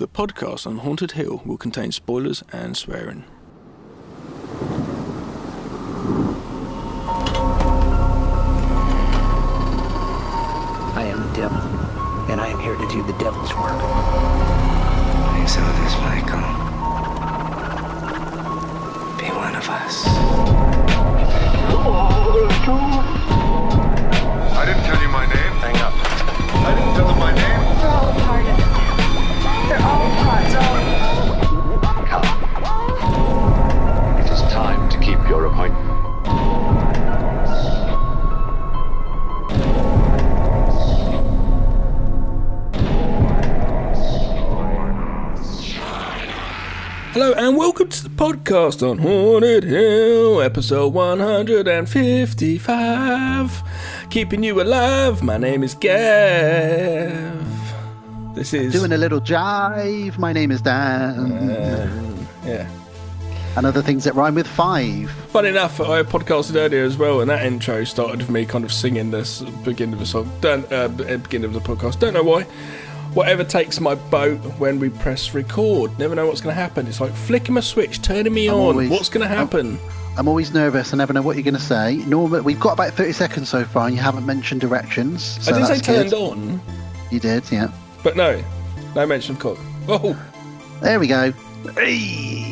The podcast on Haunted Hill will contain spoilers and swearing. I am the devil, and I am here to do the devil's work. Please help us, Michael. Be one of us. I didn't tell you my name. Hang up. I didn't tell them my name. They're all a part of it. They're all parts of it. Come. It is time to keep your appointment. Hello and welcome to the podcast on Haunted Hill, episode 155. Keeping you alive, my name is Gav. This is... Doing a little jive, my name is Dan. Yeah. And other things that rhyme with 5. Funny enough, I podcasted earlier as well, and that intro started with me kind of singing this beginning of the song, beginning of the podcast. Don't know why. Whatever takes my boat when we press record. Never know what's going to happen. It's like flicking a switch, turning me on. What's going to happen? I'm always nervous. I never know what you're going to say. Normally, we've got about 30 seconds so far, and you haven't mentioned directions. So I did say good. turned on. You did, yeah. But no mention of cock. Oh, there we go. Hey.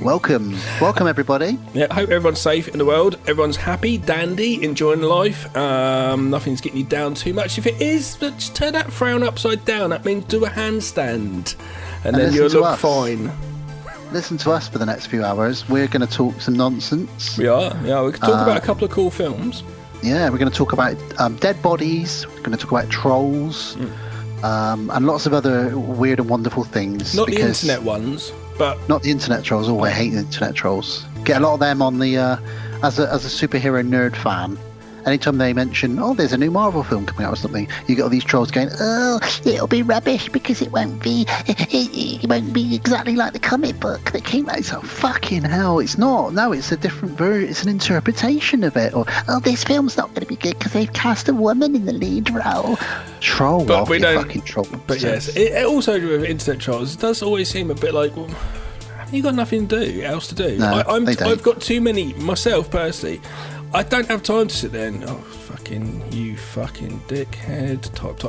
Welcome everybody. Yeah, I hope everyone's safe in the world. Everyone's happy, dandy, enjoying life. Nothing's getting you down too much. If it is, just turn that frown upside down. That means do a handstand, and then you'll look fine. Listen to us for the next few hours. We're going to talk some nonsense. We are. Yeah, we can talk about a couple of cool films. Yeah, we're going to talk about dead bodies. We're going to talk about trolls, and lots of other weird and wonderful things. Not the internet ones. But not the internet trolls. Oh, I hate the internet trolls. Get a lot of them on the as a superhero nerd fan. Anytime they mention, oh, there's a new Marvel film coming out or something, you get all these trolls going, oh, it'll be rubbish because it won't be exactly like the comic book that came out. So fucking hell, it's not. No, it's a different version. It's an interpretation of it. Or oh, this film's not going to be good because they've cast a woman in the lead role. Troll, but we don't. Fucking troll. But yes, it also with internet trolls, it does always seem a bit like, well, you got nothing else to do. No, I've got too many myself personally. I don't have time to sit there and fucking dickhead type.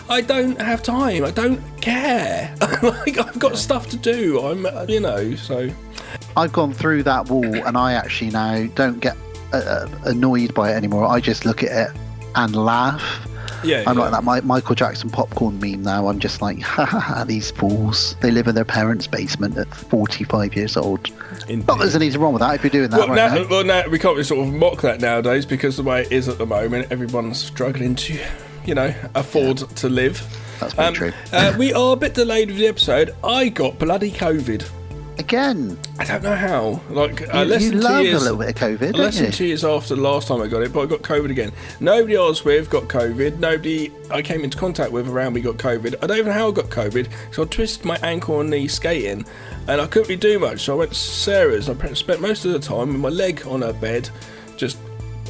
I don't have time. I don't care. Like, I've got stuff to do. So I've gone through that wall, and I actually now don't get annoyed by it anymore. I just look at it and laugh. Yeah, I'm like that Michael Jackson popcorn meme now. I'm just like, ha ha ha, these fools. They live in their parents' basement at 45 years old. Indeed. Not that there's anything wrong with that if you're doing that now we can't really sort of mock that nowadays because the way it is at the moment, everyone's struggling to, afford to live. That's very true. We are a bit delayed with the episode. I got bloody COVID. Again? I don't know how. Like, you less than 2 years, a little bit of COVID, less than 2 years after the last time I got it, but I got COVID again. Nobody I was with got COVID. Nobody I came into contact with around me got COVID. I don't even know how I got COVID, so I twisted my ankle and knee skating, and I couldn't really do much, so I went to Sarah's. I spent most of the time with my leg on her bed, just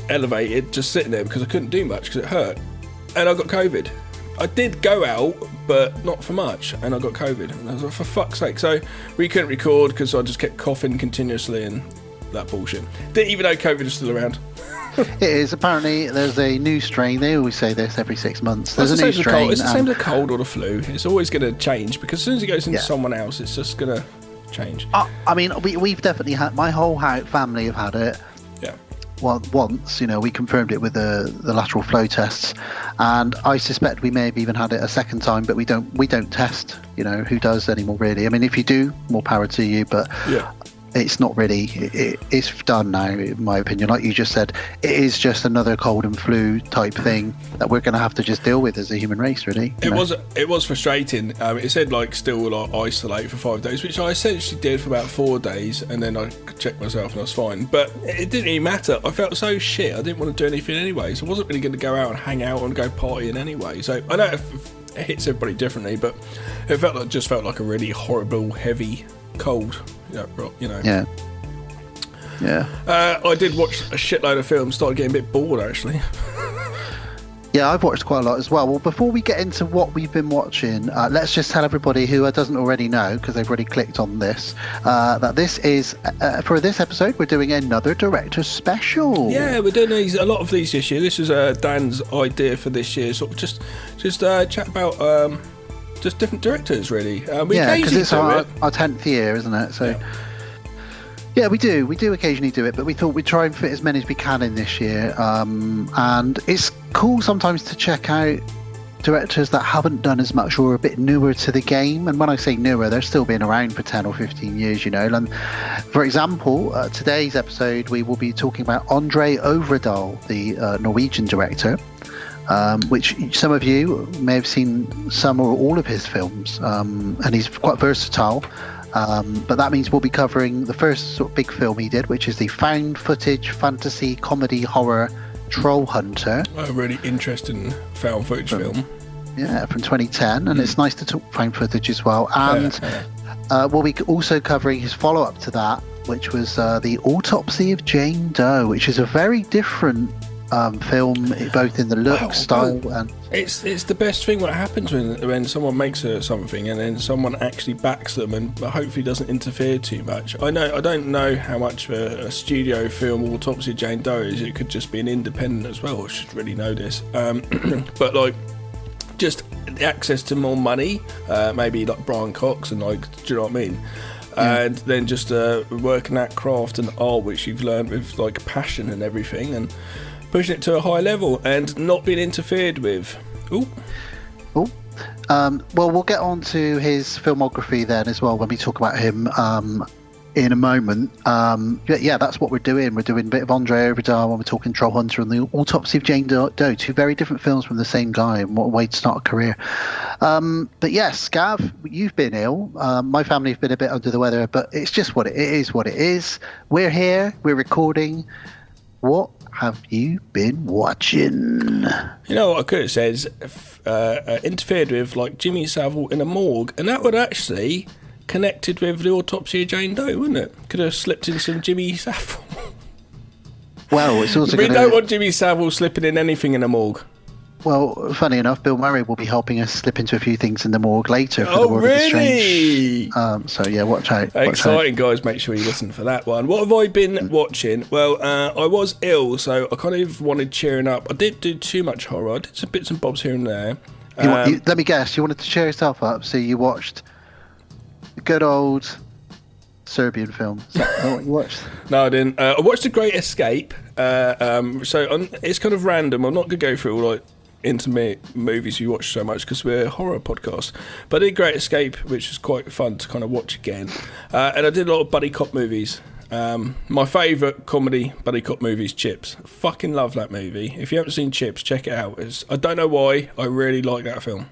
elevated, just sitting there, because I couldn't do much because it hurt. And I got COVID. I did go out, but not for much, and I got COVID. And I was like, for fuck's sake. So we couldn't record because I just kept coughing continuously and that bullshit. Didn't even know COVID was still around. It is. Apparently, there's a new strain. They always say this every 6 months. There's a new strain. It's the same as the cold or the flu. It's always going to change because as soon as it goes into someone else, it's just going to change. I mean, we've definitely had, my whole family have had it. Yeah. Well, once, we confirmed it with the lateral flow tests, and I suspect we may have even had it a second time, but we don't test, who does anymore, really. I mean, if you do, more power to you, but it's not really, it's done now, in my opinion. Like you just said, it is just another cold and flu type thing that we're going to have to just deal with as a human race, really. It was frustrating. It said still isolate for 5 days, which I essentially did for about 4 days, and then I checked myself and I was fine. But it didn't really matter. I felt so shit. I didn't want to do anything anyway, so I wasn't really going to go out and hang out and go partying anyway. So I know it hits everybody differently, but it just felt like a really horrible, heavy cold. Yeah. I did watch a shitload of films. Started getting a bit bored, actually. Yeah, I've watched quite a lot as well. Well, before we get into what we've been watching, let's just tell everybody who doesn't already know, because they've already clicked on this, that this is, for this episode, we're doing another director's special. Yeah, we're doing a lot of these this year. This is Dan's idea for this year, sort of just chat about just different directors, really. Yeah, because it's our 10th year, isn't it? So. Yeah, we do occasionally do it, but we thought we'd try and fit as many as we can in this year. And it's cool sometimes to check out directors that haven't done as much or are a bit newer to the game. And when I say newer, they're still been around for 10 or 15 years, And for example, today's episode, we will be talking about Andre Øvredal, the Norwegian director, which some of you may have seen some or all of his films. And he's quite versatile. But that means we'll be covering the first sort of big film he did, which is the found footage fantasy comedy horror Trollhunter. A really interesting found footage film. Yeah, from 2010, and it's nice to talk found footage as well. And we'll be also covering his follow-up to that, which was the Autopsy of Jane Doe, which is a very different film, both in the look, style, and it's the best thing what happens when someone makes something and then someone actually backs them and hopefully doesn't interfere too much. I don't know how much a studio film Autopsy of Jane Doe is. It could just be an independent as well. I should really know this, but like just access to more money, maybe like Brian Cox and like, do you know what I mean? And then just working that craft and art which you've learned with like passion and everything, and pushing it to a high level and not being interfered with. Well, we'll get on to his filmography then as well when we talk about him in a moment. Yeah, that's what we're doing. We're doing a bit of Andre Øvredal when we're talking Trollhunter and the Autopsy of Jane Doe, two very different films from the same guy, and what a way to start a career. But yes, Gav, you've been ill. My family have been a bit under the weather, but it's just what it is. We're here, we're recording. What have you been watching? You know what I could have said? Interfered with, like Jimmy Savile in a morgue, and that would actually connected with the Autopsy of Jane Doe, wouldn't it? Could have slipped in some Jimmy Savile. Well, it's also we don't want Jimmy Savile slipping in anything in a morgue. Well, funny enough, Bill Murray will be helping us slip into a few things in the morgue later for the World of the Strange. So yeah, watch out. Exciting, guys. Make sure you listen for that one. What have I been watching? Well, I was ill, so I kind of wanted cheering up. I didn't do too much horror. I did some bits and bobs here and there. Let me guess. You wanted to cheer yourself up, so you watched the good old Serbian film. Is that what you watched? No, I didn't. I watched The Great Escape. It's kind of random. I'm not going to go through all like intimate movies you watch so much because we're a horror podcast, but I did Great Escape, which is quite fun to kind of watch again, and I did a lot of buddy cop movies. My favourite comedy buddy cop movie is Chips. I fucking love that movie. If you haven't seen Chips, check it out. I don't know why, I really like that film.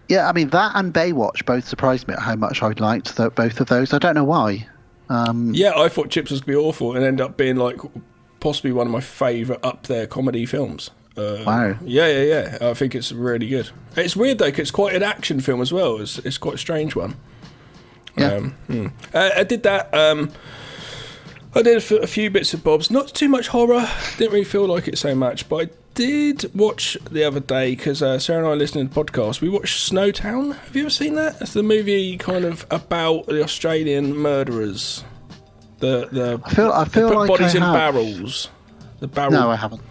Yeah, I mean, that and Baywatch both surprised me at how much I liked both of those. I don't know why. Yeah, I thought Chips was going to be awful and ended up being like possibly one of my favourite up there comedy films. Wow. Yeah. I think it's really good. It's weird though, because it's quite an action film as well. It's quite a strange one. Yeah. I did that. I did a few bits of bobs. Not too much horror. Didn't really feel like it so much. But I did watch the other day, because Sarah and I listened to the podcast. We watched Snowtown. Have you ever seen that? It's the movie kind of about the Australian murderers. I feel like bodies in barrels. The barrel. No, I haven't.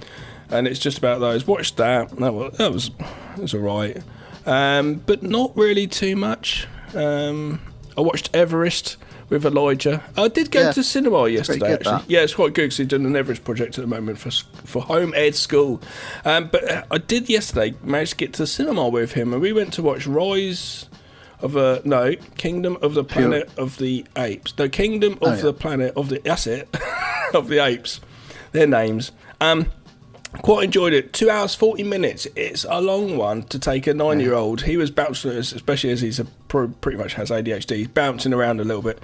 And it's just about those. Watched that. It was alright, but not really too much. I watched Everest with Elijah. I did go to cinema yesterday. Good, actually, yeah, it's quite good because he's doing an Everest project at the moment for home ed school. But I did yesterday manage to get to the cinema with him, and we went to watch Kingdom of the Planet of the Apes. No, Kingdom of the Planet of the. That's it. Of the Apes. Their names. Quite enjoyed it. 2 hours 40 minutes. It's a long one to take a 9-year-old. He was bouncing, especially as he's pretty much has ADHD. He's bouncing around a little bit.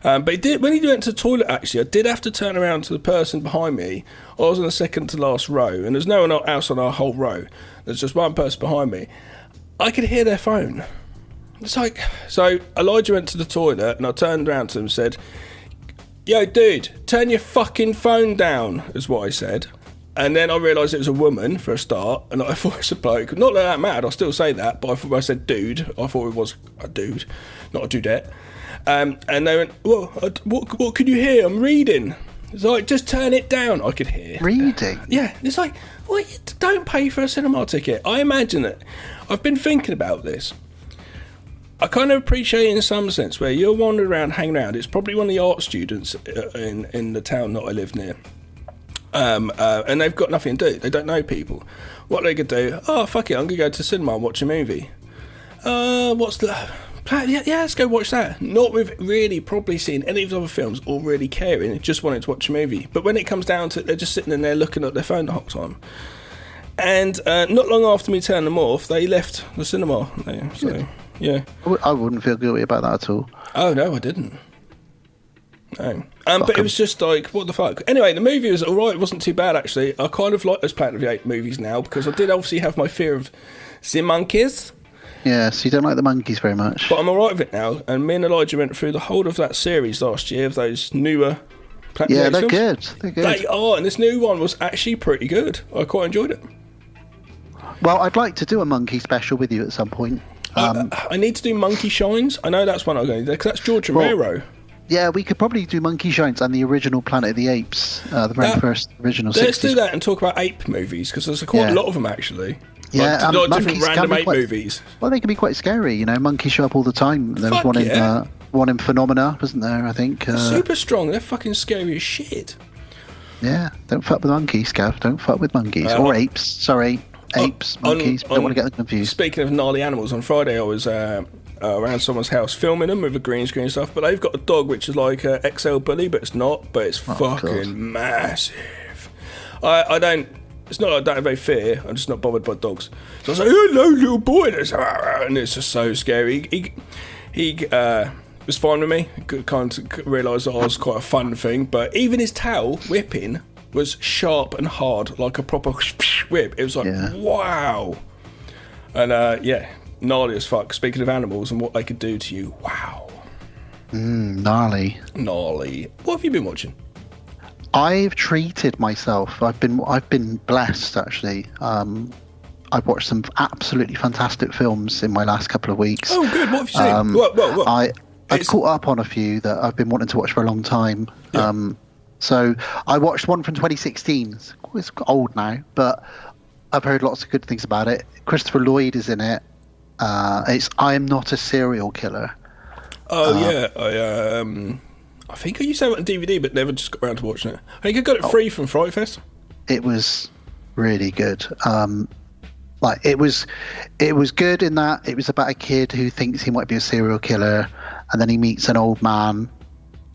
But when he went to the toilet, actually, I did have to turn around to the person behind me. I was on the second to last row, and there's no one else on our whole row. There's just one person behind me. I could hear their phone. It's like, so Elijah went to the toilet, and I turned around to him and said, "Yo, dude, turn your fucking phone down," is what I said. And then I realised it was a woman for a start, and I thought it was a bloke. Not that mad, I'll still say that, but I thought when I said dude, I thought it was a dude, not a dudette. And they went, what can you hear? I'm reading. It's like, just turn it down. I could hear. Reading? Yeah. It's like, well, don't pay for a cinema ticket. I imagine it. I've been thinking about this. I kind of appreciate it in some sense where you're wandering around, hanging around. It's probably one of the art students in the town that I live near. And they've got nothing to do. They don't know people. What they could do, oh, fuck it, I'm going to go to the cinema and watch a movie. What's the... Yeah, let's go watch that. Not with really probably seeing any of the other films or really caring, just wanting to watch a movie. But when it comes down to it, they're just sitting in there looking at their phone the whole time. And not long after me turning them off, they left the cinema. So, yeah. I wouldn't feel guilty about that at all. Oh, no, I didn't. No. But it was just like, what the fuck? Anyway, the movie was alright. It wasn't too bad, actually. I kind of like those Planet of the Apes movies now because I did obviously have my fear of the monkeys. Yeah, so you don't like the monkeys very much. But I'm alright with it now. And me and Elijah went through the whole of that series last year of those newer Planet of the Apes films. They're good. They are, and this new one was actually pretty good. I quite enjoyed it. Well, I'd like to do a monkey special with you at some point. I need to do Monkey Shines. I know that's one I'm going to do, because that's George Romero. Yeah, we could probably do Monkey Shines and the original Planet of the Apes, the very first original 60s. Let's do that and talk about ape movies, because there's quite a lot of them, actually. Yeah, like, a lot of different random ape movies. Well, they can be quite scary, you know. Monkeys show up all the time. There was one in Phenomena, wasn't there, I think? Super strong. They're fucking scary as shit. Yeah, don't fuck with monkeys, Gav. Don't fuck with monkeys. Or apes, sorry. Apes, monkeys. Don't want to get them confused. Speaking of gnarly animals, on Friday I was around someone's house filming them with a green screen and stuff, but they've got a dog which is like a XL bully, but it's not, but it's fucking massive. I don't... It's not that I don't have any fear, I'm just not bothered by dogs. So I was like, hello, little boy, and it's just so scary. He was fine with me, kind of realised that I was quite a fun thing, but even his tail whipping was sharp and hard, like a proper whip. It was like, wow. And gnarly as fuck. Speaking of animals and what they could do to you, wow. Gnarly. What have you been watching? I've treated myself. I've been blessed, actually. I've watched some absolutely fantastic films in my last couple of weeks. Oh, good. What have you seen? What? I've caught up on a few that I've been wanting to watch for a long time. Yeah. So I watched one from 2016. It's old now, but I've heard lots of good things about it. Christopher Lloyd is in it. It's I Am Not a Serial Killer. Oh, yeah. I think I used to have it on DVD, but never just got around to watching it. I think I got it free from Fright Fest. It was really good. It was good in that it was about a kid who thinks he might be a serial killer, and then he meets an old man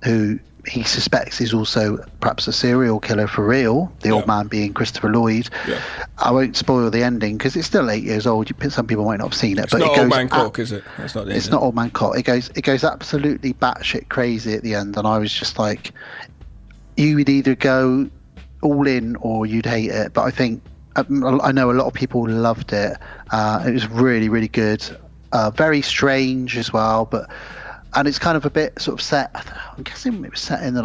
who he suspects is also perhaps a serial killer for real, the old man being Christopher Lloyd. Yeah. I won't spoil the ending because it's still 8 years old. Some people might not have seen it. It's not Old Man Cock, is it? It's not Old Man Cock. It goes absolutely batshit crazy at the end, and I was just like, you would either go all in or you'd hate it. But I think, I know a lot of people loved it. It was really, really good. Very strange as well, and it's kind of a bit sort of set, I'm guessing it was set in the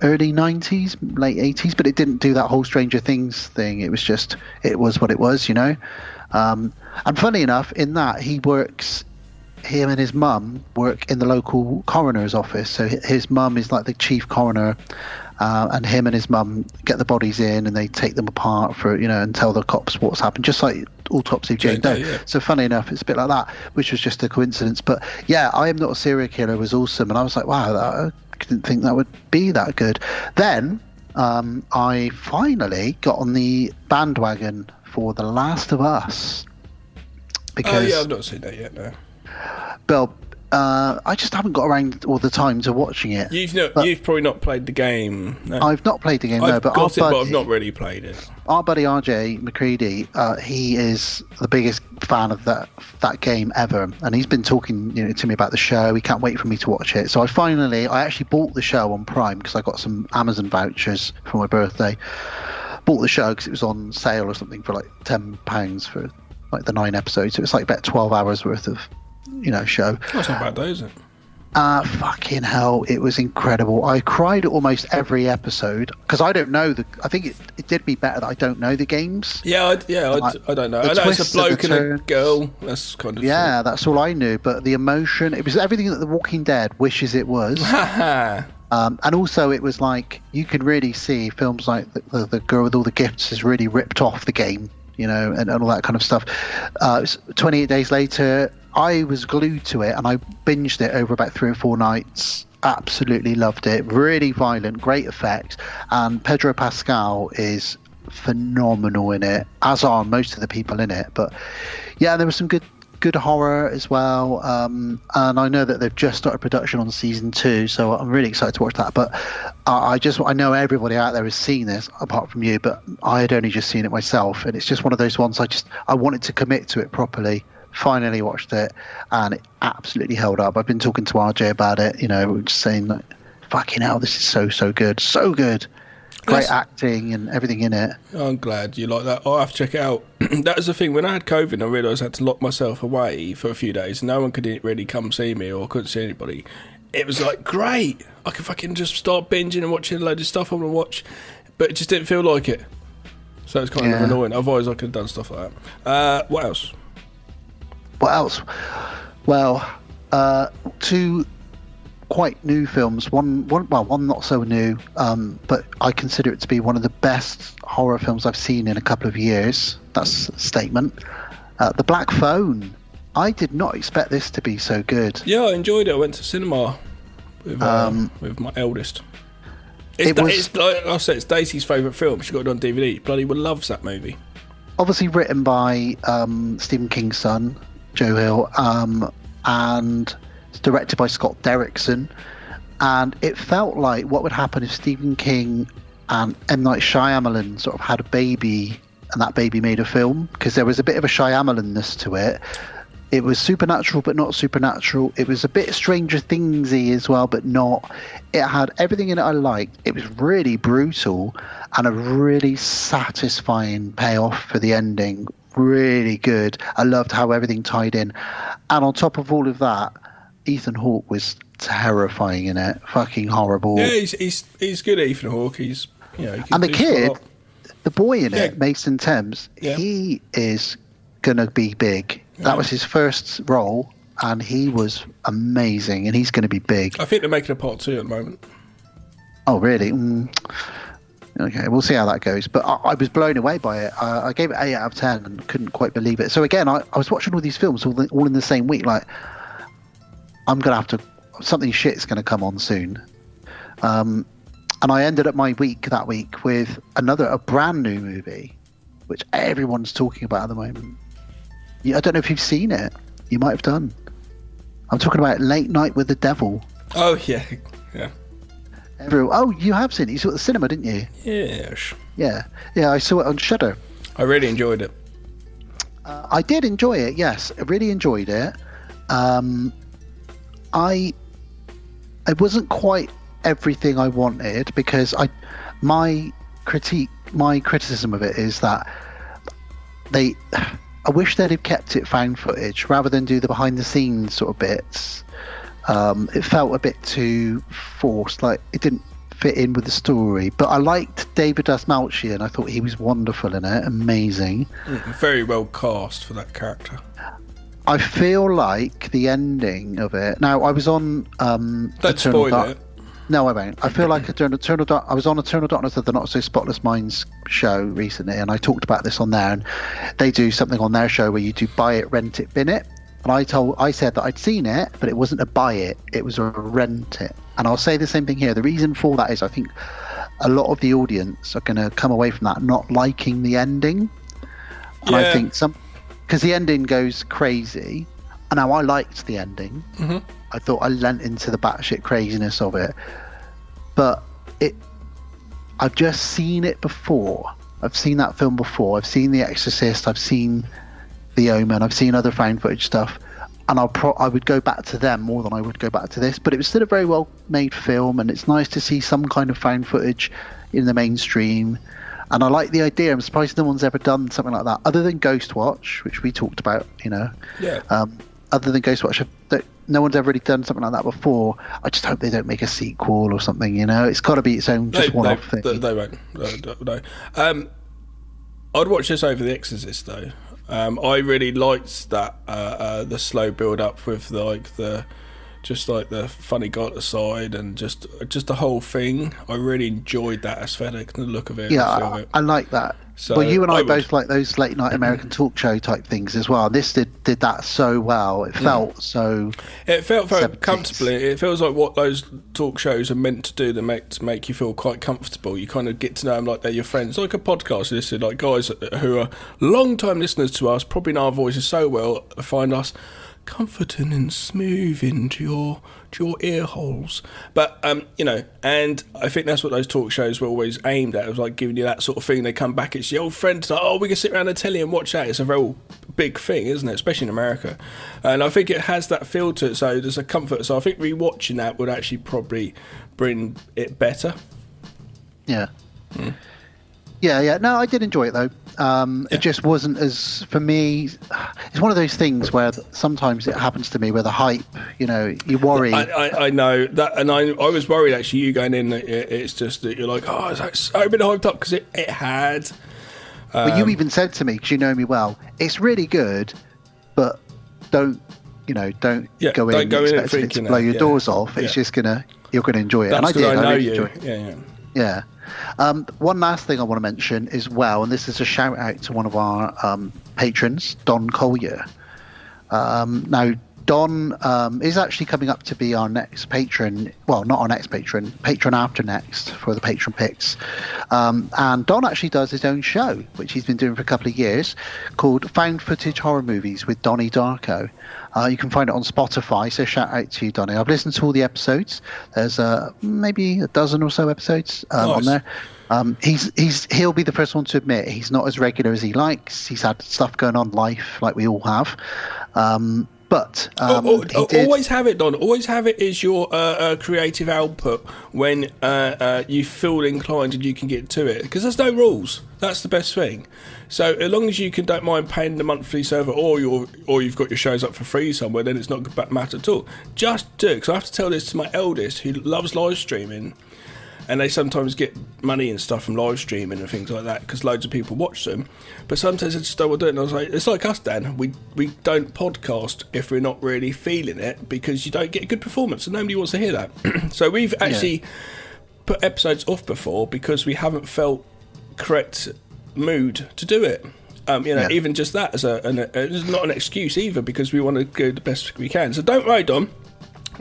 early 90s, late 80s, but it didn't do that whole Stranger Things thing. It was what it was, you know. And funny enough, in that him and his mum work in the local coroner's office. So his mum is like the chief coroner, and him and his mum get the bodies in and they take them apart for, you know, and tell the cops what's happened, just like Autopsy of Jane Doe. Yeah. So funny enough, it's a bit like that, which was just a coincidence. But yeah, I Am Not a Serial Killer was awesome, and I was like, wow, I didn't think that would be that good. Then I finally got on the bandwagon for The Last of Us. Because, I've not seen that yet, no. Well, I just haven't got around all the time to watching it. You've probably not played the game. No. I've not played the game, but I've not really played it. Our buddy RJ McCready, he is the biggest fan of that game ever, and he's been talking to me about the show. He can't wait for me to watch it. So I actually bought the show on Prime because I got some Amazon vouchers for my birthday. Bought the show because it was on sale or something for like £10 for like the 9 episodes. So it's like about 12 hours worth of show. That's not bad though, is it? Fucking hell, it was incredible. I cried at almost every episode because I don't know I think it did me better that I don't know the games. I don't know. I know it's a bloke and a girl. That's kind of that's all I knew. But the emotion, it was everything that The Walking Dead wishes it was. And also, it was like you could really see films like the Girl with All the Gifts has really ripped off the game, you know, and all that kind of stuff. 28 Days Later, I was glued to it, and I binged it over about 3 or 4 nights. Absolutely loved it. Really violent, great effects, and Pedro Pascal is phenomenal in it, as are most of the people in it. But yeah, there was some good horror as well, and I know that they've just started production on season 2, so I'm really excited to watch that. But I know everybody out there has seen this apart from you, but I had only just seen it myself, and it's just one of those ones I wanted to commit to it properly. Finally watched it, and it absolutely held up. I've been talking to RJ about it, you know, just saying like, fucking hell, this is so good, so good. Great acting and everything in it. I'm glad you like that. I'll have to check it out. That was the thing. When I had COVID, I realised I had to lock myself away for a few days. No one could really come see me or couldn't see anybody. It was like, great. I could fucking just start binging and watching a load of stuff I want to watch. But it just didn't feel like it. So it's kind of annoying. Otherwise, I could have done stuff like that. What else? Well, 2 quite new films. One not so new, but I consider it to be one of the best horror films I've seen in a couple of years. That's a statement. The Black Phone. I did not expect this to be so good. Yeah, I enjoyed it. I went to cinema with my eldest. It's like I said, it's Daisy's favourite film. She got it on DVD. Bloody loves that movie. Obviously written by Stephen King's son, Joe Hill, and it's directed by Scott Derrickson. And it felt like what would happen if Stephen King and M. Night Shyamalan sort of had a baby, and that baby made a film, because there was a bit of a Shyamalan-ness to it. It was supernatural, but not supernatural. It was a bit Stranger Things-y as well, but not. It had everything in it I liked. It was really brutal and a really satisfying payoff for the ending. Really good. I loved how everything tied in. And on top of all of that, Ethan Hawke was terrifying in it. Fucking horrible. Yeah, he's good, Ethan Hawke. He's, you know, and the kid, the boy in it, Mason Thames, he is gonna be big. That was his first role, and he was amazing, and he's going to be big. I think they're making a part 2 at the moment. Oh, really? Okay, we'll see how that goes. But I was blown away by it. I gave it 8 out of 10 and couldn't quite believe it. So again, I was watching all these films all in the same week. Like, I'm going to have to... Something shit's going to come on soon. And I ended up my week that week with a brand new movie, which everyone's talking about at the moment. I don't know if you've seen it. You might have done. I'm talking about Late Night with the Devil. Oh, yeah. You have seen it. You saw it at the cinema, didn't you? Yes. Yeah, I saw it on Shudder. I really enjoyed it. I did enjoy it, yes. I really enjoyed it. It wasn't quite everything I wanted, because my criticism of it is that I wish they'd have kept it found footage rather than do the behind the scenes sort of bits. It felt a bit too forced, like it didn't fit in with the story. But I liked David Dastmalchian. I thought he was wonderful in it, amazing. Very well cast for that character. I feel like the ending of it. Now I was on Don't spoil it. No, I won't. I feel like I was on Eternal Darkness of the Not So Spotless Minds show recently, and I talked about this on there. And they do something on their show where you do buy it, rent it, bin it. And I said that I'd seen it, but it wasn't a buy it; it was a rent it. And I'll say the same thing here. The reason for that is I think a lot of the audience are going to come away from that not liking the ending. And I think because the ending goes crazy. And now I liked the ending. Mm-hmm. I thought I lent into the batshit craziness of it, but I've just seen it before. I've seen that film before. I've seen The Exorcist. I've seen The Omen. I've seen other found footage stuff, and I would go back to them more than I would go back to this. But it was still a very well made film, and it's nice to see some kind of found footage in the mainstream. And I like the idea. I'm surprised no one's ever done something like that, other than Ghostwatch, which we talked about. You know, yeah. Other than Ghostwatch, no one's ever really done something like that before. I just hope they don't make a sequel or something. It's got to be its own just one-off thing. They won't. No. I'd watch this over The Exorcist though. I really liked that the slow build up with the funny guy at the side and just the whole thing. I really enjoyed that aesthetic and the look of it. Yeah, I like that. So well, you and I both like those late night American talk show type things as well. This did that so well. It felt so. It felt very 70s. comfortably. It feels like what those talk shows are meant to do. To make you feel quite comfortable. You kind of get to know them like they're your friends, like a podcast. Listen, like guys who are long time listeners to us, probably know our voices so well, find us comforting and smoothing to your ear holes. But and I think that's what those talk shows were always aimed at. It was like giving you that sort of thing. They come back, it's the old friends, like, oh, we can sit around the telly and watch that. It's a real big thing, isn't it? Especially in America. And I think it has that feel to it, so there's a comfort. So I think rewatching that would actually probably bring it better. Yeah. Yeah. No, I did enjoy it though. It just wasn't as, for me, it's one of those things where sometimes it happens to me where the hype, you worry. I know that, and I was worried actually. You going in, it's just that you're like, oh, it's like so been hyped up because it had. But you even said to me, because you know me well, it's really good, but don't go in expecting it to blow your doors off. It's just you're gonna enjoy it. That's and I did. I know really you. enjoyed it. Yeah. One last thing I want to mention as well, and this is a shout out to one of our patrons, Don Collier. Now, Don is actually coming up to be our next patron. Well, not our next patron after next for the patron picks. And Don actually does his own show, which he's been doing for a couple of years, called Found Footage Horror Movies with Donnie Darko. You can find it on Spotify, so shout out to you, Donnie. I've listened to all the episodes. There's maybe a dozen or so episodes on there. He'll be the first one to admit he's not as regular as he likes. He's had stuff going on life like we all have. But always have it, Don. Always have it as your creative output when you feel inclined and you can get to it. Because there's no rules. That's the best thing. So as long as you don't mind paying the monthly server, or you've got your shows up for free somewhere, then it's not a matter at all. Just do it. Because I have to tell this to my eldest, who loves live streaming. And they sometimes get money and stuff from live streaming and things like that because loads of people watch them. But sometimes they just don't want to do it. And I was like, it's like us, Dan. We don't podcast if we're not really feeling it because you don't get a good performance and nobody wants to hear that. So we've actually put episodes off before because we haven't felt correct mood to do it. Even just that as it's not an excuse either because we want to go the best we can. So don't worry, Dom.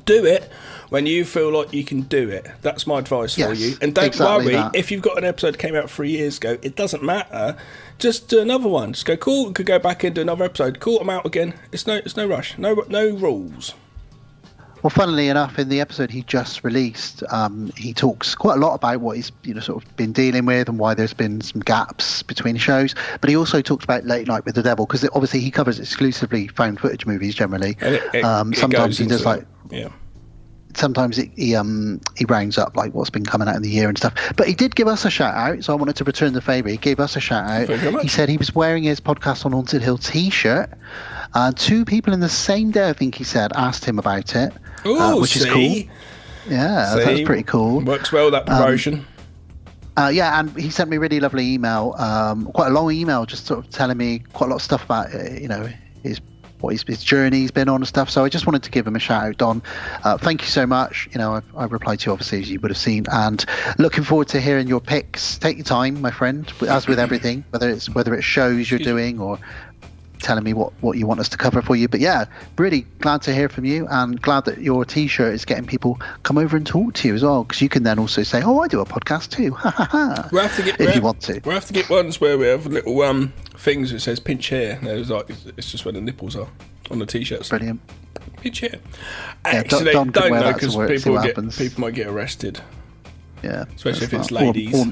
Do it when you feel like you can do it. That's my advice for you. And don't worry if you've got an episode that came out 3 years ago. It doesn't matter. Just do another one. Just go, cool. Could go back and do another episode. Call them out again. It's no rush. No rules. Well, funnily enough, in the episode he just released, he talks quite a lot about what he's sort of been dealing with and why there's been some gaps between shows. But he also talks about Late Night with the Devil because obviously he covers exclusively found footage movies generally. Sometimes he does Sometimes he rounds up like what's been coming out in the year and stuff. But he did give us a shout out, so I wanted to return the favour. He gave us a shout out. He said he was wearing his Podcast on Haunted Hill t-shirt. 2 people in the same day, I think he said, asked him about it, which is cool. Yeah, that's pretty cool. Works well, that promotion. And he sent me a really lovely email, quite a long email, just sort of telling me quite a lot of stuff about his journey's been on and stuff. So I just wanted to give him a shout out, Don. Thank you so much. I replied to you obviously, as you would have seen, and looking forward to hearing your picks. Take your time, my friend, as with everything, whether it's shows you're doing or telling me what you want us to cover for you. But yeah, really glad to hear from you, and glad that your t-shirt is getting people come over and talk to you as well, because you can then also say, I do a podcast too. We'll have to get, if you want to. We'll have to get ones where we have little things that says pinch here. There's it's just where the nipples are on the t-shirts. Brilliant. Pinch here. Yeah, Actually, Don don't wear know that to because work, people might get arrested. Yeah, especially if it's ladies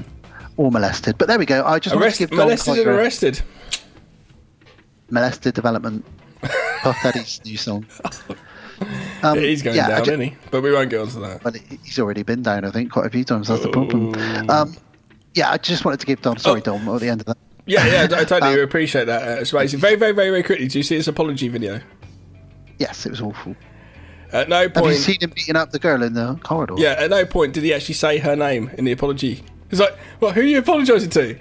or molested. But there we go. I just want to give Don molested and arrested. Molested Development, Puff Daddy's new song. He's going down, isn't he? But we won't get onto that. Well, he's already been down, I think, quite a few times. That's the problem. I just wanted to give Don. Sorry, Don, at the end of that. Yeah, I totally appreciate that. It's amazing. Very, very, very, very quickly. Did you see his apology video? Yes, it was awful. At no Have you point. seen him beating up the girl in the corridor? Yeah, at no point did he actually say her name in the apology. It's like, well, who are you apologising to?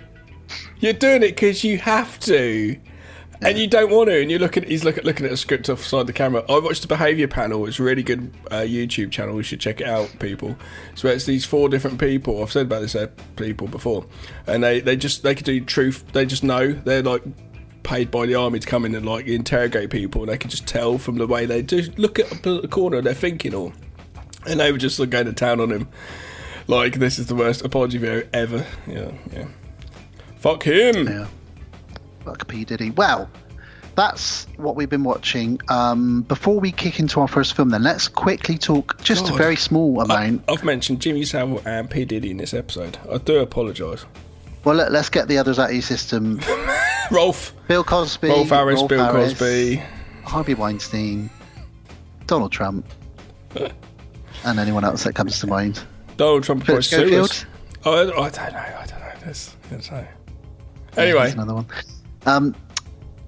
You're doing it because you have to, and you don't want to. And he's looking at a script offside the camera. I watched the Behaviour Panel. It's a really good YouTube channel. You should check it out, people. So it's these 4 different people. I've said about this people before, and they can do truth. They just know they're like paid by the army to come in and like interrogate people, and they can just tell from the way they do look at the corner of their thinking all. And they were just like, going to town on him, like this is the worst apology video ever. Yeah. Fuck him. Yeah. Fuck P Diddy. Well, that's what we've been watching. Before we kick into our first film, then let's quickly talk just a very small amount. I've mentioned Jimmy Savile and P Diddy in this episode. I do apologise. Well, let's get the others out of your system. Rolf Cosby, Rolf Harris, Bill Cosby, Harvey Weinstein, Donald Trump, and anyone else that comes to mind. Donald Trump Philip Schofield? I don't know. Let's say. Anyway, there's another one.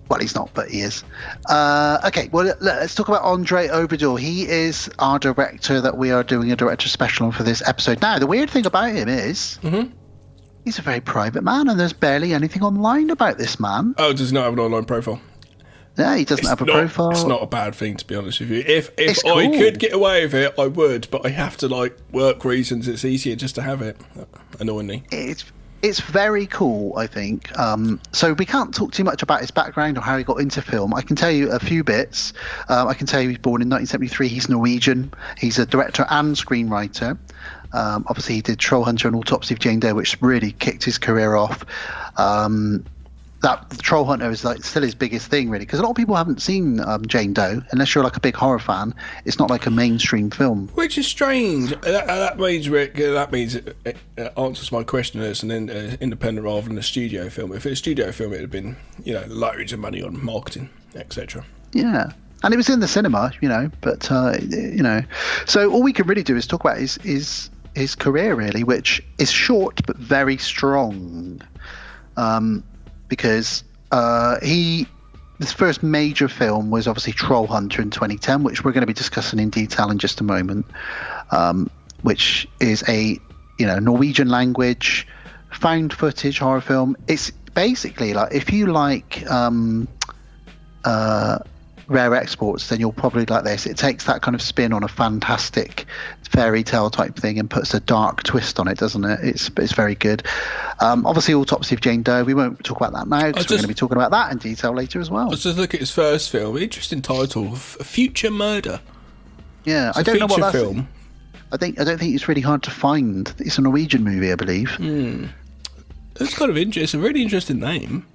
Well, he's not, but he is. Okay, well, let's talk about Andre Obrador. He is our director that we are doing a director special on for this episode. Now, the weird thing about him is he's a very private man, and there's barely anything online about this man. Oh, does he not have an online profile? Yeah, he doesn't have a profile. It's not a bad thing, to be honest with you. If cool. I could get away with it, I would, but I have to, like, work reasons. It's easier just to have it, annoyingly. It's very cool, I think. So we can't talk too much about his background or how he got into film. I can tell you a few bits. I can tell you he was born in 1973. He's Norwegian. He's a director and screenwriter. Obviously, he did Trollhunter and Autopsy of Jane Doe, which really kicked his career off. That Trollhunter is like still his biggest thing, really, because a lot of people haven't seen Jane Doe unless you're like a big horror fan. It's not like a mainstream film, which is strange. That means Rick. That means it answers my question as an independent rather than a studio film. If it's a studio film, it would have been loads of money on marketing, etc. Yeah. And it was in the cinema, but so all we can really do is talk about his career, really, which is short but very strong. Because his first major film was obviously Trollhunter in 2010, which we're going to be discussing in detail in just a moment, which is a Norwegian language found footage horror film. It's basically like if you like rare exports, then you'll probably like this. It takes that kind of spin on a fantastic fairy tale type thing and puts a dark twist on it, doesn't it? It's very good. Obviously, Autopsy of Jane Doe. We won't talk about that now because we're going to be talking about that in detail later as well. Let's just look at his first film. Interesting title: Future Murder. Yeah, I don't know what that's. Film. I don't think it's really hard to find. It's a Norwegian movie, I believe. It's kind of interesting. It's a really interesting name.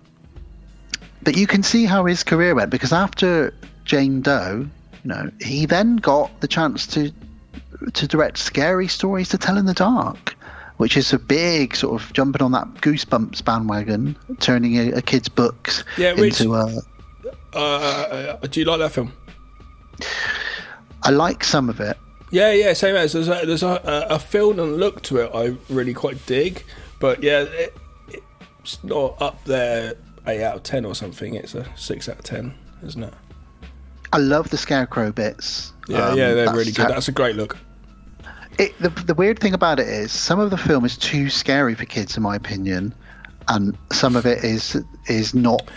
But you can see how his career went, because after Jane Doe, he then got the chance to direct Scary Stories to Tell in the Dark, which is a big sort of jumping on that Goosebumps bandwagon, turning a kid's books into. Do you like that film? I like some of it. Yeah, same as there's a feel and look to it I really quite dig, but yeah, it's not up there 8 out of 10 or something. It's a 6 out of 10, isn't it? I love the scarecrow bits. Yeah, they're really good. That's a great look. The weird thing about it is some of the film is too scary for kids, in my opinion, and some of it is not.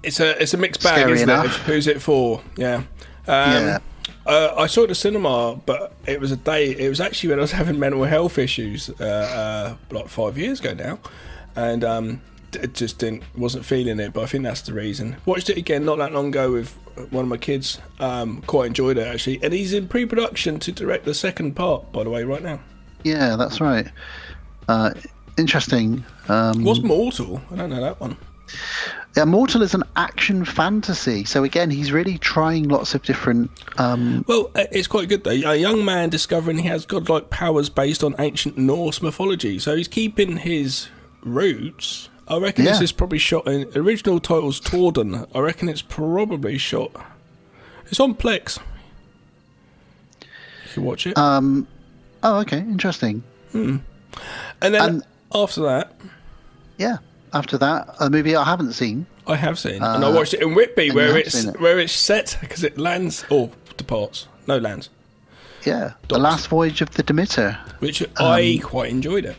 It's a mixed bag, isn't it? Who's it for? Yeah. I saw it at the cinema, but it was it was actually when I was having mental health issues, like 5 years ago now, and it just wasn't feeling it. But I think that's the reason. Watched it again not that long ago with one of my kids. Quite enjoyed it actually, and he's in pre-production to direct the second part, by the way, right now. Yeah, that's right. Interesting. What's Mortal? I don't know that one. Yeah, Mortal is an action fantasy. So again, he's really trying lots of different. Well, it's quite good though. A young man discovering he has godlike powers based on ancient Norse mythology. So he's keeping his roots. I reckon this is probably shot in original title's Torden. I reckon it's probably shot. It's on Plex. You can watch it. Oh, okay, interesting. And then after that, after that, a movie I haven't seen. I have seen, and I watched it in Whitby, where it's set because it lands or departs. No lands. Yeah, The Dots. Last Voyage of the Demeter. Which I quite enjoyed it.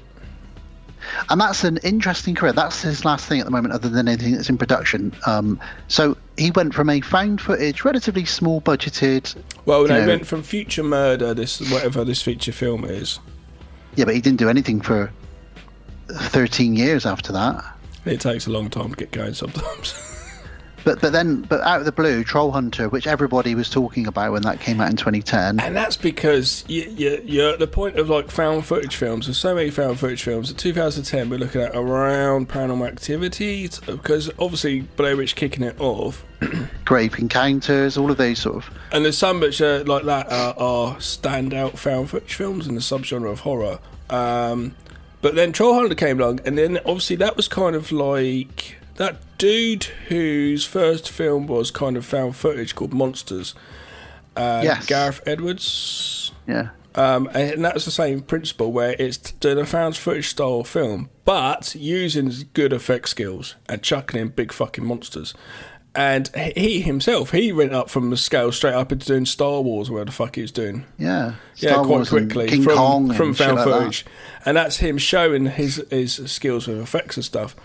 And that's an interesting career. That's his last thing at the moment, other than anything that's in production. So he went from a found footage, relatively small budgeted. Well, they went from Future Murder, whatever this feature film is. Yeah, but he didn't do anything for 13 years after that. It takes a long time to get going sometimes. But out of the blue, Trollhunter, which everybody was talking about when that came out in 2010. And that's because you're at the point of like found footage films. There's so many found footage films. In 2010, we're looking at around Paranormal Activity, because obviously Blair Witch kicking it off. Grave Encounters, all of those sort of. And there's some which are like that are standout found footage films in the subgenre of horror. But then Trollhunter came along, and then obviously that was kind of like that dude whose first film was kind of found footage called Monsters. Yes. Gareth Edwards. Yeah. And that's the same principle, where it's doing a found footage style film, but using good effect skills and chucking in big fucking monsters. And he himself, he went up from the scale straight up into doing Star Wars, or whatever the fuck he was doing. Yeah. Yeah, Star quite Wars and quickly King Kong from and shit found like that. footage. And that's him showing his skills with effects and stuff.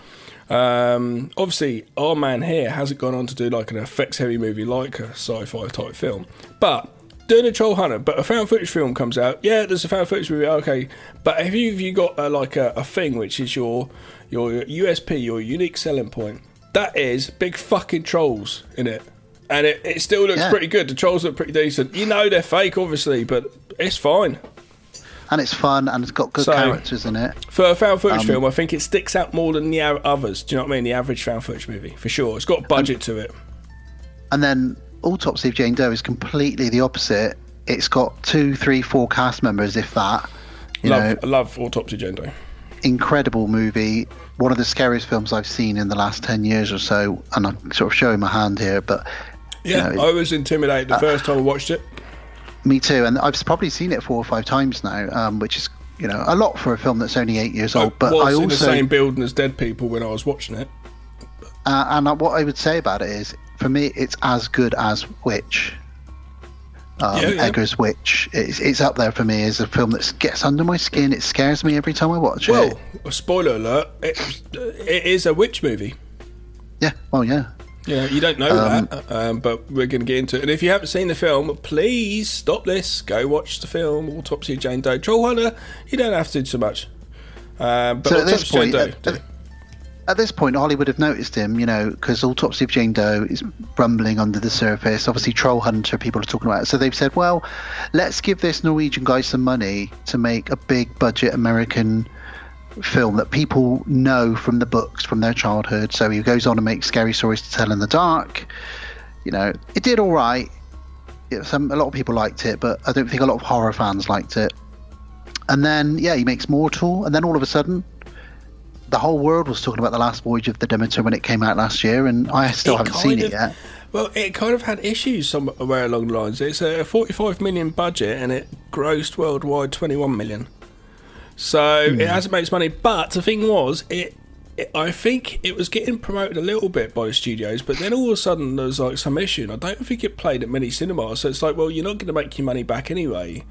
Obviously, our man here hasn't gone on to do like an effects heavy movie like a sci-fi type film, but doing a Trollhunter, but a found footage film comes out. Yeah, there's a found footage movie, okay, but have you got a thing which is your USP, your unique selling point? That is big fucking trolls in it, and it still looks pretty good. The trolls look pretty decent. You know they're fake, obviously, but it's fine. And it's fun, and it's got good characters in it. For a found footage film, I think it sticks out more than the others. Do you know what I mean? The average found footage movie, for sure. It's got budget to it. And then Autopsy of Jane Doe is completely the opposite. It's got 2, 3, 4 cast members, if that. I love Autopsy of Jane Doe. Incredible movie. One of the scariest films I've seen in the last 10 years or so. And I'm sort of showing my hand here, but... Yeah, I was intimidated the first time I watched it. Me too, and I've probably seen it 4 or 5 times now, which is a lot for a film that's only 8 years old. But I was also in the same building as Dead People when I was watching it. And what I would say about it is, for me, it's as good as Witch. Eggers' Witch. It's up there for me as a film that gets under my skin. It scares me every time I watch it. Well, spoiler alert, it is a witch movie. Yeah, well, yeah. Yeah, you don't know that, but we're going to get into it. And if you haven't seen the film, please stop this. Go watch the film, Autopsy of Jane Doe. Trollhunter, you don't have to do so much. But so Autopsy of Jane Doe, at this point, Hollywood have noticed him, because Autopsy of Jane Doe is rumbling under the surface. Obviously, Trollhunter, people are talking about it. So they've said, well, let's give this Norwegian guy some money to make a big budget American film that people know from the books from their childhood. So he goes on and makes Scary Stories to Tell in the Dark. It did all right. A lot of people liked it, but I don't think a lot of horror fans liked it. And then he makes Mortal, and then all of a sudden the whole world was talking about The Last Voyage of the Demeter when it came out last year, and I still haven't seen it yet. Well, it kind of had issues somewhere along the lines. It's a 45 million budget, and it grossed worldwide 21 million. So it hasn't made its money, but the thing was, I think it was getting promoted a little bit by the studios, but then all of a sudden there was like some issue, and I don't think it played at many cinemas. So it's like, well, you're not going to make your money back anyway.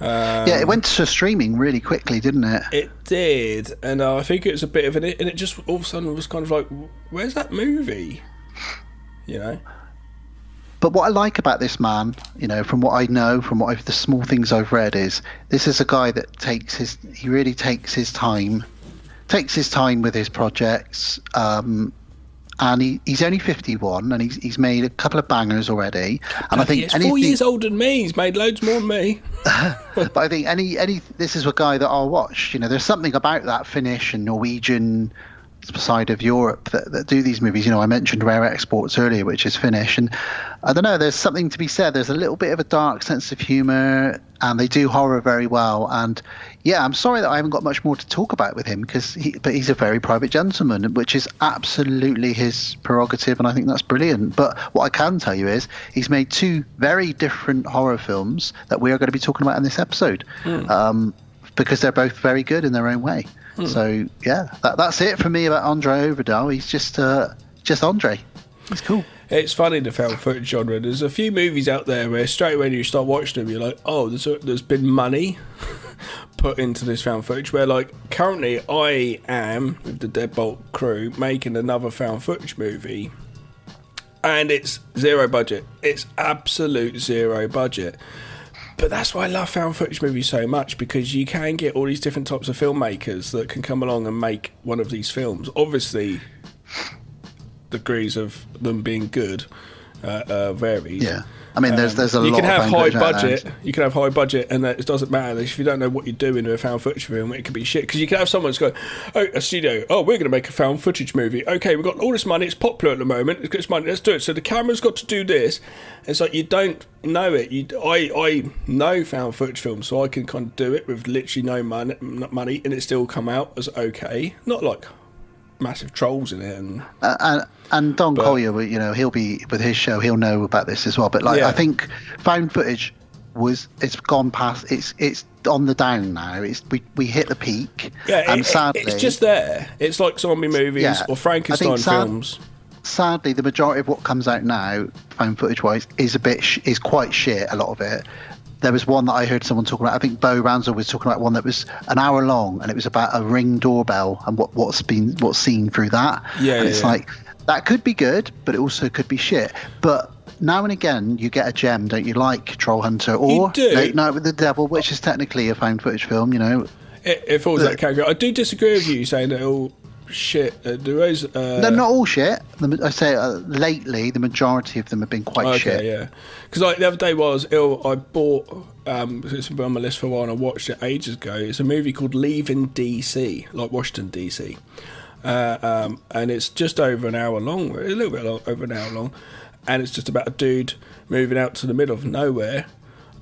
It went to streaming really quickly, didn't it? It did, and I think it was a bit of and it just all of a sudden was kind of like, where's that movie? But what I like about this man, from what I know, from the small things I've read, is this is a guy that takes his time with his projects, and he's only 51, and he's made a couple of bangers already. And I think he's 4 years older than me. He's made loads more than me. But I think this is a guy that I'll watch. There's something about that Finnish and Norwegian side of Europe that do these movies. I mentioned Rare Exports earlier, which is Finnish, and I don't know, there's something to be said. There's a little bit of a dark sense of humour, and they do horror very well. And I'm sorry that I haven't got much more to talk about with him, but he's a very private gentleman, which is absolutely his prerogative, and I think that's brilliant. But what I can tell you is he's made 2 very different horror films that we are going to be talking about in this episode, because they're both very good in their own way. So that's it for me about Andre Overdahl. He's just Andre. He's cool. It's funny, the found footage genre. There's a few movies out there where straight away you start watching them, you're like, oh, there's been money put into this found footage. Where, like, currently I am, with the Deadbolt crew, making another found footage movie. And it's zero budget. It's absolute zero budget. But that's why I love found footage movies so much, because you can get all these different types of filmmakers that can come along and make one of these films. Obviously, degrees of them being good varies. Yeah. I mean, there's a lot. You can have of high budget. You can have high budget, and it doesn't matter if you don't know what you're doing in a found footage film. It could be shit, because you can have someone that's going, "Oh, a studio. Oh, we're going to make a found footage movie. Okay, we've got all this money. It's popular at the moment. It's got this money. Let's do it. So the camera's got to do this." It's like you don't know it. I know found footage films, so I can kind of do it with literally no money, and it still come out as okay. Not like massive trolls in it, and Don Collier, you know, he'll be with his show, he'll know about this as well. But like, I think found footage it's gone past. It's on the down now. We hit the peak. Yeah, and sadly, it's just there. It's like zombie movies or Frankenstein films. Sadly, the majority of what comes out now, found footage wise, is is quite shit. A lot of it. There was one that I heard someone talking about. I think Bo Ransel was talking about one that was an hour long, and it was about a Ring doorbell and what's seen through that. Yeah, and it's like, that could be good, but it also could be shit. But now and again, you get a gem, don't you? Like Trollhunter or Late Night with the Devil, which is technically a found footage film. You know, it falls that category. I do disagree with you saying that all shit. There is they're not all shit. I say lately, the majority of them have been quite shit. Yeah, because like the other day while I was ill, I bought. It's been on my list for a while, and I watched it ages ago. It's a movie called Leaving DC, like Washington DC, and it's just over an hour long, a little bit over an hour long, and it's just about a dude moving out to the middle of nowhere.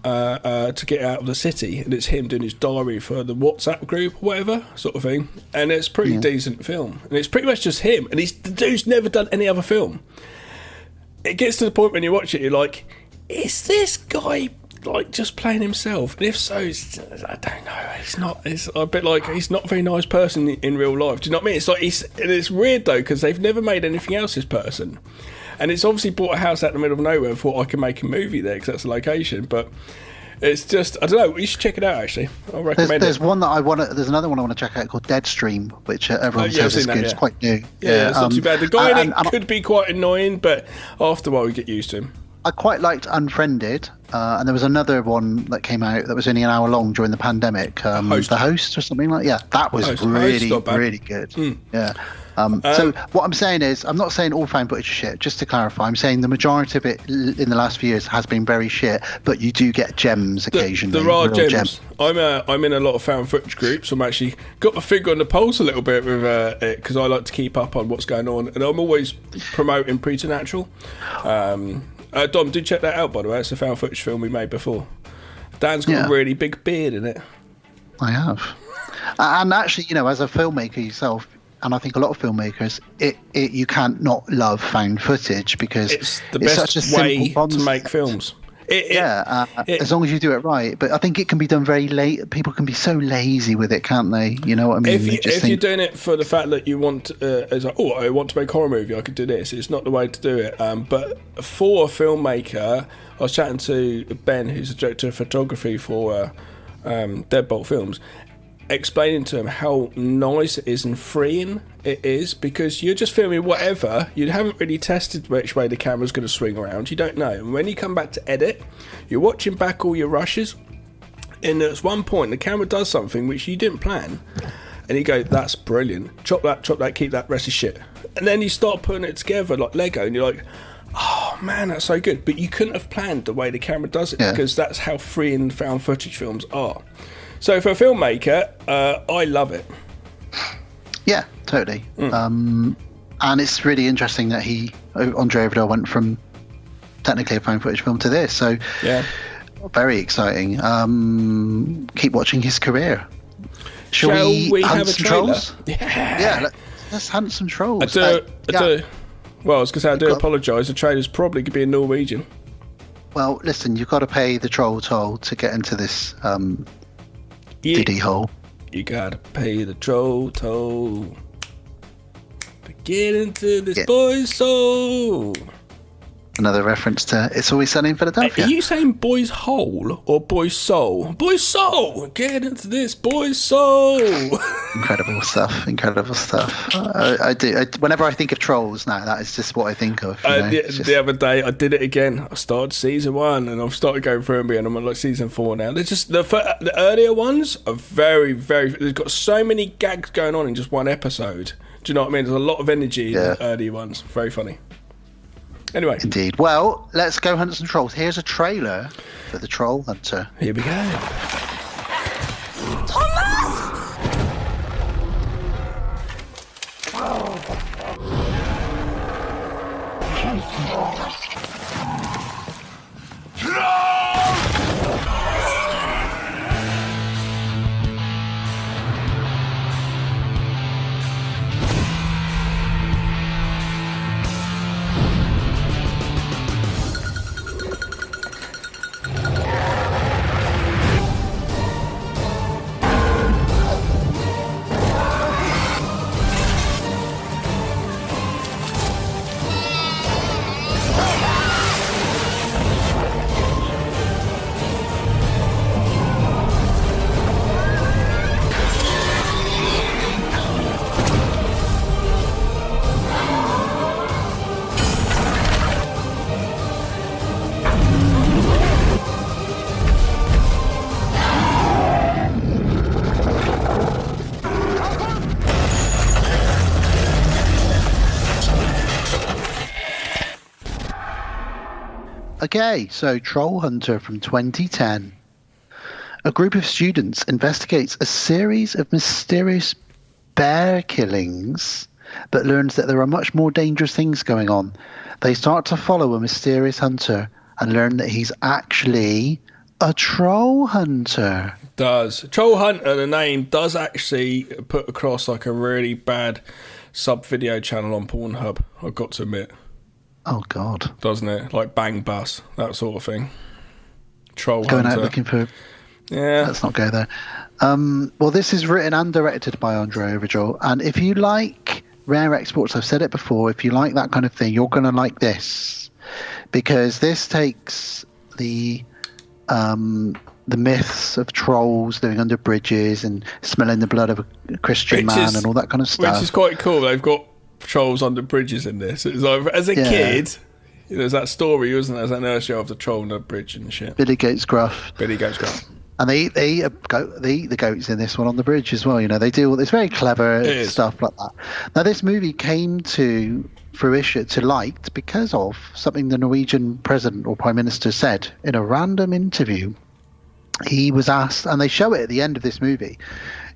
To get out of the city, and it's him doing his diary for the WhatsApp group or whatever sort of thing, and it's a pretty decent film, and it's pretty much just him, and the dude's never done any other film. It gets to the point when you watch it, you're like, is this guy like just playing himself? And if so, I don't know. He's not. It's a bit like he's not a very nice person in real life. Do you know what I mean? It's like and it's weird though, because they've never made anything else this person. And it's obviously bought a house out in the middle of nowhere and thought I can make a movie there because that's the location. But it's just, I don't know, you should check it out actually. I'll recommend there's it. One that there's another one I want to check out called Deadstream, which everyone says is good. It's quite new. Yeah, it's not too bad. The guy in it could be quite annoying, but after a while you get used to him. I quite liked Unfriended, and there was another one that came out that was only an hour long during the pandemic. The Host or something like that. Yeah, that was really good. Yeah. So what I'm saying is, I'm not saying all found footage is shit, just to clarify. I'm saying the majority of it in the last few years has been very shit, but you do get gems occasionally. There are gems. I'm in a lot of found footage groups. I'm actually got my finger on the pulse a little bit with it, because I like to keep up on what's going on, and I'm always promoting Preternatural. Dom, do check that out, by the way. It's a found footage film we made before. Dan's got a really big beard in it. I have. And actually, you know, as a filmmaker yourself, and I think a lot of filmmakers, you can't not love found footage, because it's the best such a way to make films. As long as you do it right. But I think it can be done very late. People can be so lazy with it, can't they? You know what I mean? If you're doing it for the fact that you want, it's like, oh, I want to make a horror movie, I could do this. It's not the way to do it. But for a filmmaker, I was chatting to Ben, who's the director of photography for Deadbolt Films, explaining to him how nice it is and freeing it is, because you're just filming whatever. You haven't really tested which way the camera's going to swing around. You don't know. And when you come back to edit, you're watching back all your rushes, and at one point the camera does something which you didn't plan, and you go, that's brilliant, chop that, keep that, rest of shit. And then you start putting it together like Lego, and you're like, oh man, that's so good. But you couldn't have planned the way the camera does it, because that's how freeing found footage films are. So for a filmmaker, I love it. Yeah, totally. And it's really interesting that Andre Overdale went from technically a found footage film to this. So very exciting. Keep watching his career. Shall we have a trailer? Trolls? Yeah, let's hunt some trolls. I do. Well, I was going to say, I do apologise. The trailer's probably going to be in Norwegian. Well, listen, you've got to pay the troll toll to get into this diddy hole. You gotta pay the troll toll to get into this boy's soul. Another reference to It's Always Sunny in Philadelphia. Are you saying boy's hole or boy's soul? Boy's soul! Get into this, boy's soul! Incredible stuff. I do. Whenever I think of Trolls now, that is just what I think of. The other day, I did it again. I started season 1 and I've started going through them again. I'm on like season 4 now. They're just the earlier ones are very, very. They've got so many gags going on in just one episode. Do you know what I mean? There's a lot of energy in the early ones. Very funny. Anyway. Indeed. Well, let's go hunt some trolls. Here's a trailer for the Trollhunter. Here we go. Okay, so Trollhunter from 2010. A group of students investigates a series of mysterious bear killings, but learns that there are much more dangerous things going on. They start to follow a mysterious hunter and learn that he's actually a troll hunter. Trollhunter, the name, does actually put across like a really bad sub-video channel on Pornhub, I've got to admit. Oh, God. Doesn't it? Like Bang Bus, that sort of thing. Trollhunter. Going out looking for... Yeah. Let's not go there. Well, this is written and directed by Andre Overjol. And if you like rare exports, I've said it before, if you like that kind of thing, you're going to like this. Because this takes the myths of trolls living under bridges and smelling the blood of a Christian man and all that kind of stuff. Which is quite cool. They've got trolls under bridges in this. It's like, as a kid, there's that story, wasn't there? There's that nursery of the troll on the bridge and shit. Billy Goat's Gruff. And they eat the goats in this one on the bridge as well. You know, they do all this very clever stuff like that. Now, this movie came to fruition, to light, because of something the Norwegian president or prime minister said in a random interview. He was asked, and they show it at the end of this movie,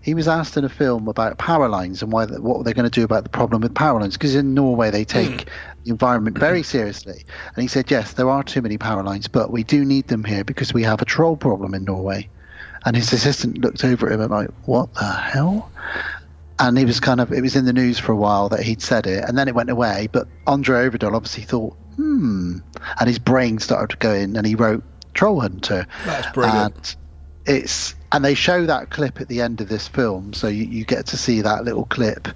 he was asked in a film about power lines and what they're going to do about the problem with power lines, because in Norway they take the environment very seriously. And he said, yes, there are too many power lines, but we do need them here because we have a troll problem in Norway. And his assistant looked over at him and like, what the hell? And he was it was in the news for a while that he'd said it, and then it went away. But Andre Overdal obviously thought, and his brain started to go in, and he wrote Trollhunter. That's brilliant. And they show that clip at the end of this film, so you get to see that little clip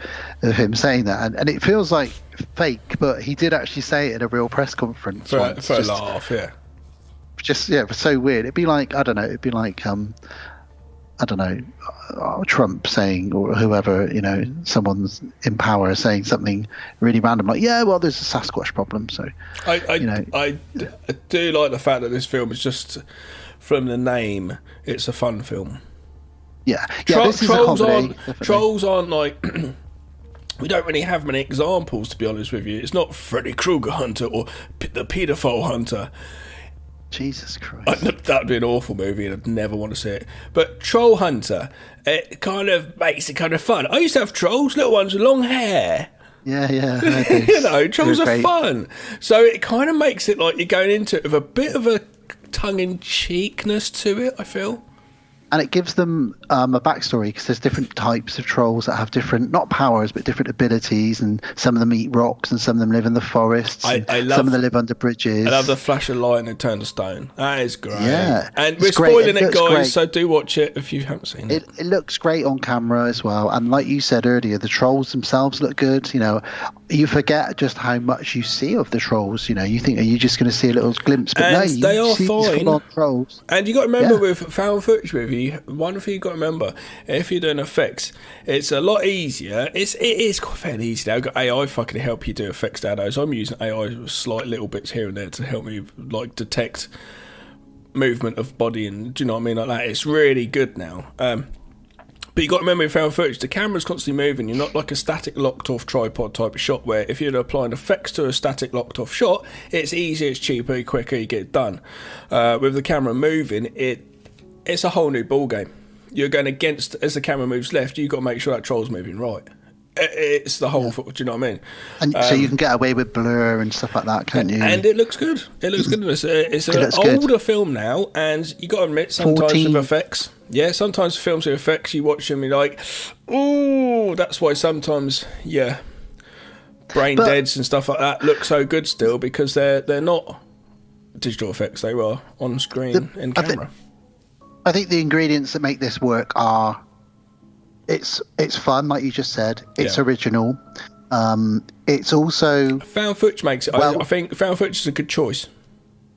of him saying that, and it feels like fake, but he did actually say it in a real press conference for a laugh. It was so weird. It'd be like Trump saying, or whoever, someone's in power saying something really random, like, yeah, well, there's a Sasquatch problem. So I do like the fact that this film is just, from the name, it's a fun film. This is a comedy, trolls aren't like we don't really have many examples, to be honest with you. It's not Freddy Krueger Hunter or the Pedophile Hunter. Jesus Christ. That'd be an awful movie and I'd never want to see it. But Trollhunter, it kind of makes it kind of fun. I used to have trolls, little ones with long hair. Yeah. Trolls are fun. So it kind of makes it like you're going into it with a bit of a tongue-in-cheekness to it, I feel. and it gives them a backstory, because there's different types of trolls that have different, not powers, but different abilities, and some of them eat rocks, and some of them live in the forests, some of them live under bridges. I love the flash of light and it turn to stone. That is great. Yeah, and we're spoiling it, guys, so do watch it if you haven't seen it. It looks great on camera as well, and like you said earlier, the trolls themselves look good. You know, you forget just how much you see of the trolls. You know, you think, are you just going to see a little glimpse? But and no, they are see fine. Trolls. And you got to remember with found footage review, one thing you got to remember, if you're doing effects, it's a lot easier. It is quite fairly easy now. I've got AI fucking help you do effects nowadays. I'm using AI with slight little bits here and there to help me like detect movement of body, and do you know what I mean, like that. It's really good now. But you got to remember in found footage, the camera's constantly moving. You're not like a static locked off tripod type of shot where if you're applying effects to a static locked off shot, it's easier, it's cheaper, quicker, you get it done. With the camera moving, it's a whole new ball game. You're going against, as the camera moves left, you've got to make sure that troll's moving right. It's the whole, do you know what I mean? And so you can get away with blur and stuff like that, can't you? And it looks good. It looks good. It's an older film now, and you got to admit, sometimes with effects. Yeah, sometimes films with effects, you watch them and you're like, ooh, that's why sometimes, brain deads and stuff like that look so good still, because they're not digital effects, they were on screen in camera. I think the ingredients that make this work are, it's fun, like you just said. It's original. It's also found footage makes it. I think found footage is a good choice.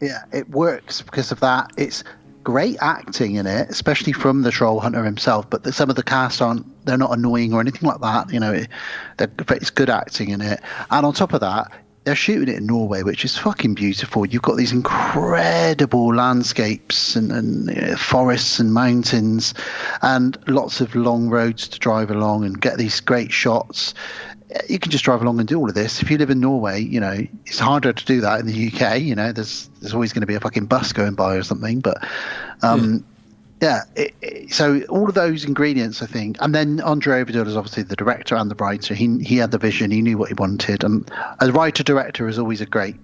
Yeah, it works because of that. It's great acting in it, especially from the Trollhunter himself. But some of the cast they're not annoying or anything like that. You know, it's good acting in it. And on top of that, they're shooting it in Norway, which is fucking beautiful. You've got these incredible landscapes and forests and mountains, and lots of long roads to drive along and get these great shots. You can just drive along and do all of this. If you live in Norway, you know, it's harder to do that in the UK. You know, there's always going to be a fucking bus going by or something. But so all of those ingredients, I think, and then Andre Overdahl is obviously the director and the writer. He had the vision. He knew what he wanted, and a writer director is always a great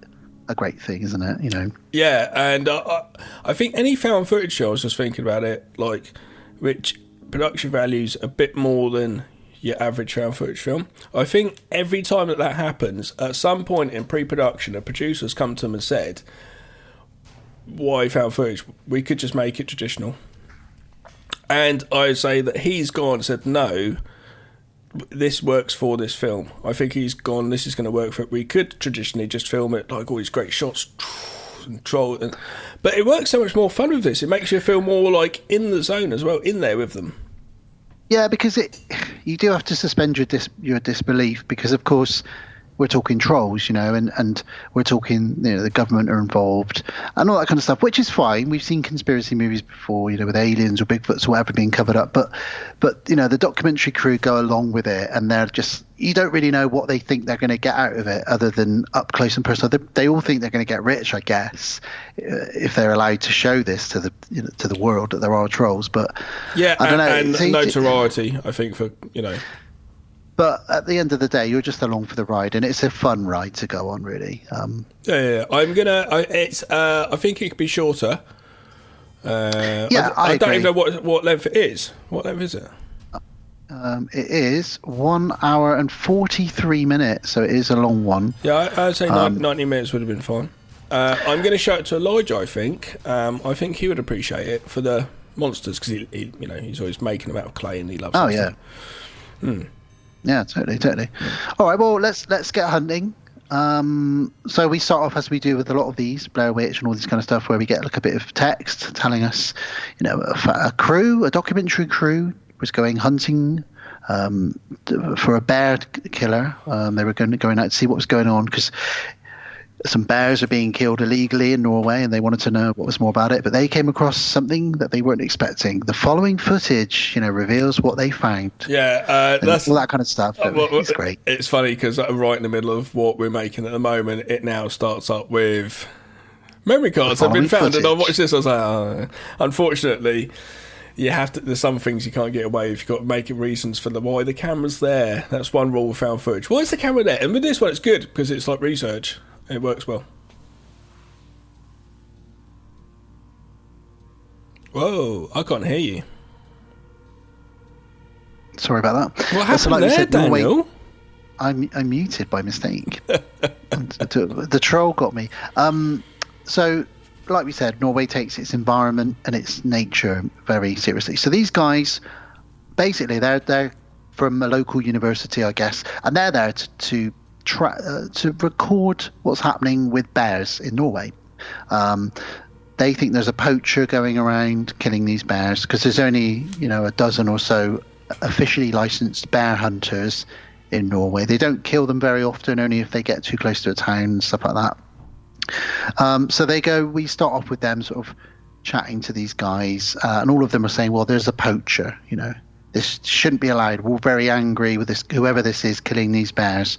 thing, isn't it? You know. Yeah, and I think any found footage show, I was just thinking about it, like, which production values a bit more than your average found footage film. I think every time that happens, at some point in pre-production, a producer's come to them and said, why found footage? We could just make it traditional. And I say that he's gone and said, no, this works for this film. I think he's gone, this is going to work for it. We could traditionally just film it like all these great shots and troll, but it works so much more fun with this. It makes you feel more like in the zone as well, in there with them. Yeah, because you do have to suspend your disbelief, because of course we're talking trolls, you know, and we're talking, you know, the government are involved and all that kind of stuff, which is fine. We've seen conspiracy movies before, you know, with aliens or Bigfoots or whatever being covered up, but you know, the documentary crew go along with it, and they're just, you don't really know what they think they're going to get out of it other than up close and personal. They all think they're going to get rich, I guess, if they're allowed to show this to the world that there are trolls. But yeah, I don't know. And notoriety, I think, for, you know. But at the end of the day, you're just along for the ride, and it's a fun ride to go on, really. Yeah. I think it could be shorter. I don't even know what length it is. What length is it? It is 1 hour and 43 minutes, so it is a long one. Yeah, I'd say 90 minutes would have been fine. I'm going to show it to Elijah, I think. I think he would appreciate it for the monsters, because he you know, he's always making them out of clay and he loves them. Oh, yeah. Yeah, totally. All right, well, let's get hunting. So we start off, as we do with a lot of these, Blair Witch and all this kind of stuff, where we get like a bit of text telling us, you know, a documentary crew was going hunting for a bear killer. They were going out to see what was going on, because some bears are being killed illegally in Norway, and they wanted to know what was more about it. But they came across something that they weren't expecting. The following footage, you know, reveals what they found. Yeah, that's all that kind of stuff. It's great. It's funny because right in the middle of what we're making at the moment, it now starts up with memory cards have been found, and I watched this. I was like, oh. Unfortunately, you have to. There's some things you can't get away with. You've got to make reasons for why the camera's there. That's one rule with found footage. Why is the camera there? And with this one, it's good because it's like research. It works well. Whoa, I can't hear you. Sorry about that. What happened So like we there, said, Norway- Daniel? I'm muted by mistake. The troll got me. So, like we said, Norway takes its environment and its nature very seriously. So these guys, basically, they're from a local university, I guess, and they're there to record what's happening with bears in Norway. They think there's a poacher going around killing these bears because there's only a dozen or so officially licensed bear hunters in Norway. They don't kill them very often, only if they get too close to a town and stuff like that. So we start off with them sort of chatting to these guys, and all of them are saying, well, there's a poacher, this shouldn't be allowed. We're very angry with this, whoever this is killing these bears.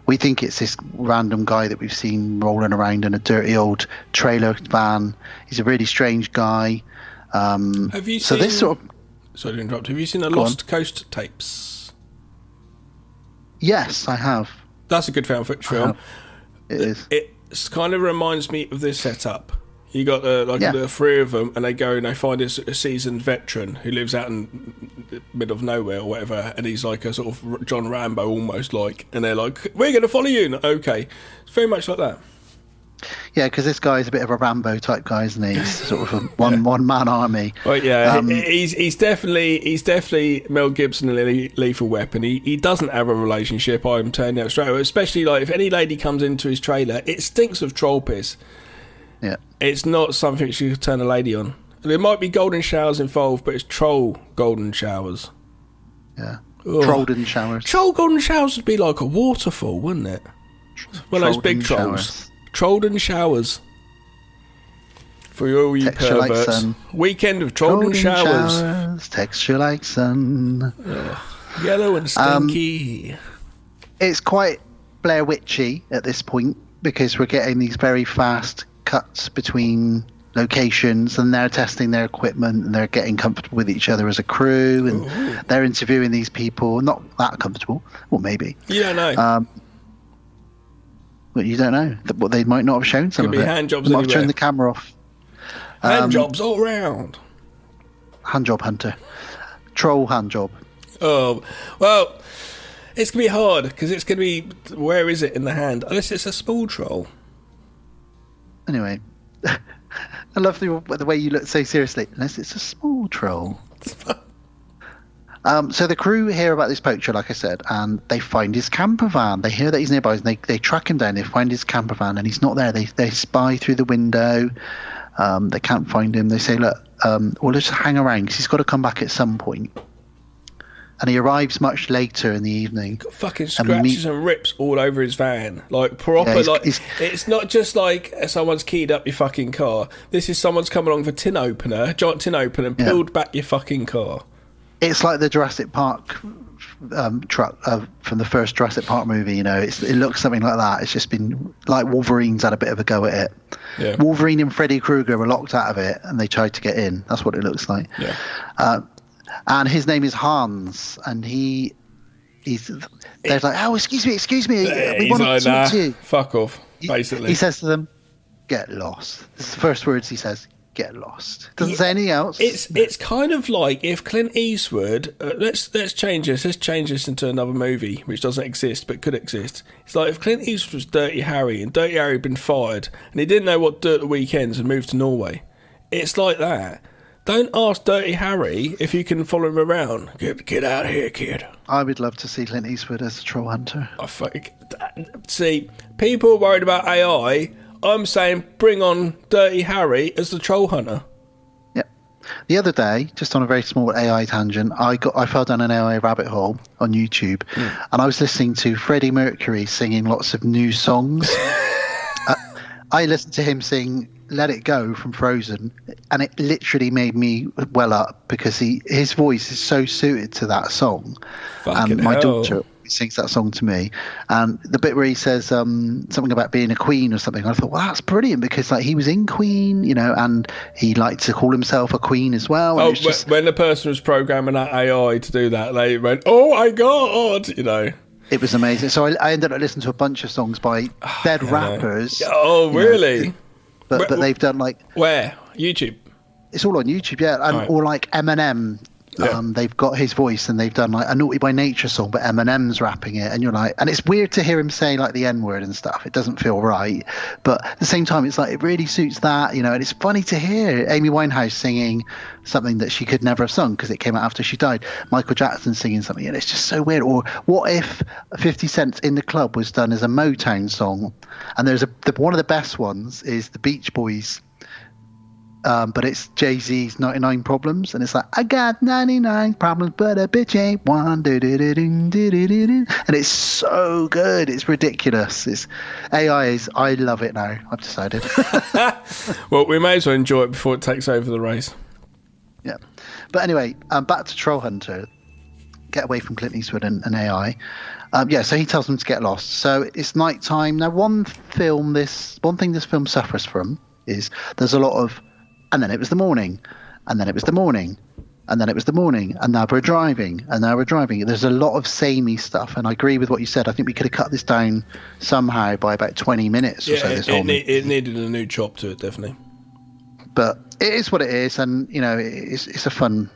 We think it's this random guy that we've seen rolling around in a dirty old trailer van. He's a really strange guy. Have you so seen... this sort of... Sorry to interrupt. Have you seen the Lost Coast tapes? Yes, I have. That's a good found footage film. It is. It kind of reminds me of this setup. You got the three of them, and they go and they find a seasoned veteran who lives out in the middle of nowhere or whatever, and he's like a sort of John Rambo almost like, and they're like, "We're going to follow you." And, okay, it's very much like that. Yeah, because this guy's a bit of a Rambo type guy, isn't he? He's sort of a one man army. Right, yeah, he's definitely Mel Gibson in Lethal Weapon. He doesn't have a relationship. I'm telling you straight away. Especially like if any lady comes into his trailer, it stinks of troll piss. Yeah, it's not something she could turn a lady on. There might be golden showers involved, but it's troll golden showers. Yeah, Ugh. Trollden showers. Troll golden showers would be like a waterfall, wouldn't it? One of those big trolls. Showers. Trollden showers. For all you Texture like perverts. sun. Weekend of Trollden showers. Texture like sun. Ugh. Yellow and stinky. It's quite Blair Witchy at this point because we're getting these very fast cuts between locations, and they're testing their equipment and they're getting comfortable with each other as a crew, and they're interviewing these people. Not that comfortable. Well, maybe. You don't know. Well, you don't know. What they might not have shown some Could of be it. hand jobs They might have anywhere. turned the camera off. Hand jobs all round. Hand job hunter. Troll hand job. Oh, well, it's going to be hard because it's going to be, where is it in the hand? Unless it's a small troll. Anyway, I love the way you look so seriously. Unless it's a small troll. So the crew hear about this poacher, like I said, and they find his camper van. They hear that he's nearby, and they track him down. They find his camper van, and he's not there. They spy through the window. They can't find him. They say, look, well, let's hang around because he's got to come back at some point. And he arrives much later in the evening. Got fucking scratches and rips all over his van. Like, proper, Yeah, it's not just like someone's keyed up your fucking car. This is someone's come along with a giant tin opener, and peeled back your fucking car. It's like the Jurassic Park truck from the first Jurassic Park movie. It looks something like that. It's just been like Wolverine's had a bit of a go at it. Yeah. Wolverine and Freddy Krueger were locked out of it, and they tried to get in. That's what it looks like. Yeah. And his name is Hans, and they're like, oh, excuse me, we He's want like, to talk to you. fuck off, basically. He says to them, get lost. This is the first words he says. Get lost. Doesn't say anything else. It's kind of like if Clint Eastwood let's change this into another movie which doesn't exist but could exist. It's like if Clint Eastwood was Dirty Harry, and Dirty Harry had been fired and he didn't know what to do at the weekends and moved to Norway. It's like that. Don't ask Dirty Harry if you can follow him around. Get out of here, kid. I would love to see Clint Eastwood as a troll hunter. See, people are worried about AI. I'm saying bring on Dirty Harry as the troll hunter. Yep. The other day, just on a very small AI tangent, I fell down an AI rabbit hole on YouTube, and I was listening to Freddie Mercury singing lots of new songs. I listened to him sing "Let It Go" from Frozen, and it literally made me well up because his voice is so suited to that song. Fucking and my hell. daughter sings that song to me, and the bit where he says something about being a queen or something, I thought, well, that's brilliant because like he was in Queen, and he liked to call himself a queen as well. And When the person was programming that AI to do that, they went, "Oh my god," It was amazing. So I ended up listening to a bunch of songs by dead rappers. Oh, really? But they've done like where? YouTube. It's all on YouTube, yeah, and Right. or like Eminem Yeah. They've got his voice, and they've done like a Naughty by Nature song, but Eminem's rapping it, and you're like, and it's weird to hear him say like the N word and stuff. It doesn't feel right, but at the same time, it's like it really suits that, and it's funny to hear Amy Winehouse singing something that she could never have sung because it came out after she died. Michael Jackson singing something, and it's just so weird. Or what if 50 Cent's In the Club was done as a Motown song? And there's one of the best ones is the Beach Boys. But it's Jay-Z's 99 Problems, and it's like, I got 99 problems, but a bitch ain't one. And it's so good. It's ridiculous. I love it now. I've decided. Well, we may as well enjoy it before it takes over the race. Yeah. But anyway, back to Trollhunter. Get away from Clint Eastwood and AI. So he tells them to get lost. So it's night time. Now, one thing this film suffers from is there's a lot of, and then it was the morning, and then it was the morning, and then it was the morning, and now we're driving, and now we're driving. There's a lot of samey stuff, and I agree with what you said. I think we could have cut this down somehow by about 20 minutes or so. It needed a new chop to it, definitely. But it is what it is, and it's a fun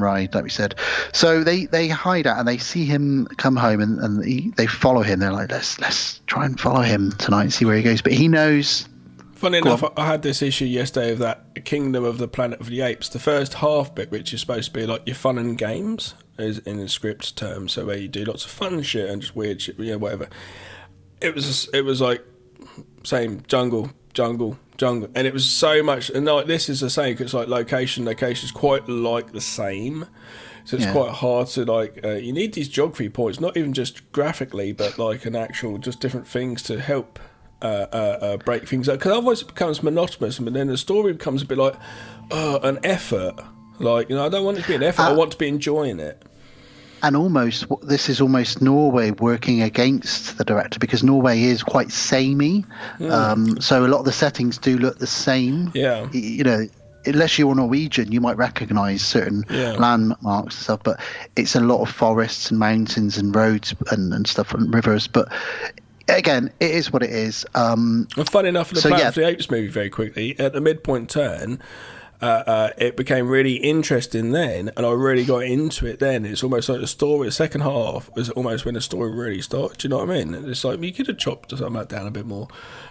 ride, like we said. So they hide out, and they see him come home, and they follow him. They're like, let's try and follow him tonight and see where he goes. But he knows. Funny enough, I had this issue yesterday of that Kingdom of the Planet of the Apes. The first half bit, which is supposed to be like your fun and games, is in the script terms, so where you do lots of fun shit and just weird shit, whatever. It was like same jungle, and it was so much. And like this is the same because like location is quite like the same. So it's quite hard to you need these geography points, not even just graphically, but like an actual just different things to help. Break things up, because otherwise it becomes monotonous, and then the story becomes a bit like an effort. I don't want it to be an effort. I want to be enjoying it. And this is almost Norway working against the director, because Norway is quite samey. So a lot of the settings do look the same. Yeah. Unless you're Norwegian, you might recognise certain landmarks and stuff, but it's a lot of forests and mountains and roads and stuff and rivers. But again, it is what it is. And funny enough, in the Planet of the Apes movie, very quickly, at the midpoint turn, it became really interesting then, and I really got into it then. It's almost like the story, the second half was almost when the story really started. Do you know what I mean? It's like you could have chopped some of that down a bit more.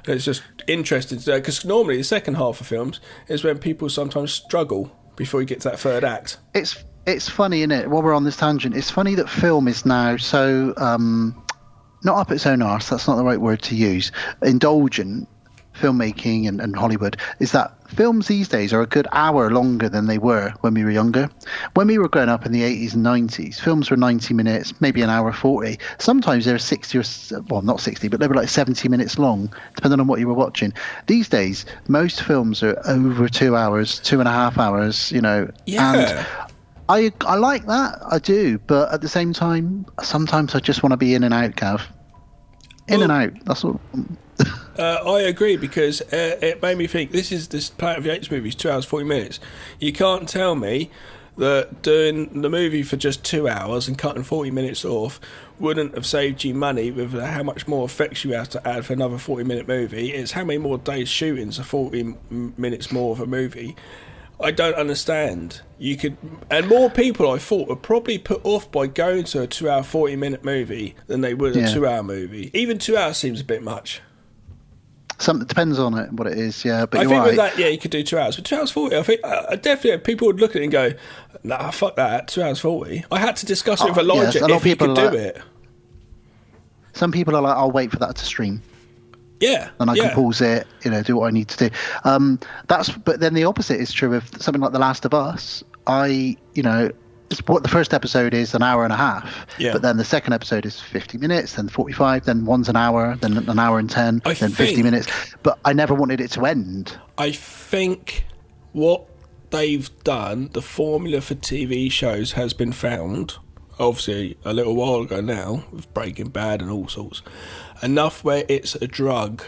And it's just interesting to know, because normally the second half of films is when people sometimes struggle before you get to that third act. It's funny, isn't it? While we're on this tangent, it's funny that film is now so... not up its own arse, that's not the right word to use, indulgent filmmaking and Hollywood, is that films these days are a good hour longer than they were when we were younger. When we were growing up in the 80s and 90s, films were 90 minutes, maybe an hour 40. Sometimes they were 60 well, not 60, but they were like 70 minutes long, depending on what you were watching. These days, most films are over 2 hours, 2.5 hours, and I like that, I do, but at the same time, sometimes I just want to be in and out, Gav. And out, that's all. I agree, because it made me think, this Planet of the Apes movie is 2 hours 40 minutes. You can't tell me that doing the movie for just 2 hours and cutting 40 minutes off wouldn't have saved you money with how much more effects you have to add for another 40-minute movie. It's how many more days shooting so 40 minutes more of a movie. I don't understand. And more people, I thought, were probably put off by going to a 2 hour 40-minute movie than they would a 2 hour movie. Even 2 hours seems a bit much. It depends on it, what it is, But I think with that, you could do 2 hours. But 2 hours 40, I think definitely people would look at it and go, nah, fuck that, 2 hours 40. I had to discuss it with Elijah if he could do it. Some people are like, I'll wait for that to stream. Yeah, and I can pause it, do what I need to do. But then the opposite is true of something like The Last of Us. What the first episode is an hour and a half, but then the second episode is 50 minutes, then 45, then one's an hour, then an hour and 10, then 50 minutes. But I never wanted it to end. I think what they've done, the formula for TV shows has been found, obviously a little while ago now, with Breaking Bad and all sorts. Enough where it's a drug,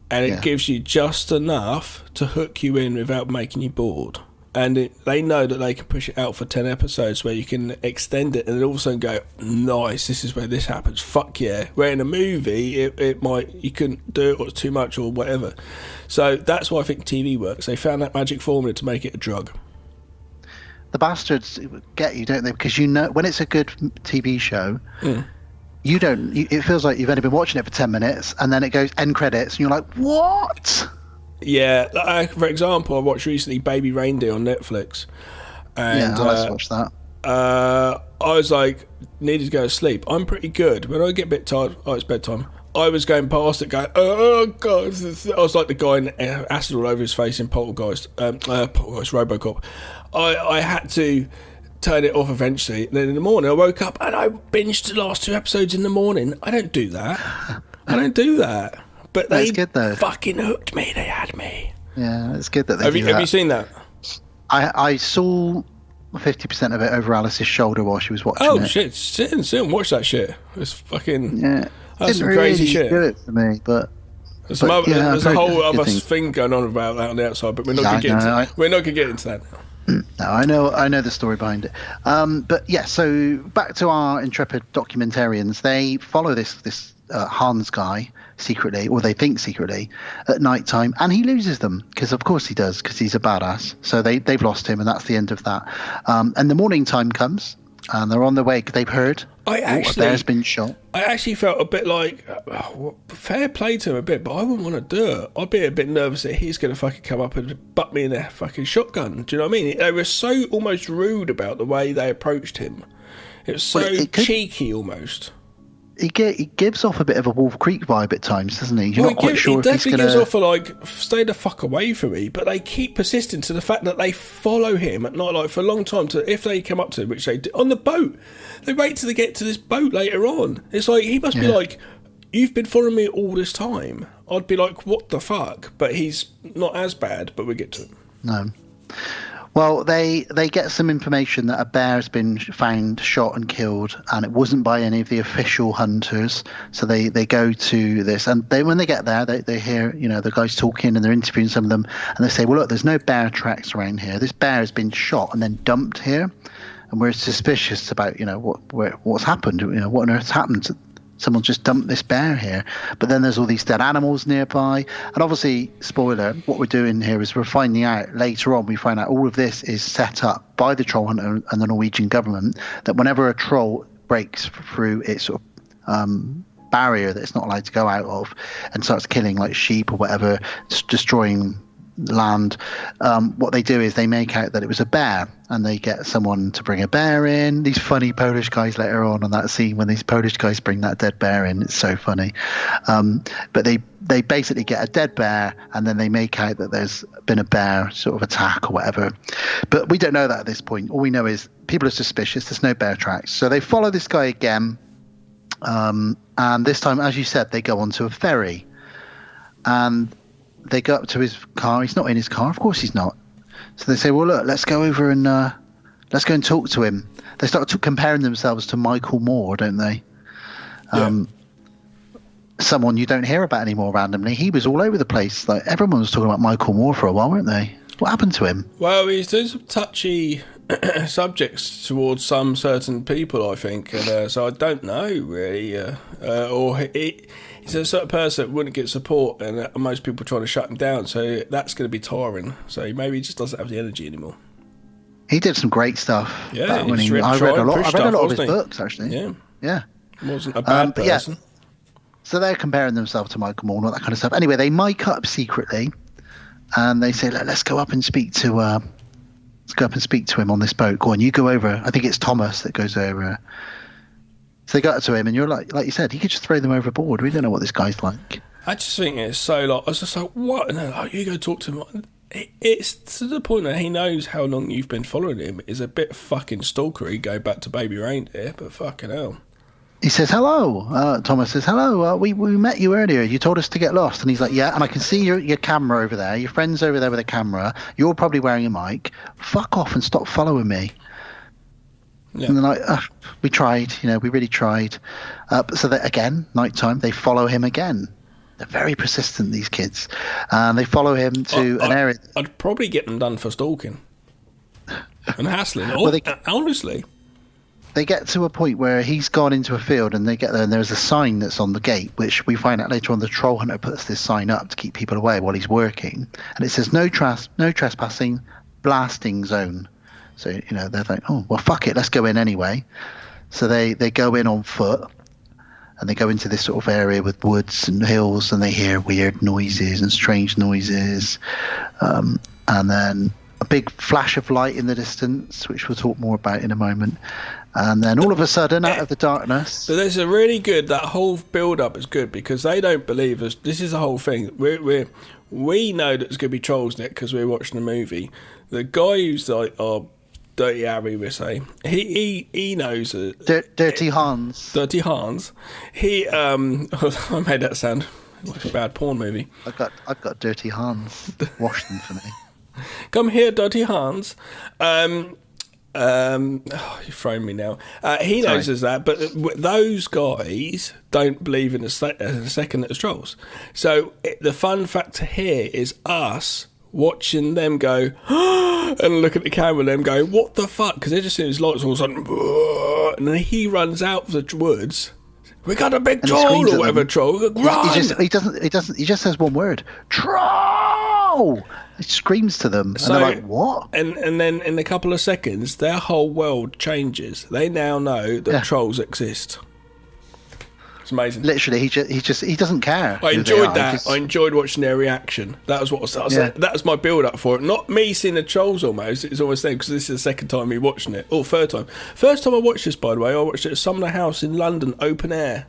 and it gives you just enough to hook you in without making you bored. And they know that they can push it out for 10 episodes where you can extend it and then all of a sudden go, nice, this is where this happens, fuck yeah. Where in a movie, it might, you couldn't do it or it's too much or whatever. So that's why I think TV works. They found that magic formula to make it a drug. the bastards get you, don't they? Because when it's a good TV show, you don't. It feels like you've only been watching it for 10 minutes, and then it goes end credits, and you're like, what? Yeah. For example, I watched recently Baby Reindeer on Netflix, and let's watch that. I was like, needed to go to sleep. I'm pretty good. When I get a bit tired, it's bedtime. I was going past it going, oh God. I was like the guy in acid all over his face in Poltergeist, Robocop. I had to turn it off eventually. And then in the morning I woke up and I binged the last 2 episodes in the morning. I don't do that. But they good, though. Fucking hooked me. They had me. Yeah, it's good that they Have you seen that? I saw 50% of it over Alice's shoulder while she was watching it. Oh shit, sit and watch that shit. It's fucking... Yeah. That's some Didn't crazy really shit. do it for me, but There's I've a heard whole other good thing going on about that on the outside, but we're not going to get into that now. No, I know the story behind it. But yeah, so back to our intrepid documentarians. They follow this Hans guy secretly, or they think secretly, at night time, and he loses them because of course he does, because he's a badass. So they've lost him, and that's the end of that. And the morning time comes, and they're on their way because they've heard a bear's been shot. I actually felt a bit like, fair play to him a bit, but I wouldn't want to do it. I'd be a bit nervous that he's going to fucking come up and butt me in a fucking shotgun. Do you know what I mean? They were so almost rude about the way they approached him. It was so cheeky almost. He gives off a bit of a Wolf Creek vibe at times, doesn't he? You're not quite sure he if he's going to... definitely gives off a, like, stay the fuck away from me, but they keep persisting to the fact that they follow him at night, like, for a long time, to if they come up to him, which they do, on the boat. They wait till they get to this boat later on. It's like, he must be like, you've been following me all this time. I'd be like, what the fuck? But he's not as bad, but we get to it. No. Well, they get some information that a bear has been found, shot and killed, and it wasn't by any of the official hunters. So they go to this, and when they get there, they hear, the guys talking, and they're interviewing some of them, and they say, well, look, there's no bear tracks around here. This bear has been shot and then dumped here, and we're suspicious about, what's happened. What on earth's happened? Someone just dumped this bear here. But then there's all these dead animals nearby. And obviously, spoiler, what we're doing here is we're finding out later on, we find out all of this is set up by the Trollhunter and the Norwegian government, that whenever a troll breaks through its sort of barrier that it's not allowed to go out of and starts killing like sheep or whatever, destroying land, what they do is they make out that it was a bear, and they get someone to bring a bear in. These funny Polish guys later on that scene when these Polish guys bring that dead bear in, it's so funny. But they basically get a dead bear, and then they make out that there's been a bear sort of attack or whatever. But we don't know that at this point. All we know is people are suspicious. There's no bear tracks, so they follow this guy again, and this time, as you said, they go onto a ferry, and they go up to his car. He's not in his car. Of course he's not. So they say, well, look, let's go over and let's go and talk to him. They start comparing themselves to Michael Moore, don't they? Someone you don't hear about anymore randomly. He was all over the place. Like, everyone was talking about Michael Moore for a while, weren't they? What happened to him? Well, he's doing some touchy subjects towards some certain people, I think. And so I don't know, really. He's a sort of person that wouldn't get support, and most people are trying to shut him down, so that's going to be tiring. So maybe he just doesn't have the energy anymore. He did some great stuff. Yeah, I read a lot of his books, actually. Yeah. Wasn't a bad person. Yeah. So they're comparing themselves to Michael Moore and all that kind of stuff. Anyway, they mic up secretly, and they say, let's go up and speak to him on this boat. Go on, you go over. I think it's Thomas that goes over. So they got to him, and you're like you said, he could just throw them overboard. We don't know what this guy's like. I just think it's so I was just like, what? And like, you go talk to him. It's to the point that he knows how long you've been following him. Is a bit fucking stalkery. Go back to Baby Reindeer, but fucking hell. He says, hello. Thomas says, hello. We met you earlier. You told us to get lost. And he's like, yeah, and I can see your camera over there. Your friend's over there with a camera. You're probably wearing a mic. Fuck off and stop following me. Yeah. And they're like, we tried, we really tried. So that, again, nighttime, they follow him again. They're very persistent, these kids. And they follow him to an area. I'd probably get them done for stalking and hassling. Honestly. They get to a point where he's gone into a field, and they get there, and there's a sign that's on the gate, which we find out later on the Trollhunter puts this sign up to keep people away while he's working. And it says, no trespassing, blasting zone. So, they're like, oh, well, fuck it, let's go in anyway. So they go in on foot, and they go into this sort of area with woods and hills, and they hear weird noises and strange noises. And then a big flash of light in the distance, which we'll talk more about in a moment. And then all of a sudden, out of the darkness... So there's a really good... That whole build-up is good, because they don't believe us. This is the whole thing. We know that there's going to be trolls in it because we're watching the movie. The guy who's like our Dirty Harry, we say, he knows... Dirty Hans. Dirty Hans. He... I made that sound like a bad porn movie. I've got Dirty Hans. Wash them for me. Come here, Dirty Hans. You've thrown me now. He knows there's that, but those guys don't believe in a second that it's trolls. So the fun factor here is us watching them go and look at the camera and them go, what the fuck? Because they're just seeing his lights all of a sudden, and then he runs out of the woods. We got a big troll or whatever troll. Run! He just says one word. Troll! He screams to them, and they're like, what? And then in a couple of seconds, their whole world changes. They now know that trolls exist. It's amazing. Literally, he doesn't care. I enjoyed that. I enjoyed watching their reaction. That was what I was saying. That was my build-up for it. Not me seeing the trolls almost. It's always saying, because this is the second time me watching it. Or third time. First time I watched this, by the way, I watched it at Sumner House in London, open air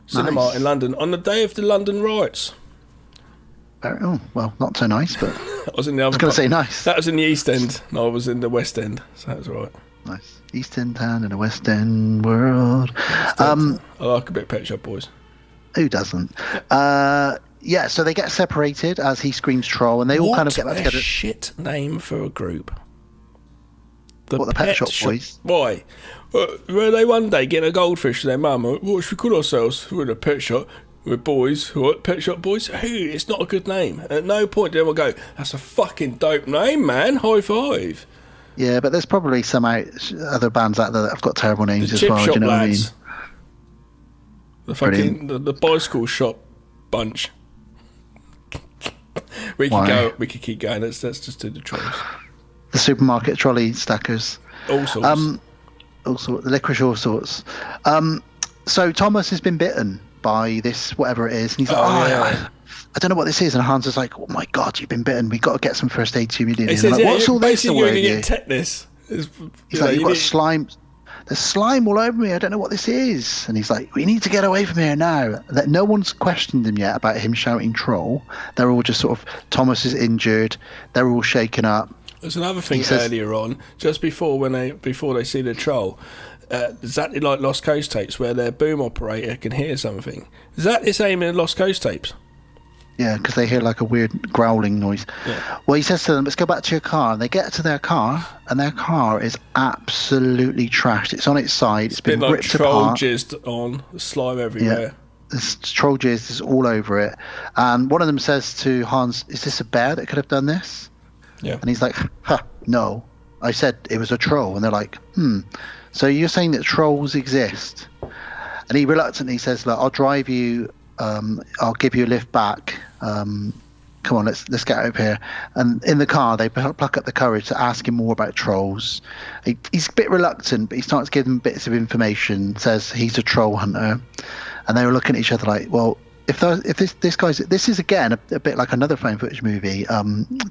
cinema in London, on the day of the London riots. Oh, well, not so nice, but... I was in the other. I was going to say nice. That was in the East End. No, I was in the West End, so that was all right. Nice. East End town in a West End world. I like a bit of Pet Shop Boys. Who doesn't? So they get separated as he screams troll, and they all kind of get back together. What a shit name for a group. The Pet Shop Boys? Why? Were they one day getting a goldfish to their mum? What should we call ourselves? We're in a pet shop. We're boys. What? Pet Shop Boys? Who? It's not a good name. At no point did anyone go, that's a fucking dope name, man. High five. Yeah, but there's probably some other bands out there that have got terrible names as well. Do you know lads. What I mean? The bicycle shop bunch. We could keep going. Let's just do the trolls. The supermarket trolley stackers. All sorts. The licorice all sorts. So Thomas has been bitten by this, whatever it is, and he's like, I don't know what this is. And Hans is like, oh my God, you've been bitten. We've got to get some first aid to you immediately. Says, like, what's all this? You're going to get tetanus. He's like, you've got slime. There's slime all over me. I don't know what this is. And he's like, we need to get away from here now. That no one's questioned him yet about him shouting troll. They're all just sort of, Thomas is injured. They're all shaken up. There's another thing earlier on, just before they see the troll. Exactly like Lost Coast tapes, where their boom operator can hear something. Is that the same in Lost Coast tapes? Yeah, because they hear like a weird growling noise. Yeah. Well, he says to them, let's go back to your car. And they get to their car, and their car is absolutely trashed. It's on its side. It's been ripped apart. Troll jizzed on, slime everywhere. Yeah. There's troll jizz is all over it. And one of them says to Hans, is this a bear that could have done this? Yeah. And he's like, no. I said it was a troll. And they're like, So you're saying that trolls exist? And he reluctantly says, look, I'll drive you, I'll give you a lift back. Come on, let's get out of here. And in the car, they pluck up the courage to ask him more about trolls. He's a bit reluctant, but he starts giving bits of information, says he's a troll hunter. And they were looking at each other like, well, if this is again a bit like another found footage movie,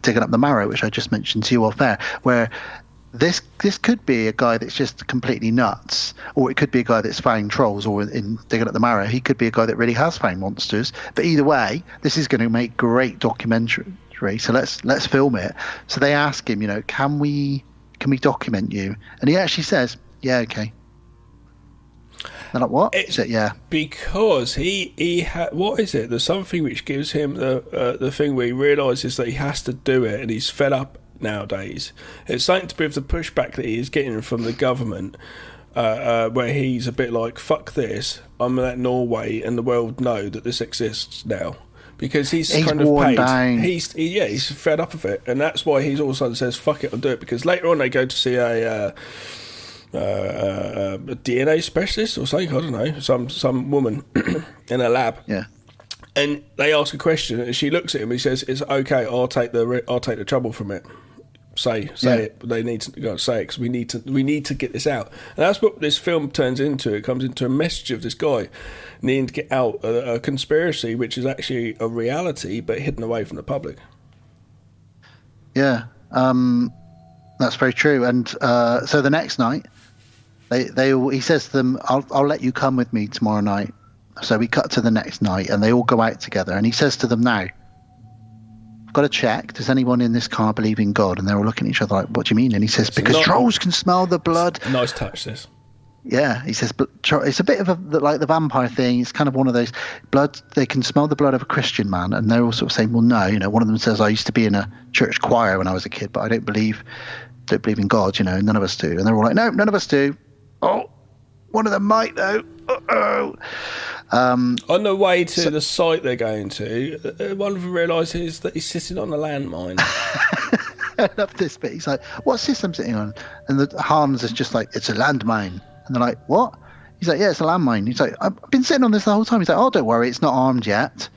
Digging Up the Marrow, which I just mentioned to you off there, where this could be a guy that's just completely nuts, or it could be a guy that's found trolls, or in Digging Up the Marrow, he could be a guy that really has found monsters. But either way, this is going to make great documentary. So let's film it. So they ask him, can we document you? And he actually says, yeah, okay. They're like, what? Yeah. Because he had, what is it? There's something which gives him the thing where he realises that he has to do it, and he's fed up nowadays. It's something to do with the pushback that he is getting from the government, where he's a bit like, fuck this, I'm let Norway and the world know that this exists now. Because he's kind of paid. Down. He's fed up of it, and that's why he's all of a sudden says, fuck it, I'll do it. Because later on they go to see a DNA specialist or something, I don't know, some woman in a lab. Yeah. And they ask a question, and she looks at him. And he says, "It's okay. I'll take the trouble from it. say it. They need to go and say it because we need to get this out. And that's what this film turns into. It comes into a message of this guy needing to get out a conspiracy, which is actually a reality, but hidden away from the public. Yeah, that's very true. And so the next night, he says to them, "I'll let you come with me tomorrow night." So we cut to the next night, and they all go out together. And he says to them, "Now, I've got to check. Does anyone in this car believe in God?" And they're all looking at each other like, "What do you mean?" And he says, "Because trolls can smell the blood." Nice touch, this. Yeah, he says, but it's a bit of like the vampire thing. It's kind of one of those blood. They can smell the blood of a Christian man, and they're all sort of saying, "Well, no." One of them says, "I used to be in a church choir when I was a kid, but I don't believe in God. None of us do." And they're all like, "No, none of us do." Oh, one of them might though. Uh-oh. On the way to the site they're going to, one of them realises that he's sitting on a landmine. I love this bit. He's like, "What's this I'm sitting on?" And the Hans is just like, "It's a landmine." And they're like, "What?" He's like, "Yeah, it's a landmine." He's like, "I've been sitting on this the whole time." He's like, "Oh, don't worry, it's not armed yet."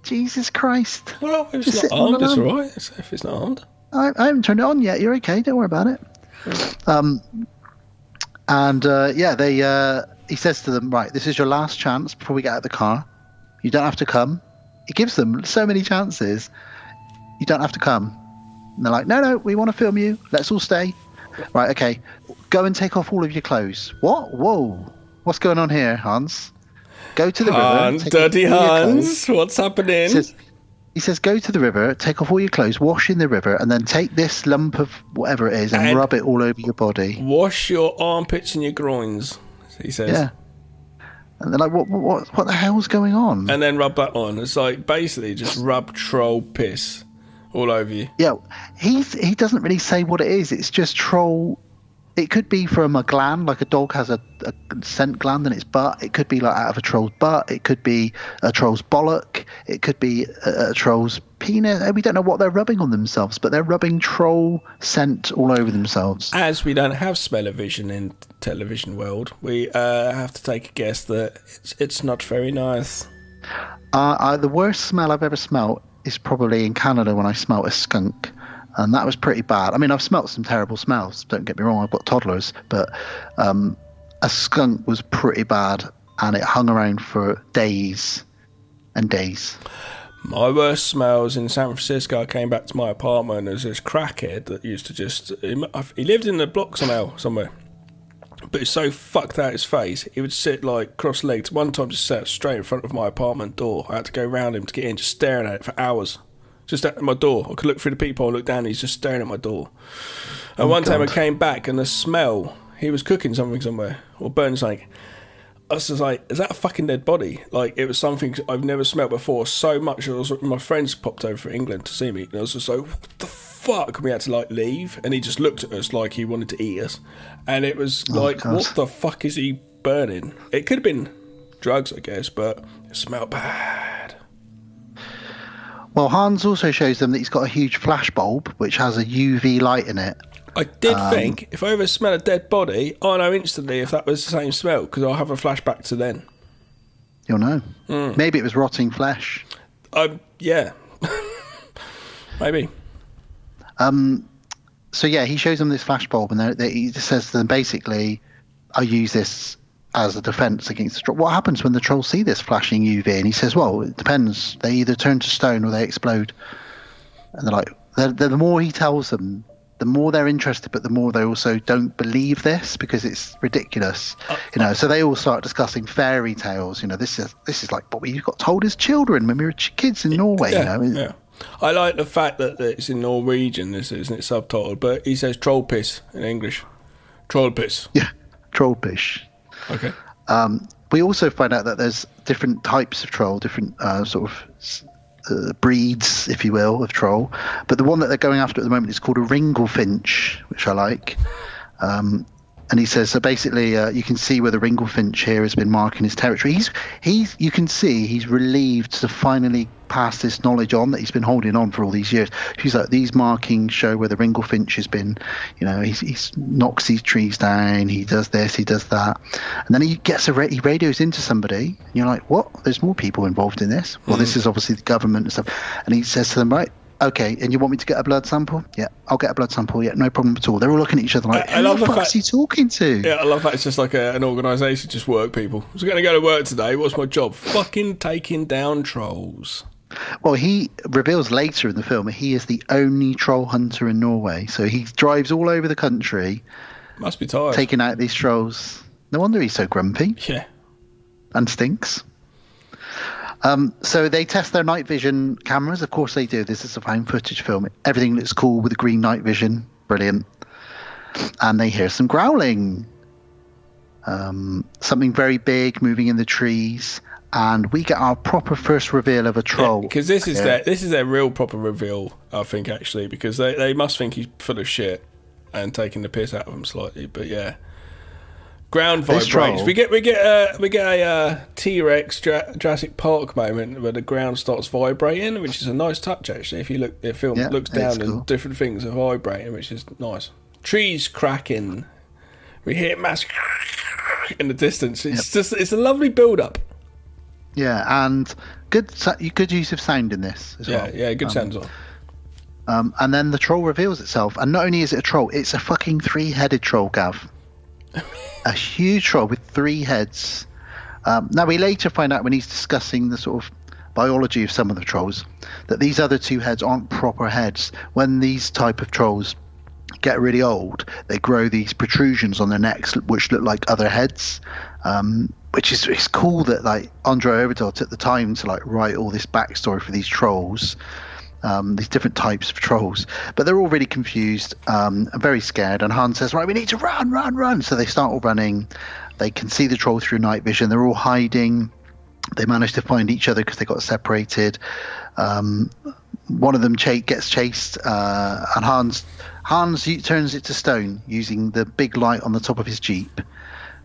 Jesus Christ. Well, if it's not armed, it's all right. If it's not armed. I haven't turned it on yet. You're okay. Don't worry about it. He says to them, "Right, this is your last chance before we get out of the car. You don't have to come." He gives them so many chances. "You don't have to come." And they're like, no, we want to film you. Let's all stay. Right, okay. Go and take off all of your clothes. What? Whoa. What's going on here, Hans? Go to the river. Dirty Hans. What's happening? He says, go to the river, take off all your clothes, wash in the river, and then take this lump of whatever it is and rub it all over your body. Wash your armpits and your groins, he says. Yeah. And they're like, what the hell's going on? And then rub that on. It's like basically just rub troll piss all over you. Yeah, he doesn't really say what it is. It's just troll. It could be from a gland, like a dog has a scent gland in its butt. It could be like out of a troll's butt. It could be a troll's bollock. It could be a troll's penis. We don't know what they're rubbing on themselves, but they're rubbing troll scent all over themselves. As we don't have smell-o-vision in television world, we have to take a guess that it's not very nice. The worst smell I've ever smelt is probably in Canada when I smelt a skunk. And that was pretty bad. I mean, I've smelt some terrible smells. Don't get me wrong, I've got toddlers. But a skunk was pretty bad, and it hung around for days and days. My worst smells in San Francisco, I came back to my apartment, and there's this crackhead that used to just... He lived in the block somewhere. But it's so fucked out his face, he would sit like cross-legged. One time just sat straight in front of my apartment door. I had to go round him to get in, just staring at it for hours. Just at my door. I could look through the peephole, look down, and he's just staring at my door. And one time I came back, and the smell, he was cooking something somewhere, or burning something. I was just like, is that a fucking dead body? Like, it was something I've never smelled before so much. My friends popped over from England to see me, and I was just like, what the fuck? And we had to, like, leave, and he just looked at us like he wanted to eat us. And it was like, what the fuck is he burning? It could have been drugs, I guess, but it smelled bad. Well, Hans also shows them that he's got a huge flash bulb which has a UV light in it. I did think, if I ever smell a dead body, I know instantly if that was the same smell, because I'll have a flashback to then. You'll know. Maybe it was rotting flesh. Yeah. Maybe. So, yeah, he shows them this flash bulb, and he says to them, basically, I use this as a defence against the troll. What happens when the trolls see this flashing UV? And he says, well, it depends. They either turn to stone or they explode. And they're like, the more he tells them, the more they're interested, but the more they also don't believe this because it's ridiculous. So they all start discussing fairy tales. This is like what we got told as children when we were kids in Norway. Yeah. I like the fact that it's in Norwegian, this isn't it subtitled, but he says troll piss in English. Troll piss. Yeah, troll piss. Okay. We also find out that there's different types of troll, different sort of breeds, if you will, of troll. But the one that they're going after at the moment is called a ringlefinch, which I like. And he says, so basically, you can see where the ringlefinch here has been marking his territory. You can see he's relieved to finally pass this knowledge on that he's been holding on for all these years. He's like, these markings show where the ringlefinch has been. He knocks these trees down. He does this. He does that. And then he gets he radios into somebody. And you're like, what? There's more people involved in this. Well, this is obviously the government and stuff. And he says to them, right, Okay, and you want me to get a blood sample? Yeah, I'll get a blood sample. Yeah, no problem at all. They're all looking at each other like, I love who the the fuck's fact- he talking to? Yeah, I love that it's just like an organisation, just work people. I was going to go to work today. What's my job? Fucking taking down trolls. Well, he reveals later in the film he is the only troll hunter in Norway. So he drives all over the country, Must be tired. taking out these trolls. No wonder he's so grumpy Yeah. and stinks. So they test their night vision cameras. Of course they do. This is a found footage film. Everything looks cool with the green night vision. Brilliant. And they hear some growling. Something very big moving in the trees. And we get our proper first reveal of a troll. Because this is their real proper reveal, I think, actually, because they must think he's full of shit and taking the piss out of him slightly. But yeah, ground This vibrates. troll- We get a T-Rex Jurassic Park moment where the ground starts vibrating, which is a nice touch actually. If you look, the film Yeah, looks it's down cool. and different things are vibrating, which is nice. Trees cracking. We hear massive in the distance. It's a lovely build-up. Yeah, and good use of sound in this as well. Yeah, good sounds on. And then the troll reveals itself. And not only is it a troll, it's a fucking 3-headed troll, Gav. A huge troll with 3 heads. Now, we later find out when he's discussing the sort of biology of some of the trolls that these other 2 heads aren't proper heads. When these type of trolls get really old, they grow these protrusions on their necks which look like other heads. Which is it's cool that like Andre Overdal took the time to like write all this backstory for these trolls, these different types of trolls. But they're all really confused, and very scared. And Han says, "Right, we need to run!" So they start all running. They can see the troll through night vision. They're all hiding. They manage to find each other because they got separated. One of them gets chased, and Hans turns it to stone using the big light on the top of his Jeep.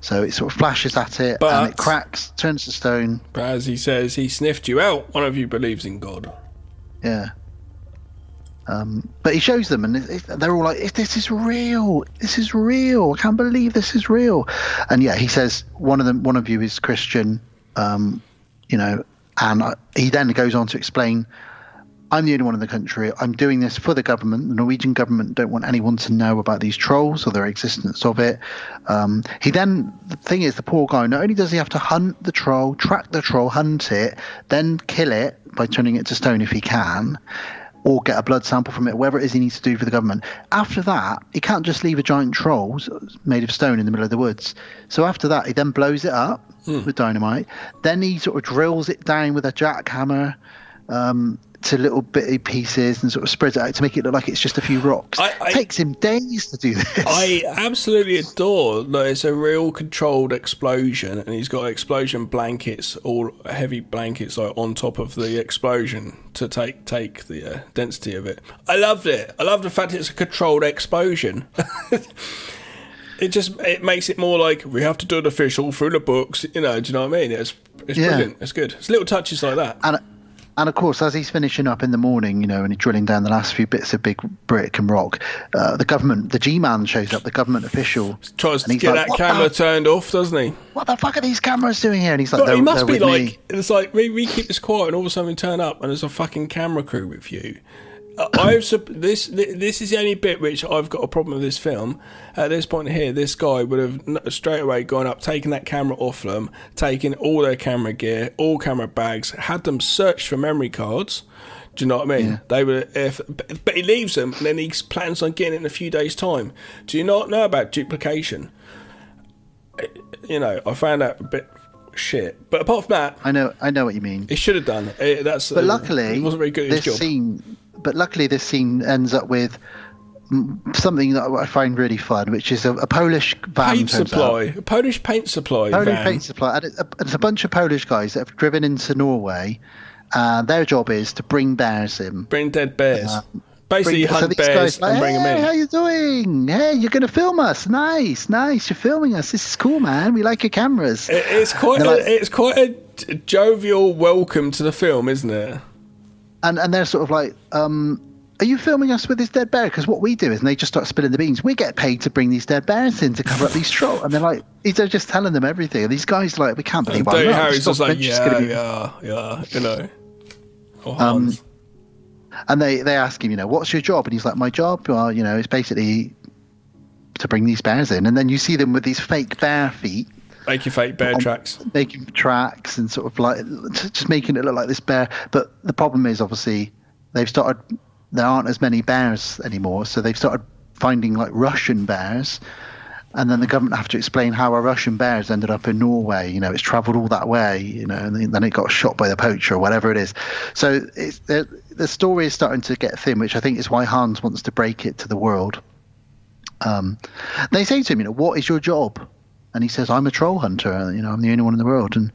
So it sort of flashes at it, and it cracks, turns to stone. But as he says, he sniffed you out. One of you believes in God. Yeah. But he shows them, and they're all like, "This is real. This is real. I can't believe this is real." And yeah, he says, one of you is Christian, and he then goes on to explain, "I'm the only one in the country. I'm doing this for the government. The Norwegian government don't want anyone to know about these trolls or their existence of it." The thing is, the poor guy, not only does he have to hunt the troll, track the troll, hunt it, then kill it by turning it to stone if he can, or get a blood sample from it, whatever it is he needs to do for the government. After that, he can't just leave a giant troll made of stone in the middle of the woods. So after that, he then blows it up with dynamite. Then he sort of drills it down with a jackhammer, to little bitty pieces and sort of spreads it out to make it look like it's just a few rocks. It takes him days to do this. I absolutely adore that it's a real controlled explosion, and he's got explosion blankets, all heavy blankets, like on top of the explosion to take the density of it. I loved it. I love the fact it's a controlled explosion. It makes it more like we have to do it official through the books. Do you know what I mean? It's brilliant. It's good. It's little touches like that. And of course, as he's finishing up in the morning, and he's drilling down the last few bits of big brick and rock, the G-man shows up, the government official. Tries to get that camera turned off, doesn't he? What the fuck are these cameras doing here? And he's like, he must be with like, me. it's like, we keep this quiet and all of a sudden we turn up and there's a fucking camera crew with you. This is the only bit which I've got a problem with this film. At this point here, this guy would have straight away gone up, taken that camera off them, taken all their camera gear, all camera bags, had them searched for memory cards. Do you know what I mean? Yeah. They would, but he leaves them, and then he plans on getting it in a few days' time. Do you not know about duplication? I found out a bit shit. But apart from that, I know what you mean. He should have done. But luckily, he wasn't very good at his job. But luckily, this scene ends up with something that I find really fun, which is a Polish van paint supply, a Polish paint supply van. Paint supply, and it's a bunch of Polish guys that have driven into Norway. Their job is to bring bears in, bring dead bears. Basically, hunt bears and bring them in. How you doing? Hey, you're going to film us? Nice. You're filming us. This is cool, man. We like your cameras. It's quite a jovial welcome to the film, isn't it? And they're sort of like, are you filming us with this dead bear? Because what we do is, and they just start spilling the beans. We get paid to bring these dead bears in to cover up these trolls. And they're like, they're just telling them everything. And these guys are like, we can't believe Harry's just like, yeah. Or Hans. And they ask him, what's your job? And he's like, my job, well, it's basically to bring these bears in. And then you see them with these fake bear feet. Making fake bear tracks. Making tracks and sort of like just making it look like this bear. But the problem is, obviously, there aren't as many bears anymore. So they've started finding like Russian bears. And then the government have to explain how a Russian bear has ended up in Norway. It's travelled all that way, and then it got shot by the poacher or whatever it is. So the story is starting to get thin, which I think is why Hans wants to break it to the world. They say to him, what is your job? And he says, I'm a troll hunter. I'm the only one in the world. And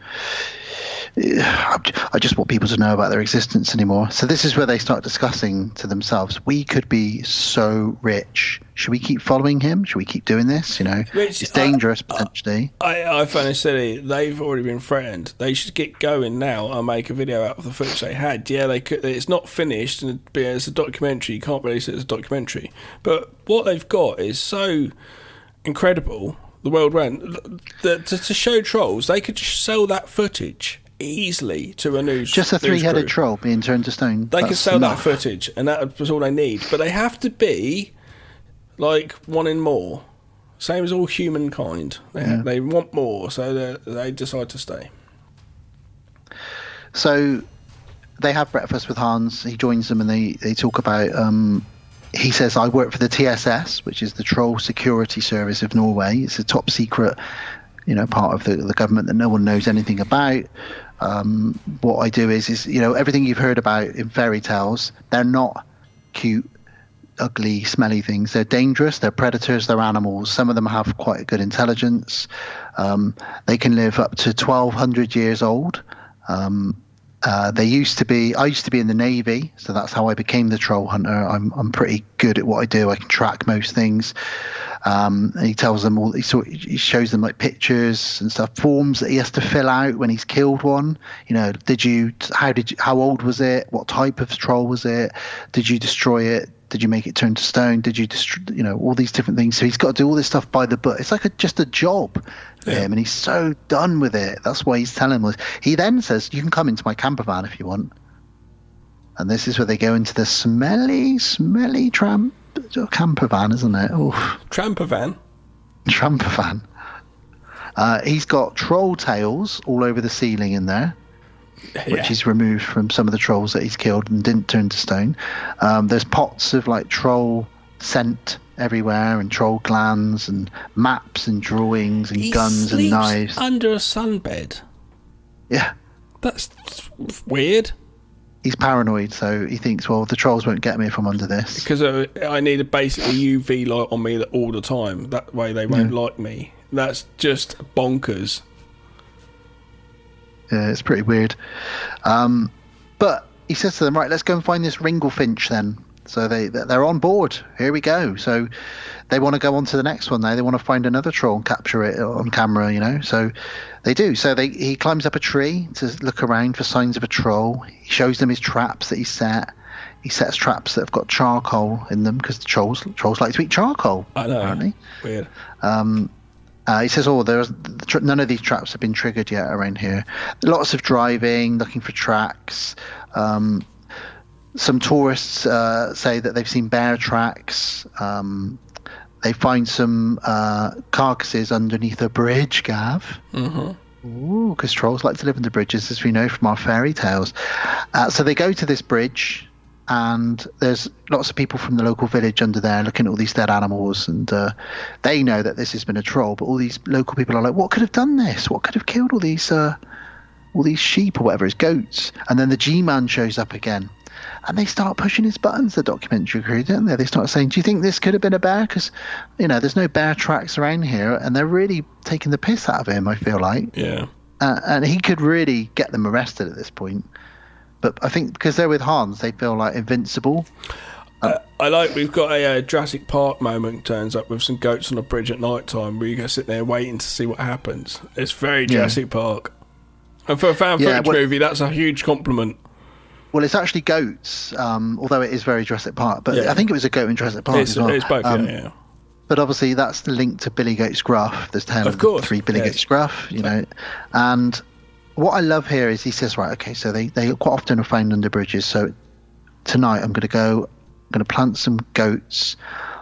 I just want people to know about their existence anymore. So this is where they start discussing to themselves, we could be so rich. Should we keep following him? Should we keep doing this? It's dangerous potentially. I find it silly. They've already been threatened. They should get going now and make a video out of the footage they had. Yeah, they could. It's not finished, and it's a documentary. You can't release it as a documentary. But what they've got is so incredible. The world round to show trolls, they could just sell that footage easily to a news. Just a three-headed troll being turned to stone. They could sell that footage, and that was all they need. But they have to be like wanting more, same as all humankind. They want more, so they decide to stay. So they have breakfast with Hans. He joins them, and they talk about. He says, I work for the TSS, which is the Troll Security Service of Norway. It's a top secret, part of the government that no one knows anything about. What I do is everything you've heard about in fairy tales, they're not cute, ugly, smelly things. They're dangerous. They're predators. They're animals. Some of them have quite good intelligence. They can live up to 1,200 years old. I used to be in the Navy, so that's how I became the troll hunter. I'm pretty good at what I do. I can track most things. And he tells them all. He shows them like pictures and stuff, forms that he has to fill out when he's killed one. How old was it? What type of troll was it? Did you destroy it? Did you make it turn to stone? Did you destroy, all these different things? So he's got to do all this stuff by the book. It's like just a job for him, and he's so done with it. That's why he's telling us. He then says, you can come into my camper van if you want. And this is where they go into the smelly camper van, isn't it? Oof. Tramper van. He's got troll tails all over the ceiling in there. Which he's removed from some of the trolls that he's killed and didn't turn to stone. There's pots of like troll scent everywhere, and troll glands, and maps and drawings and guns and knives. Under a sunbed. Yeah, that's weird. He's paranoid, so he thinks, well, the trolls won't get me if I'm under this. Because I need a basically UV light on me all the time. That way they won't like me. That's just bonkers. Yeah, it's pretty weird. But he says to them, right, let's go and find this Ringlefinch then. So they're on board. Here we go. So they want to go on to the next one now. They want to find another troll and capture it on camera, So they do. So he climbs up a tree to look around for signs of a troll. He shows them his traps that he set. He sets traps that have got charcoal in them because the trolls like to eat charcoal. I know. Apparently. Weird. He says, none of these traps have been triggered yet around here. Lots of driving, looking for tracks. Some tourists say that they've seen bear tracks. They find some carcasses underneath a bridge, Gav. Mm-hmm. Ooh, because trolls like to live under bridges, as we know from our fairy tales. So they go to this bridge, and there's lots of people from the local village under there looking at all these dead animals, and they know that this has been a troll, but all these local people are like, what could have done this? What could have killed all these sheep or whatever, his goats? And then the G-Man shows up again, and they start pushing his buttons, the documentary crew, don't they? They start saying, do you think this could have been a bear? Because, there's no bear tracks around here, and they're really taking the piss out of him, I feel like. Yeah. And he could really get them arrested at this point. But I think because they're with Hans, they feel like invincible. We've got a Jurassic Park moment turns up with some goats on a bridge at night time where you go sit there waiting to see what happens. It's very Jurassic Park. And for a fan footage movie, that's a huge compliment. Well, it's actually goats, although it is very Jurassic Park. But I think it was a goat in Jurassic Park as well. It's both, yeah. But obviously that's the link to Billy Goat's Gruff. There's 10 of the 3 Billy Goat's Gruff, And what I love here is he says, right, okay, so they quite often are found under bridges. So tonight I'm going to plant some goats.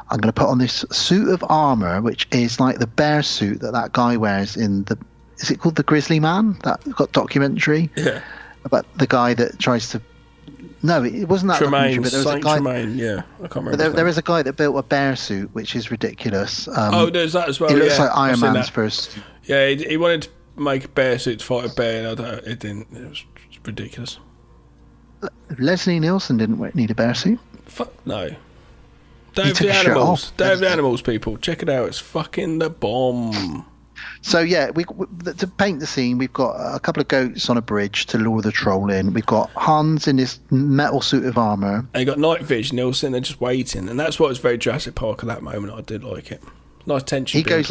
I'm going to put on this suit of armor, which is like the bear suit that guy wears in the. Is it called The Grizzly Man? That got documentary. Yeah. About the guy that tries to. No, it wasn't that. Tremaine, but there was Saint a guy. Tremaine. Yeah, I can't remember. But there is a guy that built a bear suit, which is ridiculous. There's that as well. It looks yeah. like Iron I've seen Man's that. first. Yeah, he wanted to make a bear suit to fight a bear, and it didn't. It was ridiculous. Leslie Nielsen didn't need a bear suit. Fuck no. Day of took the his shirt Animals. off. Day of the Animals, people. Check it out. It's fucking the bomb. So yeah, we to paint the scene, we've got a couple of goats on a bridge to lure the troll in. We've got Hans in his metal suit of armor. And you got night vision. They're all sitting there just waiting, and that's what was very Jurassic Park at that moment. I did like it. Nice tension. He build.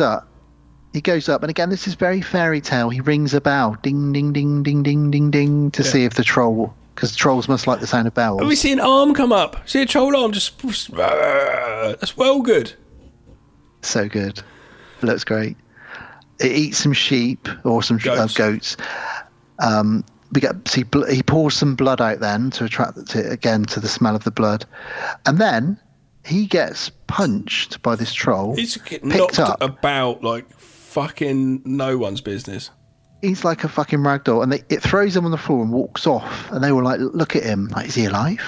goes up, and again, this is very fairy tale. He rings a bell, ding, ding, ding, ding, ding, ding, ding, to see if the troll, because trolls must like the sound of bells. Have we seen an arm come up? See a troll arm just. That's well good. So good, looks great. It eats some sheep or some goats. He pours some blood out then to attract it again to the smell of the blood, and then he gets punched by this troll. He's getting picked knocked up about like fucking no one's business. He's like a fucking ragdoll, and it throws him on the floor and walks off. And they were like, "Look at him! Like, is he alive?"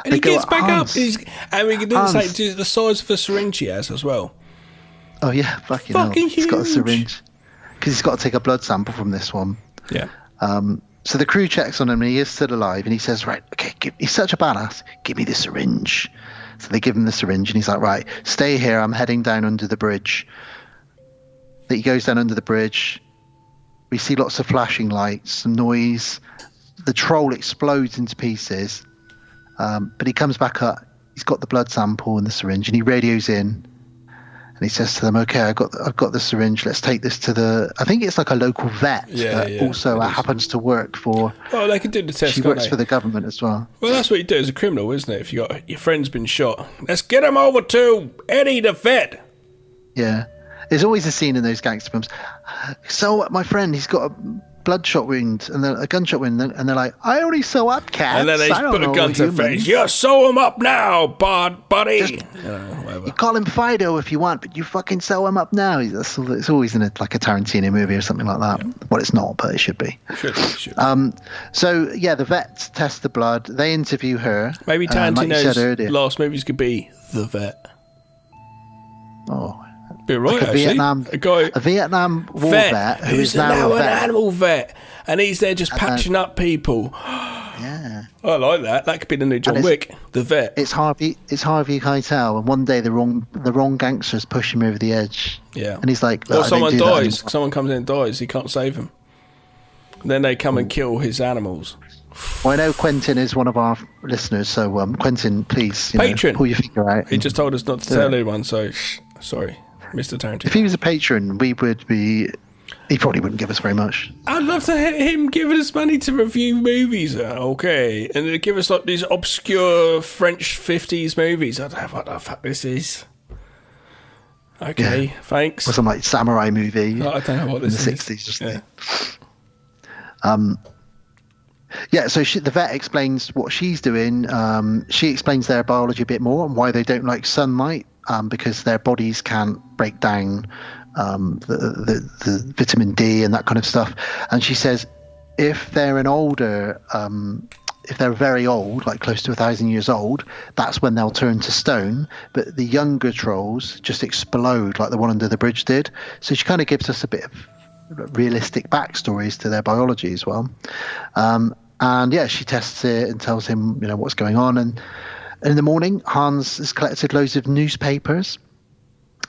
And he gets back up. Hans. And we didn't say the size of a syringe he has as well. Oh yeah, fucking hell. Fucking He's got a huge. syringe because he's got to take a blood sample from this one. Yeah. So the crew checks on him, and he is still alive. And he says, "Right, okay, he's such a badass. Give me the syringe." So they give him the syringe, and he's like, "Right, stay here. I'm heading down under the bridge." He goes down under the bridge. We see lots of flashing lights, some noise. The troll explodes into pieces, but he comes back up. He's got the blood sample and the syringe, and he radios in, and he says to them, "Okay, I've got the syringe. Let's take this to the. I think it's like a local vet that also happens to work for. Oh, they can do the test. She works for the government as well. Well, that's what you do as a criminal, isn't it? If you got your friend's been shot, let's get him over to Eddie the vet. Yeah. There's always a scene in those gangster films. So my friend, he's got a bloodshot wound and a gunshot wound, and they're like, "I only sew up cats." And then they put a gun to the face. You sew him up now, buddy. You call him Fido if you want, but you fucking sew him up now. It's always in a Tarantino movie or something like that. Yeah. Well, it's not, but it should be. Should be. So yeah, the vets test the blood. They interview her. Maybe Tarantino's last movies could be The Vet. Oh. Be right, like a Vietnam War vet who is now an animal vet, and he's there just patching up people. Yeah, I like that. That could be the new John Wick, the vet. It's Harvey Keitel, and one day the wrong gangsters push him over the edge. Yeah, and he's like, or someone dies. Someone comes in and dies. He can't save him. And then they come and kill his animals. Well, I know Quentin is one of our listeners, so Quentin, please, patron, pull your finger out. He just told us not to tell anyone, so sorry. Mr. Tarantino. If he was a patron, we would be. He probably wouldn't give us very much. I'd love to hear him giving us money to review movies. Okay, and give us like these obscure French 50s movies. I don't know what the fuck this is. Okay, thanks. Or some like samurai movie. I don't know what this is. In the 60s, yeah. So the vet explains what she's doing. She explains their biology a bit more and why they don't like sunlight. Because their bodies can't break down the vitamin D and that kind of stuff. And she says if they're if they're very old, like close to 1,000 years old, that's when they'll turn to stone. But the younger trolls just explode like the one under the bridge did. So she kind of gives us a bit of realistic backstories to their biology as well. And yeah, she tests it and tells him, what's going on. And in the morning, Hans has collected loads of newspapers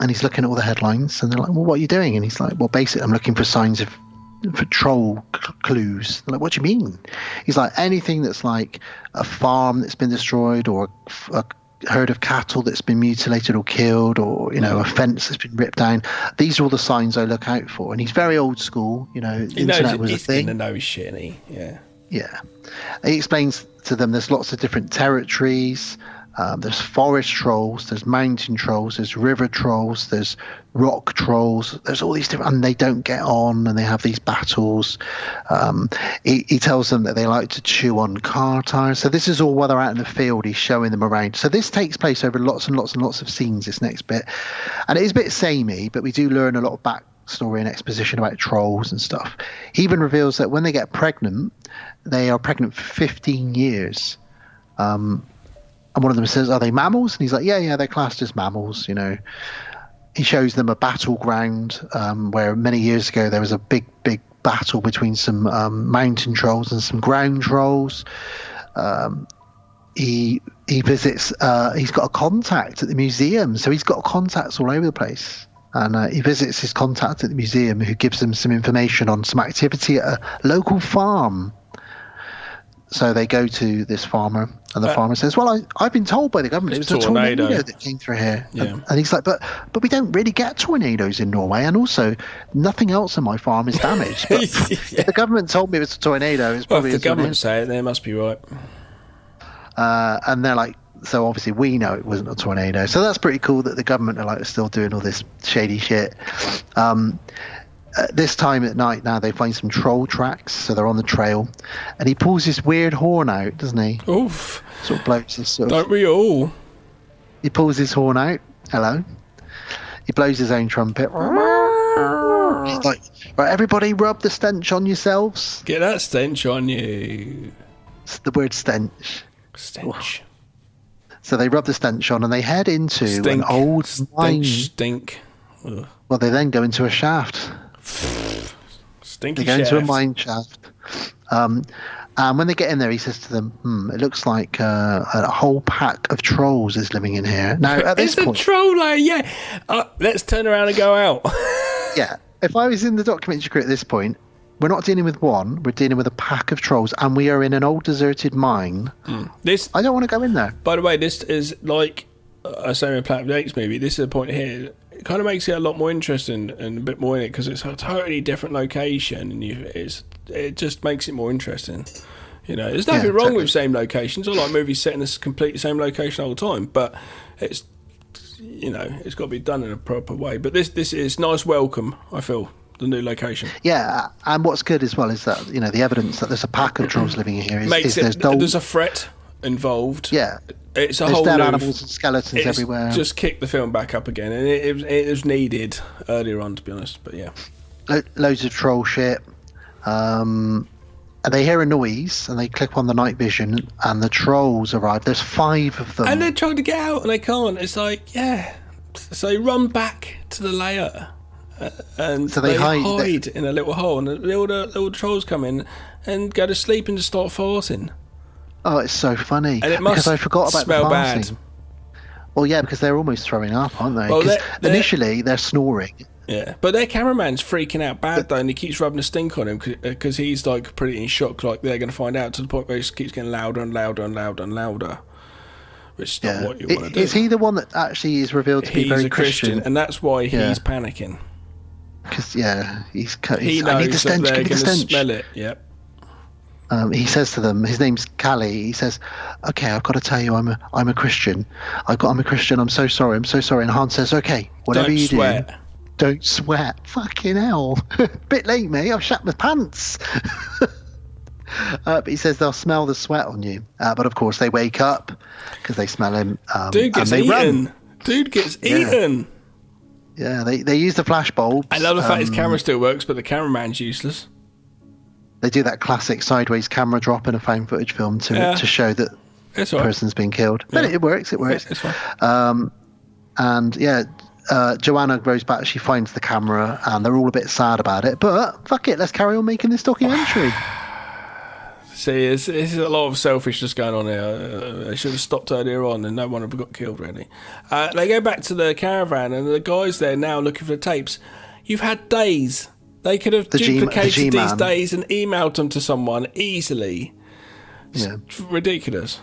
and he's looking at all the headlines, and they're like, "Well, what are you doing?" And he's like, "Well, basically, I'm looking for signs for troll clues." They're like, "What do you mean?" He's like, "Anything that's like a farm that's been destroyed, or a herd of cattle that's been mutilated or killed, or, a fence that's been ripped down. These are all the signs I look out for." And he's very old school, the internet was a thing. He's going to know his shit, and Yeah. He explains to them there's lots of different territories. There's forest trolls, there's mountain trolls, there's river trolls, there's rock trolls. There's all these different, and they don't get on, and they have these battles. He tells them that they like to chew on car tires. So this is all while they're out in the field. He's showing them around. So this takes place over lots and lots and lots of scenes, this next bit. And it is a bit samey, but we do learn a lot of backstory and exposition about trolls and stuff. He even reveals that when they get pregnant, they are pregnant for 15 years. And one of them says, "Are they mammals?" And he's like, yeah, they're classed as mammals, you know. He shows them a battleground where many years ago there was a big battle between some mountain trolls and some ground trolls. He visits, he's got a contact at the museum, so he's got contacts all over the place. And he visits his contact at the museum, who gives him some information on some activity at a local farm. So they go to this farmer, and the farmer says, "Well, I've been told by the government it was a tornado that came through here." Yeah. And he's like, "But we don't really get tornadoes in Norway, and also nothing else on my farm is damaged." But if the government told me it was a tornado, it's probably if the government say it, they must be right. And they're like, so obviously we know it wasn't a tornado. So that's pretty cool that the government are like still doing all this shady shit. This time at night now they find some troll tracks, so they're on the trail, and he pulls this weird horn out, doesn't he? Oof. Sort of blows this sort of, Don't we all? he pulls his horn out. Hello. He blows his own trumpet. He's like, right, everybody rub the stench on yourselves. Get that stench on you. It's the word stench. Stench. So they rub the stench on and they head into an old mine. Stink. Ugh. Well, they then go into a shaft. Stinky They go into a shaft. mine shaft. And when they get in there, he says to them, it looks like a whole pack of trolls is living in here. Now, at this It's point... a troller, yeah. Let's turn around and go out. Yeah. If I was in the documentary crew at this point, we're not dealing with one, we're dealing with a pack of trolls, and we are in an old deserted mine. This, I don't want to go in there. by the way, this is like a Samuel Platinum Jakes movie. This is a point here. It kind of makes it a lot more interesting and a bit more in it because it's a totally different location, and it just makes it more interesting. You know, there's nothing wrong with same locations. I like movies set in this completely same location all the time, but it's, you know, it's got to be done in a proper way. But this is nice welcome, I feel, the new location. Yeah, and what's good as well is that, you know, the evidence that there's a pack of trolls living in here is There's a threat involved. Yeah. It's a There's whole dead new, animals and skeletons everywhere. Just kicked the film back up again, and it was needed earlier on, to be honest. But yeah, loads of troll shit. And they hear a noise, and they click on the night vision, and the trolls arrive. There's 5 of them, and they're trying to get out, and they can't. It's like, yeah, so they run back to the lair, and so they hide in a little hole, and the little trolls come in and go to sleep and just start farting. Oh, it's so funny. And it must because I forgot about smell the bad. farting. Well, yeah, because they're almost throwing up, aren't they? Well, 'Cause they're- initially they're snoring. Yeah, but their cameraman's freaking out bad though, and he keeps rubbing a stink on him because he's like pretty in shock, like they're going to find out, to the point where he keeps getting louder and louder and louder and louder, which is not what you want to do. Is he the one that actually is revealed to be He's very a Christian, and that's why he's panicking. Because he He I need the knows that stench. they're Give me going the to stench. smell it. Yep. He says to them, his name's Callie. He says, "Okay, I've got to tell you, I'm a Christian. I'm a Christian. I'm so sorry. I'm so sorry." And Han says, "Okay, whatever Don't you sweat. do, don't sweat." Fucking hell! Bit late, mate. I've shat my pants. But he says they'll smell the sweat on you. But of course, they wake up because they smell him. Dude gets and they eaten. Run. Dude gets eaten. Yeah, they use the flash bulbs. I love the fact his camera still works, but the cameraman's useless. They do that classic sideways camera drop in a found footage film to show that It's the all right. person's been killed. But it works. It works. Yeah, it's fine. And yeah, Joanna goes back. She finds the camera, and they're all a bit sad about it. But fuck it, let's carry on making this documentary. See, it's a lot of selfishness going on here. They should have stopped earlier on, and no one would have got killed, really. They go back to the caravan, and the guys there now looking for the tapes. You've had days. They could have duplicated these G-Man. days and emailed them to someone easily. Yeah. It's ridiculous.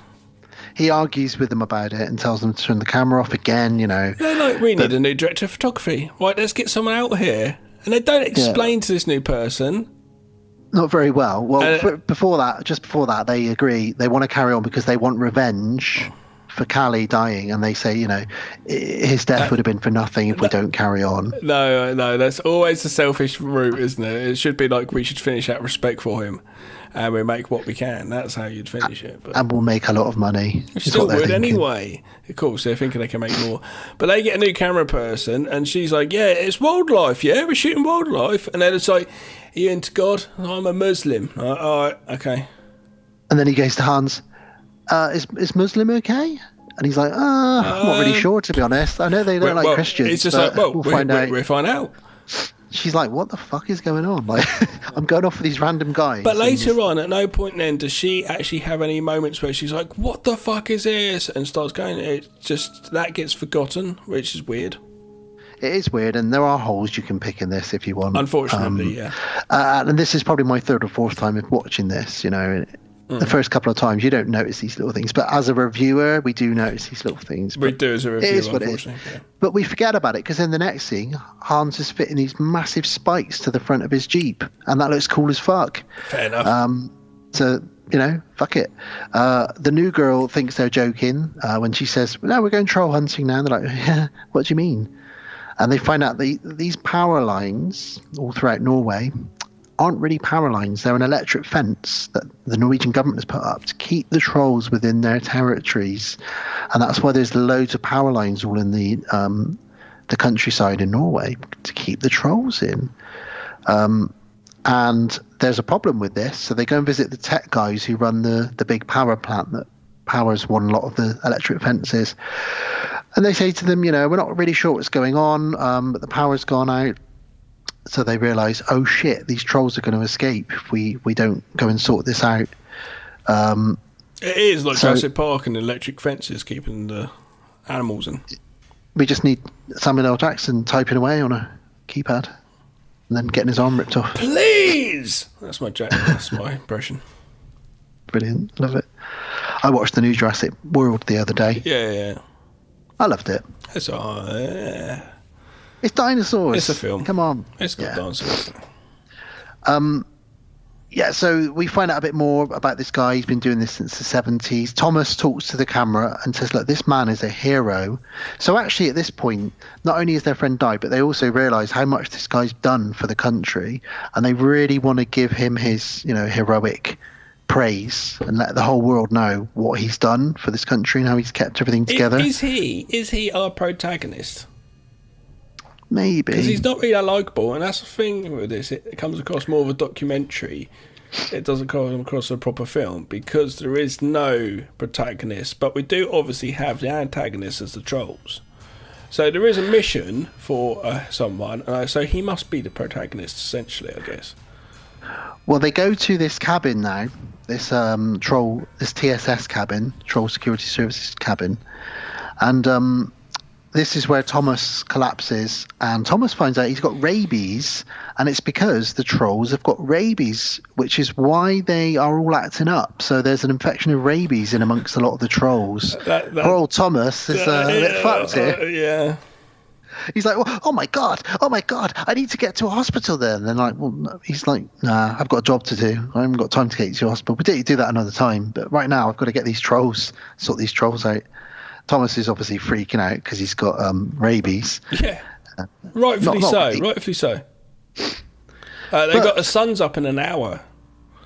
He argues with them about it and tells them to turn the camera off again. You know, They're like, we need a new director of photography. Right, let's get someone out here. And they don't explain to this new person. not very well. Well, just before that, they agree they want to carry on because they want revenge for Callie dying, and they say, his death would have been for nothing if we don't carry on. No, that's always the selfish route, isn't it? It should be like we should finish out respect for him, and we make what we can. That's how you'd finish it. But And we'll make a lot of money. we is still what they're would thinking. anyway. Of course, they're thinking they can make more. But they get a new camera person, and she's like, "Yeah, it's wildlife. Yeah, we're shooting wildlife." And then it's like, "Are you into God? I'm a Muslim." All right, okay. And then he goes to Hans, is Muslim okay? And he's like, I'm not really sure, to be honest. I know they don't like Christians. It's just but like, we'll find out. we'll find out. She's like, what the fuck is going on? Like, I'm going off with these random guys. But later on, at no point then does she actually have any moments where she's like, "What the fuck is this?" and starts going. It just that gets forgotten, which is weird. It is weird, and there are holes you can pick in this if you want. Unfortunately, yeah. And this is probably my third or fourth time of watching this. The first couple of times you don't notice these little things, but as a reviewer, we do notice these little things. We do as a reviewer, it is what it is. Yeah. But we forget about it because in the next scene, Hans is fitting these massive spikes to the front of his Jeep, and that looks cool as fuck. Fair enough. So, fuck it. The new girl thinks they're joking when she says, "No, we're going troll hunting now." And they're like, "Yeah, what do you mean?" And they find out these power lines all throughout Norway aren't really power lines. They're an electric fence that the Norwegian government has put up to keep the trolls within their territories. And that's why there's loads of power lines all in the countryside in Norway to keep the trolls in. And there's a problem with this. So they go and visit the tech guys who run the big power plant that powers a lot of the electric fences. And they say to them, we're not really sure what's going on, but the power's gone out. So they realise, oh shit, these trolls are going to escape if we don't go and sort this out. It is like Jurassic Park and electric fences keeping the animals in. We just need Samuel L. Jackson typing away on a keypad and then getting his arm ripped off. Please! That's my impression. Brilliant. Love it. I watched the new Jurassic World the other day. Yeah. I loved it. It's It's dinosaurs. It's a film. Come on. It's got dinosaurs. Yeah, so we find out a bit more about this guy. He's been doing this since the 70s. Thomas talks to the camera and says, look, this man is a hero. So actually at this point, not only has their friend died, but they also realise how much this guy's done for the country. And they really want to give him his, heroic praise and let the whole world know what he's done for this country and how he's kept everything together. Is he our protagonist? Maybe. Because he's not really that likeable, and that's the thing with this. It comes across more of a documentary. It doesn't come across a proper film because there is no protagonist, but we do obviously have the antagonist as the trolls. So there is a mission for someone, so he must be the protagonist, essentially, I guess. Well, they go to this cabin now, this TSS cabin, Troll Security Services cabin, and this is where Thomas collapses, and Thomas finds out he's got rabies, and it's because the trolls have got rabies, which is why they are all acting up. So there's an infection of rabies in amongst a lot of the trolls. Poor old Thomas is a bit fucked here. Yeah. He's like, oh my god, I need to get to a hospital then. And then he's like, nah, I've got a job to do. I haven't got time to get you to a hospital. We do that another time, but right now I've got to get sort these trolls out. Thomas is obviously freaking out because he's got rabies. Yeah, rightfully so. Got the sun's up in an hour.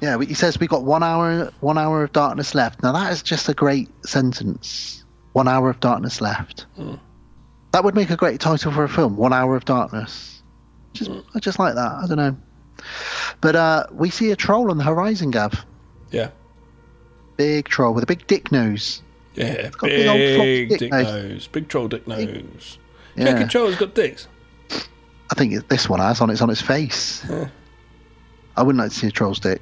Yeah, he says we got 1 hour of darkness left. Now that is just a great sentence. 1 hour of darkness left. That would make a great title for a film. 1 hour of darkness. I just like that. I don't know. But we see a troll on the horizon, Gav. Yeah. Big troll with a big dick nose. Yeah, big old dick nose. Big troll dick nose. Yeah. You reckon trolls got dicks? I think this one has. It's on its face. Yeah. I wouldn't like to see a troll's dick.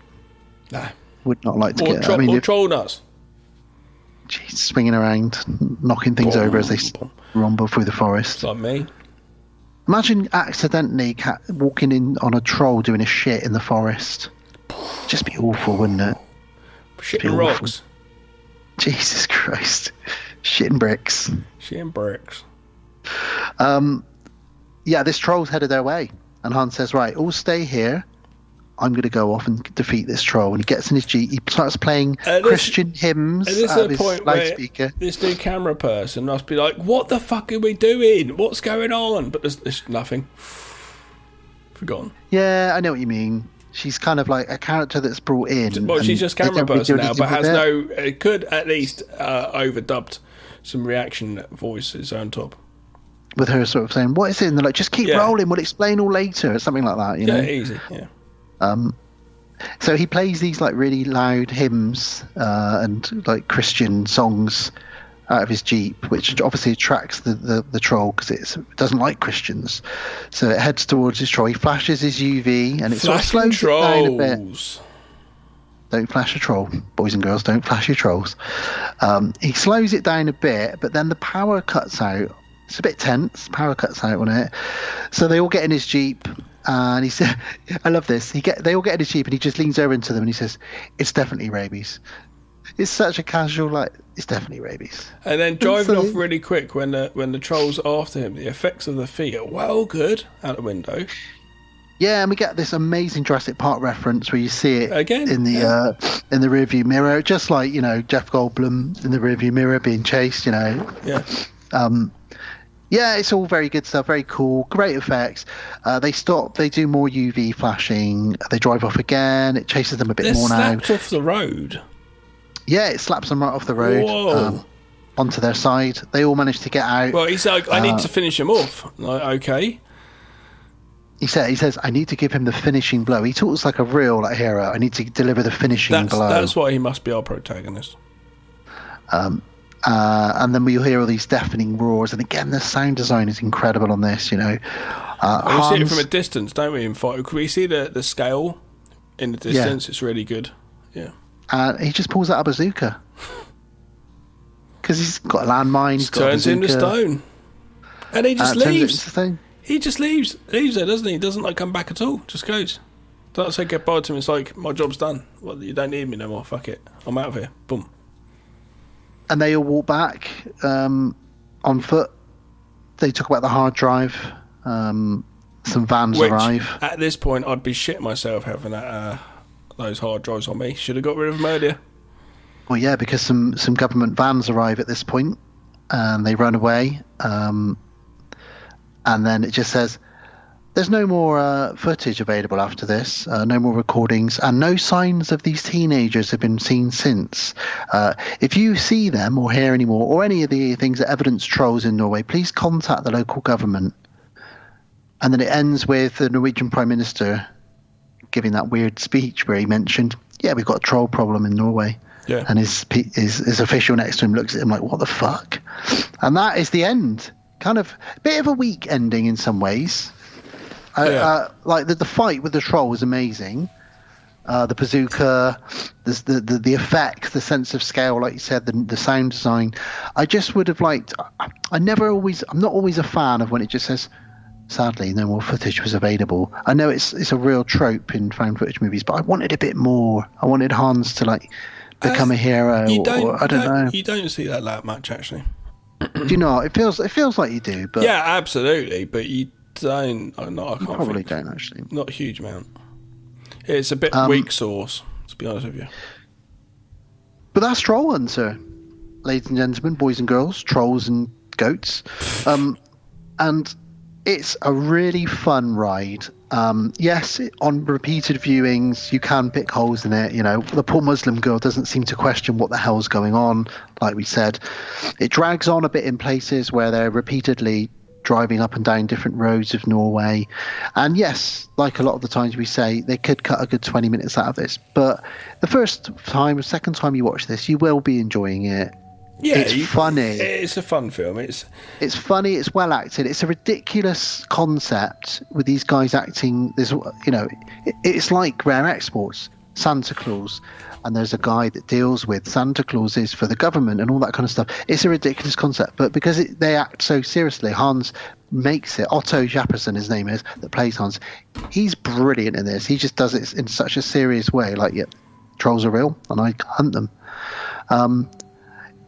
Nah. Would not like to get. Or troll nuts. Jeez, swinging around, knocking things over as they rumble through the forest. It's like me. Imagine accidentally walking in on a troll doing a shit in the forest. Just be awful, wouldn't it? Shitting rocks. Jesus Christ. Shitting bricks. Shitting bricks. Yeah, this troll's headed their way. And Hans says, right, all stay here. I'm going to go off and defeat this troll. And he gets in his Jeep. He starts playing Christian hymns out of his loudspeaker. This new camera person must be like, what the fuck are we doing? What's going on? But there's nothing. Forgotten. Yeah, I know what you mean. She's kind of like a character that's brought in. Well, she's just camera person now, but has it could at least overdubbed some reaction voices on top. With her sort of saying, what is it? And they're like, just keep rolling, we'll explain all later, or something like that, you know? Yeah, easy, yeah. So he plays these like really loud hymns and like Christian songs out of his Jeep, which obviously attracts the troll because it doesn't like Christians. So it heads towards his troll. He flashes his UV and it sort of slows it down a bit. Don't flash a troll, boys and girls. Don't flash your trolls. He slows it down a bit, but then the power cuts out. It's a bit tense. Power cuts out on it. So they all get in his Jeep. And he said, I love this. They all get in his Jeep and he just leans over into them and he says, it's definitely rabies. It's such a casual, like, it's definitely rabies. And then driving off really quick when the troll's after him, the effects of the feet are well good out the window. Yeah, and we get this amazing Jurassic Park reference where you see it again in the rearview mirror, just like, you know, Jeff Goldblum in the rearview mirror being chased, you know. Yeah. Yeah, it's all very good stuff, very cool, great effects. They stop, they do more UV flashing, they drive off again, it chases them a bit more now. They're slapped off the road. Yeah, it slaps them right off the road onto their side. They all manage to get out. Well, he's like, I need to finish him off. Like, okay. He says, I need to give him the finishing blow. He talks like a real hero. I need to deliver the finishing blow. That's why he must be our protagonist. And then we'll hear all these deafening roars. And again, the sound design is incredible on this, you know. We see it from a distance, don't we? Can we see the scale in the distance? Yeah. It's really good. Yeah. He just pulls out a bazooka. Because he's got a landmine. He's got turns a into stone. And he just leaves. He just leaves there, doesn't he? He doesn't like come back at all. Just goes. Don't say goodbye to him. It's like, my job's done. Well, you don't need me no more. Fuck it. I'm out of here. Boom. And they all walk back on foot. They talk about the hard drive. Some vans arrive. At this point, I'd be shitting myself having those hard drives on me. Should have got rid of them earlier. Well, yeah, because some government vans arrive at this point, and they run away. And then it just says, there's no more footage available after this, no more recordings, and no signs of these teenagers have been seen since. If you see them or hear any more, or any of the things that evidence trolls in Norway, please contact the local government. And then it ends with the Norwegian Prime Minister giving that weird speech where he mentioned, yeah, we've got a troll problem in Norway. Yeah. And his official next to him looks at him like, what the fuck? And that is the end. Kind of a bit of a weak ending in some ways. Like the fight with the troll was amazing. The bazooka, the effect, the sense of scale, like you said, the sound design. I just would have liked. I'm not always a fan of when it just says, sadly, no more footage was available. I know it's a real trope in found footage movies, but I wanted a bit more. I wanted Hans to like become a hero. I don't know. You don't see that much actually. Do you know? It feels like you do, but yeah, absolutely. But you don't. I can't probably don't actually. Not a huge amount. It's a bit weak sauce, to be honest with you. But that's Trollhunter, ladies and gentlemen, boys and girls, trolls and goats, and it's a really fun ride. Yes, on repeated viewings, you can pick holes in it. You know, the poor Muslim girl doesn't seem to question what the hell's going on, like we said. It drags on a bit in places where they're repeatedly driving up and down different roads of Norway. And yes, like a lot of the times we say, they could cut a good 20 minutes out of this. But the first time, second time you watch this, you will be enjoying it. Yeah, it's funny. It's a fun film. It's funny. It's well acted. It's a ridiculous concept with these guys acting. There's, you know, it's like Rare Exports, Santa Claus, and there's a guy that deals with Santa Clauses for the government and all that kind of stuff. It's a ridiculous concept, but because they act so seriously, Hans makes it. Otto Japperson, his name is, that plays Hans. He's brilliant in this. He just does it in such a serious way. Like, yeah, trolls are real, and I hunt them.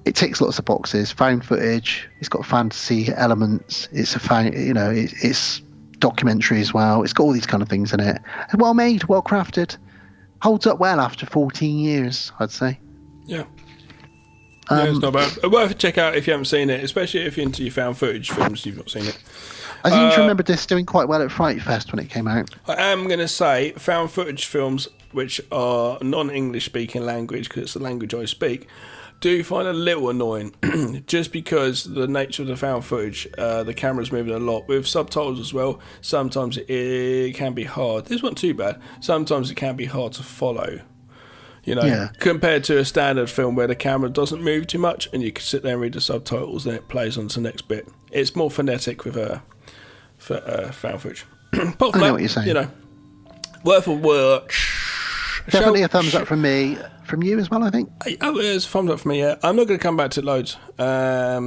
It ticks lots of boxes. Found footage. It's got fantasy elements. It's documentary as well. It's got all these kind of things in it. Well made, well crafted. Holds up well after 14 years, I'd say. Yeah. Yeah, it's not bad. Worth a check out if you haven't seen it, especially if you're into your found footage films. You've not seen it. I seem to remember this doing quite well at Fright Fest when it came out. I am going to say found footage films, which are non-English speaking language, because it's the language I speak, do find a little annoying, just because the nature of the found footage, the camera's moving a lot with subtitles as well. Sometimes it can be hard. This wasn't too bad. Sometimes it can be hard to follow. You know, compared to a standard film where the camera doesn't move too much and you can sit there and read the subtitles and it plays on to the next bit. It's more phonetic with found footage. Apart from I know what you're saying. You know, worth a watch. Definitely a thumbs up from me. From you as well, I think. Oh, it's a thumbs up for me, yeah. I'm not going to come back to it loads. I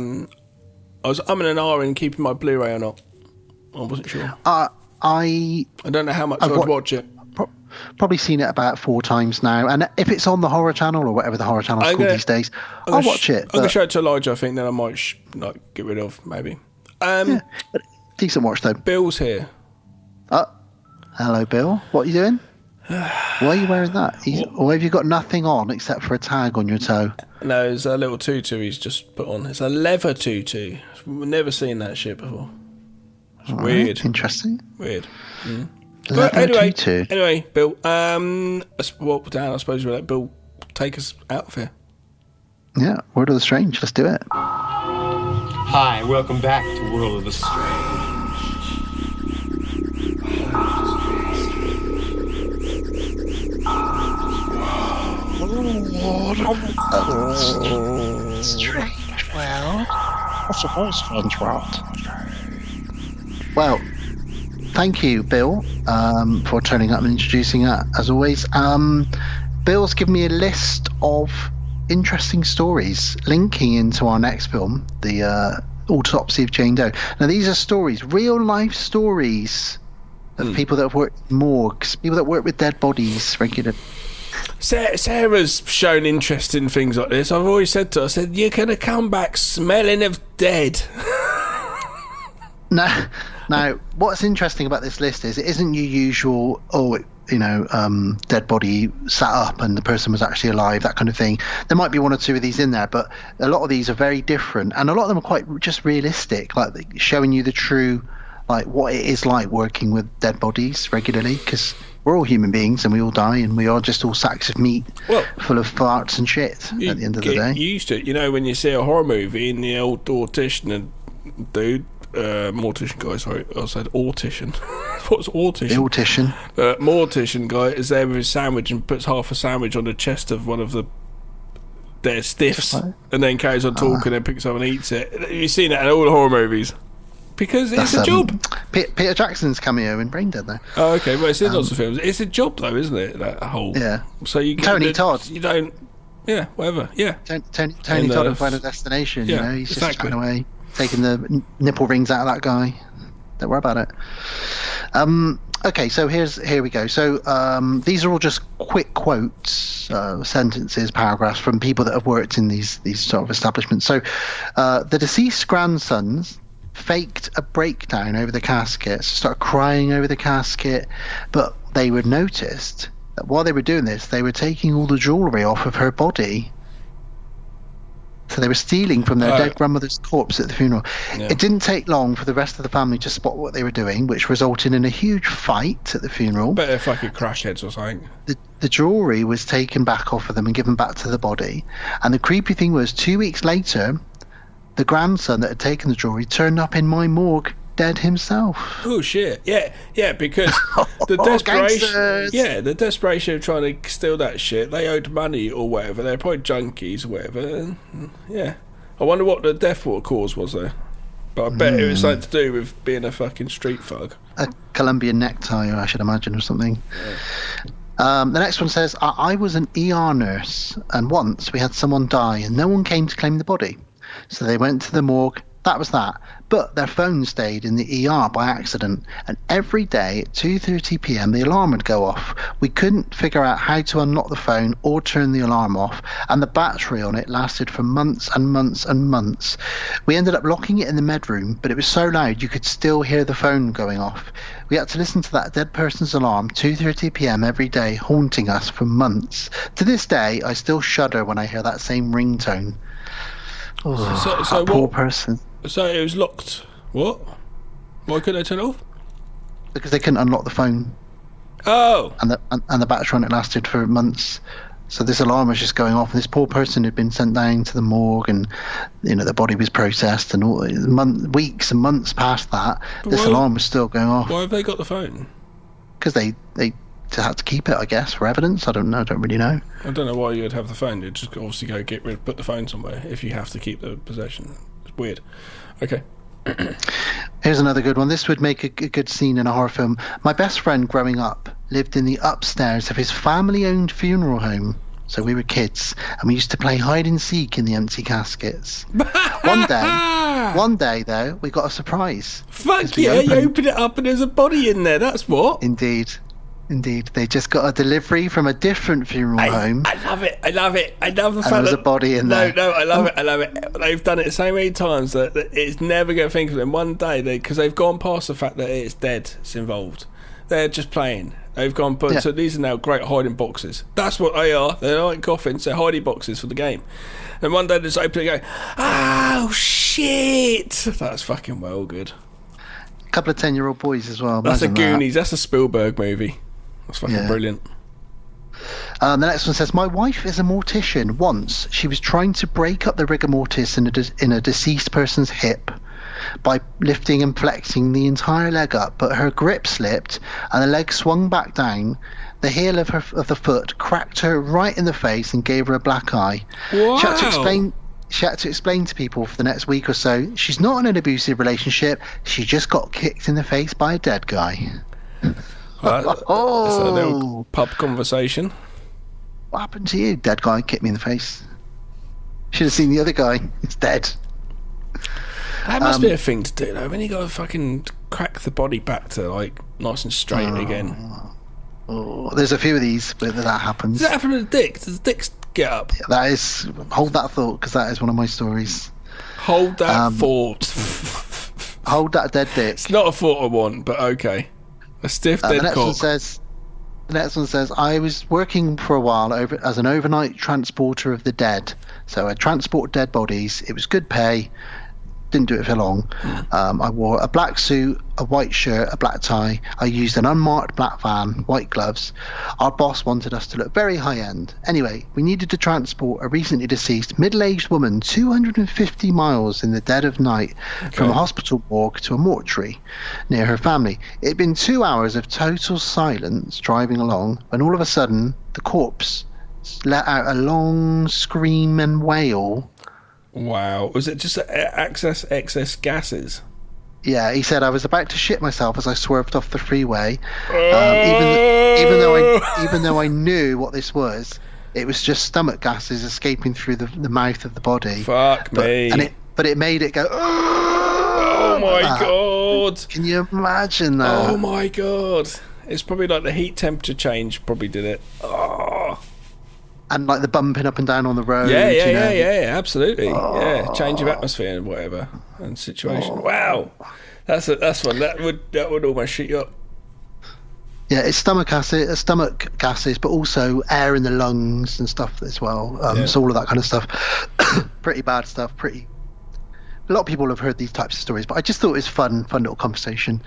was in an R in keeping my Blu-ray or not. I wasn't sure. I don't know how much I'd watch it. Probably seen it about 4 times now, and if it's on the horror channel or whatever the horror channel's called these days, I'll watch it. I'm going to show it to Elijah, I think, then I might get rid of, maybe. But decent watch, though. Bill's here. Hello, Bill. What are you doing? Why are you wearing that? Or have you got nothing on except for a tag on your toe? No, it's a little tutu he's just put on. It's a leather tutu. We've never seen that shit before. It's weird. Right, interesting. Weird. Mm. But anyway, Bill, let's walk down. I suppose we'll let Bill take us out of here. Yeah, World of the Strange. Let's do it. Hi, welcome back to World of the Strange. Strange world. What's a very strange world? Well, thank you, Bill, for turning up and introducing that, as always. Bill's given me a list of interesting stories linking into our next film, the Autopsy of Jane Doe. Now, these are stories, real-life stories of people that have worked in morgues, people that work with dead bodies regularly. Sarah's shown interest in things like this. I've always said to her, you're going to come back smelling of dead. Now, what's interesting about this list is it isn't your usual, dead body sat up and the person was actually alive, that kind of thing. There might be 1 or 2 of these in there, but a lot of these are very different, and a lot of them are quite just realistic, like showing you the true, like what it is like working with dead bodies regularly, because we're all human beings and we all die and we are just all sacks of meat full of farts and shit at the end of the day. You used to, when you see a horror movie and the old mortician guy, sorry, I said autician. What's autician? The autician. Mortician guy is there with his sandwich and puts half a sandwich on the chest of one of their stiffs and then carries on talking and picks up and eats it. You've seen that in all the horror movies. Because it's a job. Peter Jackson's cameo in Braindead, though. Oh, okay. Well, it's in lots of films. It's a job, though, isn't it? That whole. Yeah. So you Tony Todd. You don't. Yeah. Whatever. Yeah. Tony Todd in Final Destination. Yeah, he's just chatting away, taking the nipple rings out of that guy. Don't worry about it. Okay, so here we go. So these are all just quick quotes, sentences, paragraphs from people that have worked in these sort of establishments. So the deceased grandsons faked a breakdown over the casket, started crying over the casket, but they were noticed that while they were doing this, they were taking all the jewellery off of her body. So they were stealing from their dead grandmother's corpse at the funeral. Yeah. It didn't take long for the rest of the family to spot what they were doing, which resulted in a huge fight at the funeral. But they're fucking crackheads or something. The jewellery was taken back off of them and given back to the body. And the creepy thing was, 2 weeks later, the grandson that had taken the jewellery turned up in my morgue dead himself. Oh shit! Yeah, because the desperation of trying to steal that shit. They owed money or whatever. They're probably junkies or whatever. Yeah, I wonder what the death cause was there. But I bet it was something to do with being a fucking street thug. A Colombian necktie, I should imagine, or something. Yeah. The next one says, I was an ER nurse, and once we had someone die and no one came to claim the body. So they went to the morgue That was that. But their phone stayed in the ER by accident, and every day at 2:30 p.m. the alarm would go off. We couldn't figure out how to unlock the phone or turn the alarm off, and the battery on it lasted for months and months and months. We ended up locking it in the bedroom, but it was so loud you could still hear the phone going off. We had to listen to that dead person's alarm 2:30 p.m. every day, haunting us for months. To this day, I still shudder when I hear that same ringtone. Oh, So poor what? person. So it was locked. What? Why couldn't they turn it off? Because they couldn't unlock the phone, Oh, and the battery on it lasted for months. So this alarm was just going off, and this poor person had been sent down to the morgue, and the body was processed, and weeks and months past that, this alarm was still going off. why have they got the phone? Because they had to keep it, I guess, for evidence. I don't know. I don't really know. I don't know why you'd have the phone. You'd just obviously go put the phone somewhere if you have to keep the possession. It's weird. Okay. Here's another good one. This would make a good scene in a horror film. My best friend growing up lived in the upstairs of his family-owned funeral home. So we were kids, and we used to play hide and seek in the empty caskets. One day though, we got a surprise. Fuck yeah! You open it up and there's a body in there. That's what. Indeed. They just got a delivery from a different funeral home. I love it. I love the fact There was that a body in there. No, I love it. They've done it so many times that it's never going to think of them one day because they've gone past the fact that it's dead. It's involved. They're just playing. They've gone, so these are now great hiding boxes. That's what they are. They're not like coffins. They're hiding boxes for the game. And one day they just open it and go, oh shit! That's fucking well good. A couple of 10-year-old boys as well. That's a Imagine Goonies. That's a Spielberg movie. That's fucking brilliant. The next one says, my wife is a mortician. Once she was trying to break up the rigor mortis in a deceased person's hip by lifting and flexing the entire leg up, but her grip slipped and the leg swung back down. The heel of the foot cracked her right in the face and gave her a black eye. Wow. She had to explain to people for the next week or so she's not in an abusive relationship. She just got kicked in the face by a dead guy. That's a little pub conversation. What happened to you? Dead guy kicked me in the face. Should have seen the other guy. It's dead. That must be a thing to do though. When you got to fucking crack the body back to like nice and straight again. Oh, there's a few of these where that happens. Does that happen to the dick? Does the dick get up? Yeah, that is. Hold that thought, because that is one of my stories. Hold that thought. Hold that dead dick. It's not a thought I want, but okay. A stiff dead cock. The next one says, I was working for a while as an overnight transporter of the dead. So I transport dead bodies. It was good pay. Didn't do it for long. I wore a black suit, a white shirt, a black tie. I used an unmarked black van, white gloves. Our boss wanted us to look very high end. Anyway, we needed to transport a recently deceased middle-aged woman 250 miles in the dead of night from a hospital morgue to a mortuary near her family. It had been 2 hours of total silence driving along when all of a sudden the corpse let out a long scream and wail. Wow. Was it just excess gases? Yeah, he said, I was about to shit myself as I swerved off the freeway. Even though I knew what this was, it was just stomach gases escaping through the mouth of the body. Fuck me. But it made it go, oh my god. Can you imagine that? Oh my god. It's probably like the heat temperature change probably did it. Oh. And like the bumping up and down on the road. Yeah, absolutely. Oh. Yeah, change of atmosphere and whatever and situation. Oh. Wow, that's one that would almost shoot you up. Yeah, it's stomach gases, but also air in the lungs and stuff as well. So all of that kind of stuff, pretty bad stuff. A lot of people have heard these types of stories, but I just thought it was fun little conversation.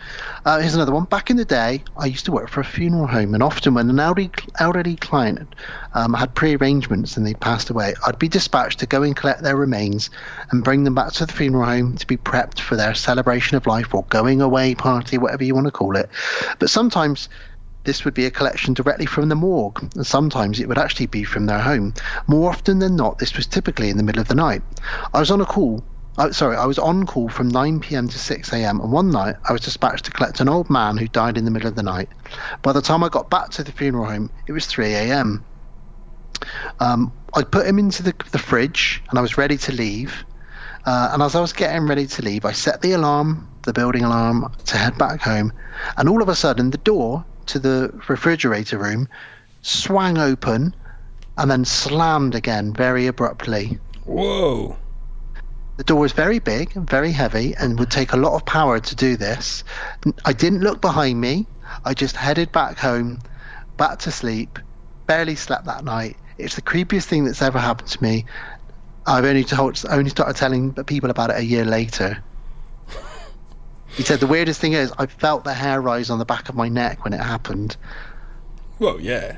Here's another one. Back in the day, I used to work for a funeral home, and often when an elderly client had pre-arrangements and they passed away, I'd be dispatched to go and collect their remains and bring them back to the funeral home to be prepped for their celebration of life or going away party, whatever you want to call it. But sometimes this would be a collection directly from the morgue, and sometimes it would actually be from their home. More often than not, this was typically in the middle of the night. I was on call from 9 p.m. to 6 a.m. and one night I was dispatched to collect an old man who died in the middle of the night. By the time I got back to the funeral home, it was 3 a.m. I put him into the fridge and I was ready to leave. And as I was getting ready to leave, I set the alarm, the building alarm, to head back home. And all of a sudden, the door to the refrigerator room swang open and then slammed again very abruptly. Whoa. The door was very big and very heavy and would take a lot of power to do this. I didn't look behind me. I just headed back home, back to sleep, barely slept that night. It's the creepiest thing that's ever happened to me. I've only started telling people about it a year later. He said the weirdest thing is I felt the hair rise on the back of my neck when it happened. Well, yeah.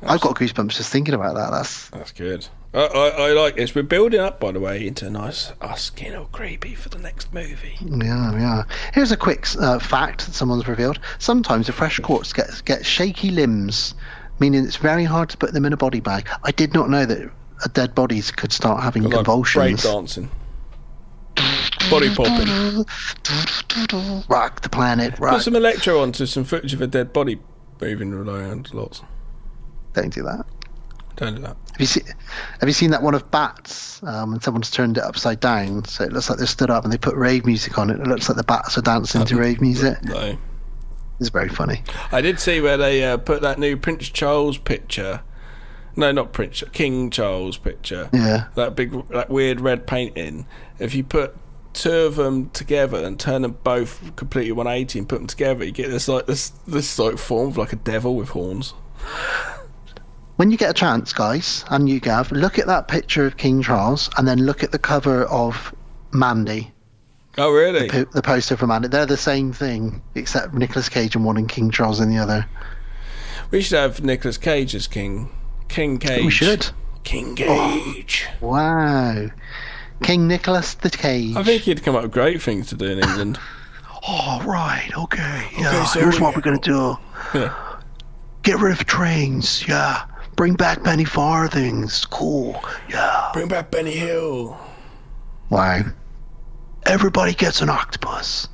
I've got goosebumps just thinking about that. That's good. I like this. We're building up, by the way, into a nice skin or creepy for the next movie. Yeah. Here's a quick fact that someone's revealed. Sometimes a fresh corpse gets shaky limbs, meaning it's very hard to put them in a body bag. I did not know that dead bodies could start having convulsions. Break dancing. Body popping. Rock the planet. Rock. Put some electro onto some footage of a dead body moving around lots. Don't do that. Don't do that. Have you seen that one of bats when someone's turned it upside down so it looks like they're stood up and they put rave music on it? It looks like the bats are dancing to rave music. No. It's very funny. I did see where they put that new Prince Charles picture. No, not Prince. King Charles picture. Yeah. That weird red painting. If you put two of them together and turn them both completely 180 and put them together, you get this form of like a devil with horns. When you get a chance, guys, and you, Gav, look at that picture of King Charles and then look at the cover of Mandy. Oh, really? The poster for Mandy. They're the same thing, except Nicolas Cage in one and King Charles in the other. We should have Nicolas Cage as King. King Cage. We should. King Cage. Oh, wow. King Nicholas the Cage. I think he'd come up with great things to do in England. Oh, right. Okay. Yeah. So here's what we're going to do. Yeah. Get rid of trains. Yeah. Bring back penny farthings. Cool. Yeah. Bring back Benny Hill. Wow. Everybody gets an octopus.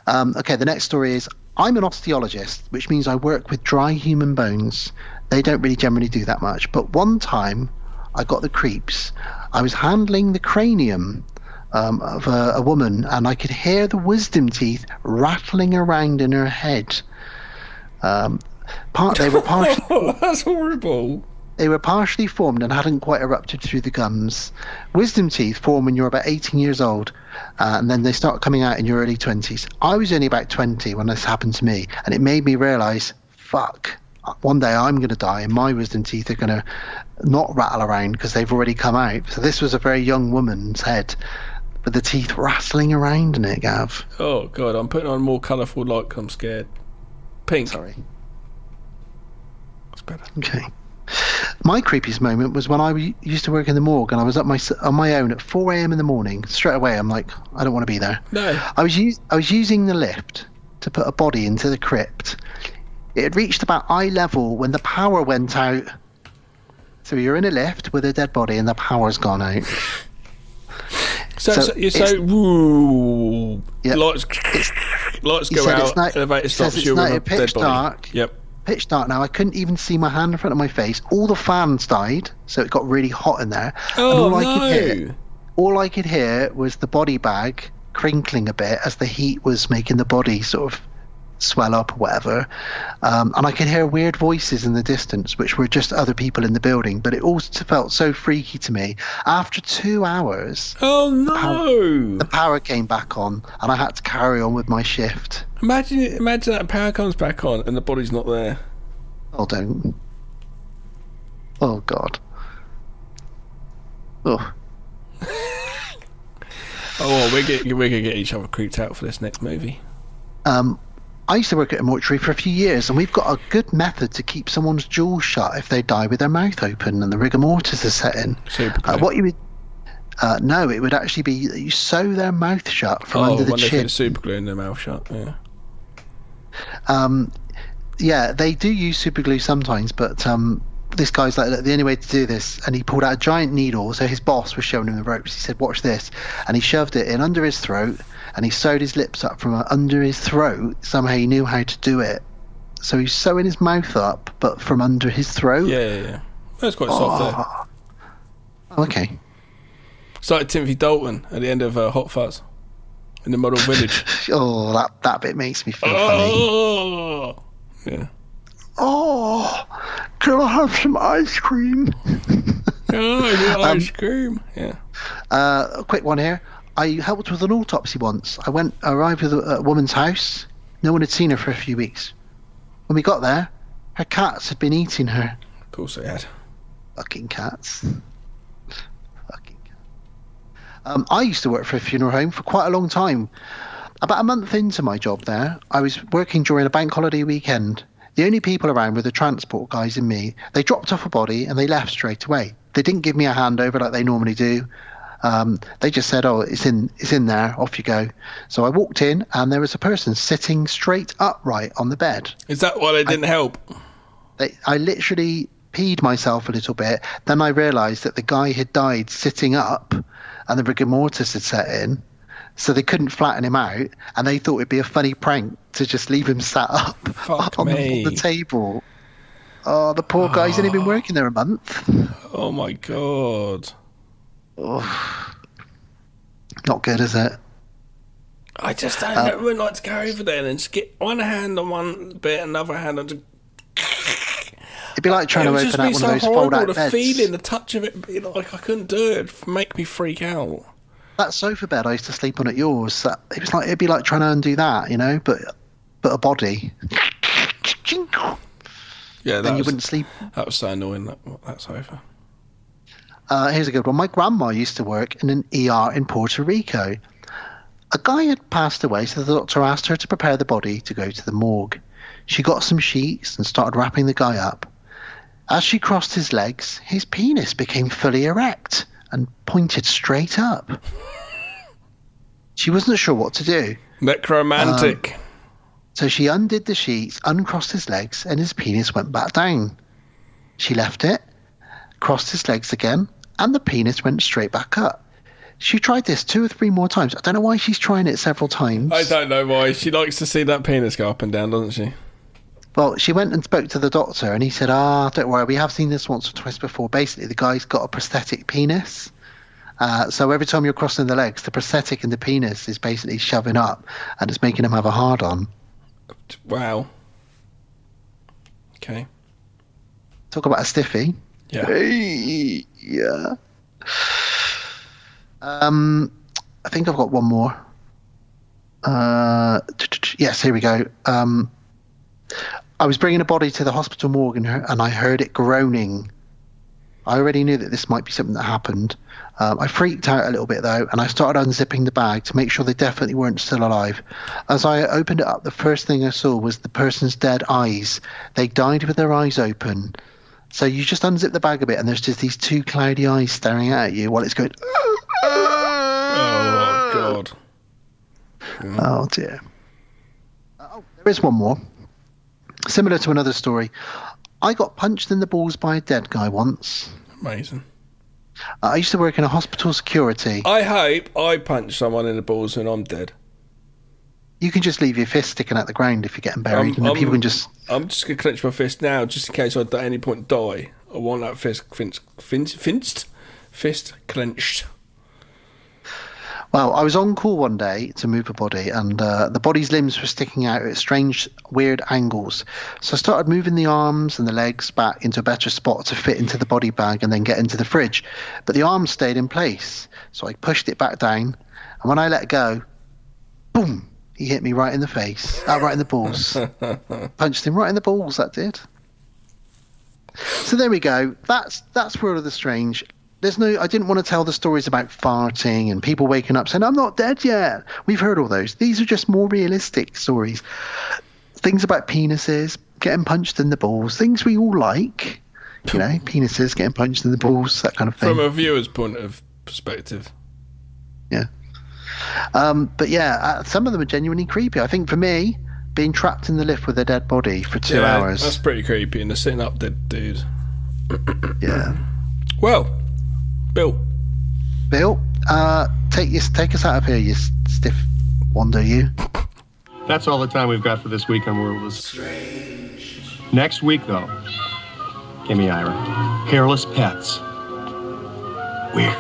Okay, the next story is, I'm an osteologist, which means I work with dry human bones. They don't really generally do that much. But one time, I got the creeps. I was handling the cranium of a woman, and I could hear the wisdom teeth rattling around in her head. They were partially... That's horrible. They were partially formed and hadn't quite erupted through the gums. Wisdom teeth form when you're about 18 years old, and then they start coming out in your early 20s. I was only about 20 when this happened to me, and it made me realise, fuck, one day I'm going to die and my wisdom teeth are going to not rattle around because they've already come out. So this was a very young woman's head with the teeth rattling around in it, Gav. Oh, God, I'm putting on more colourful light because I'm scared. Pink. Sorry. That's better. Okay. My creepiest moment was when I used to work in the morgue and I was on my own at 4 a.m. in the morning. Straight away, I'm like, I don't want to be there. No. I was using the lift to put a body into the crypt. It had reached about eye level when the power went out. So you're in a lift with a dead body and the power's gone out. Woo. Yep. Lights go out, elevator stops, you're with a dead body. Dark. Yep. Pitch dark now. I couldn't even see my hand in front of my face. All the fans died, so it got really hot in there. Oh, and all I could hear was the body bag crinkling a bit as the heat was making the body sort of swell up or whatever. And I could hear weird voices in the distance, which were just other people in the building. But it also felt so freaky to me. After 2 hours, oh no, the power came back on, and I had to carry on with my shift. Imagine that power comes back on and the body's not there. Oh, don't. Oh, God. Oh. Oh, well, we're gonna get each other creeped out for this next movie. I used to work at a mortuary for a few years, and we've got a good method to keep someone's jaw shut if they die with their mouth open and the rigor mortis is set in. What you would... no, it would actually be that you sew their mouth shut from under the chin. Super glue in their mouth shut, yeah. Yeah, they do use super glue sometimes, but this guy's like, look, the only way to do this, and he pulled out a giant needle, so his boss was showing him the ropes. He said, watch this, and he shoved it in under his throat, and he sewed his lips up from under his throat. Somehow he knew how to do it. So he's sewing his mouth up, but from under his throat. Yeah. That's quite soft there. Oh, okay. It's like Timothy Dalton at the end of Hot Fuzz in the Model Village. Oh, that bit makes me feel funny. Oh, yeah. Oh, can I have some ice cream? Oh, ice cream. Yeah. A quick one here. I helped with an autopsy once. I arrived at a woman's house. No one had seen her for a few weeks. When we got there, her cats had been eating her. Of course they had. Fucking cats. Fucking cats. I used to work for a funeral home for quite a long time. About a month into my job there, I was working during a bank holiday weekend. The only people around were the transport guys and me. They dropped off a body and they left straight away. They didn't give me a handover like they normally do. They just said, "Oh, it's in there. Off you go." So I walked in and there was a person sitting straight upright on the bed. Is that why they didn't help? I literally peed myself a little bit. Then I realised that the guy had died sitting up, and the rigor mortis had set in, so they couldn't flatten him out. And they thought it'd be a funny prank to just leave him sat up on the table. Oh, the poor guy's only been working there a month. Oh my god. Oh, not good, is it? I just don't would like to go over there and just get one hand on one bit, another hand on. It'd be like trying to open up one of those fold-out beds. The feeling, the touch of it, be like I couldn't do it. It'd make me freak out. That sofa bed I used to sleep on at yours. It'd be like trying to undo that, you know, but a body. Yeah, then you wouldn't sleep. That was so annoying. That sofa. Here's a good one. My grandma used to work in an ER in Puerto Rico. A guy had passed away, so the doctor asked her to prepare the body to go to the morgue. She got some sheets and started wrapping the guy up. As she crossed his legs, his penis became fully erect and pointed straight up. She wasn't sure what to do. Necromantic. So she undid the sheets, uncrossed his legs, and his penis went back down. She left it, crossed his legs again, and the penis went straight back up. She tried this 2 or 3 more times. I don't know why she's trying it several times. I don't know why. She likes to see that penis go up and down, doesn't she? Well, she went and spoke to the doctor, and he said, don't worry, we have seen this once or twice before. Basically, the guy's got a prosthetic penis. So every time you're crossing the legs, the prosthetic in the penis is basically shoving up, and it's making him have a hard-on. Wow. Okay. Talk about a stiffy. Yeah. Hey, yeah. I think I've got one more. Yes, here we go. I was bringing a body to the hospital morgue and I heard it groaning. I already knew that this might be something that happened. I freaked out a little bit though, and I started unzipping the bag to make sure they definitely weren't still alive. As I opened it up, the first thing I saw was the person's dead eyes. They died with their eyes open. So you just unzip the bag a bit, and there's just these 2 cloudy eyes staring out at you while it's going. Oh God. Oh dear. There is one more. Similar to another story. I got punched in the balls by a dead guy once. Amazing. I used to work in a hospital security. I hope I punch someone in the balls when I'm dead. You can just leave your fist sticking out the ground if you're getting buried, and then people can just... I'm just going to clench my fist now, just in case I at any point die. I want that fist clenched. Well, I was on call one day to move a body, and the body's limbs were sticking out at strange, weird angles. So I started moving the arms and the legs back into a better spot to fit into the body bag and then get into the fridge. But the arms stayed in place, so I pushed it back down, and when I let go, boom, he hit me right in the face, right in the balls. Punched him right in the balls, that did. So there we go. That's World of the Strange. I didn't want to tell the stories about farting and people waking up saying, I'm not dead yet. We've heard all those. These are just more realistic stories. Things about penises, getting punched in the balls, things we all like. You know, penises, getting punched in the balls, that kind of thing. From a viewer's point of perspective. Yeah. But yeah, some of them are genuinely creepy. I think for me, being trapped in the lift with a dead body for 2 hours. That's pretty creepy, and a sitting up dead dude. Yeah. Well, Bill, take us out of here, you stiff wonder, you. That's all the time we've got for this week on World of Strange. Next week, though, give me Ira. Hairless pets. Weird.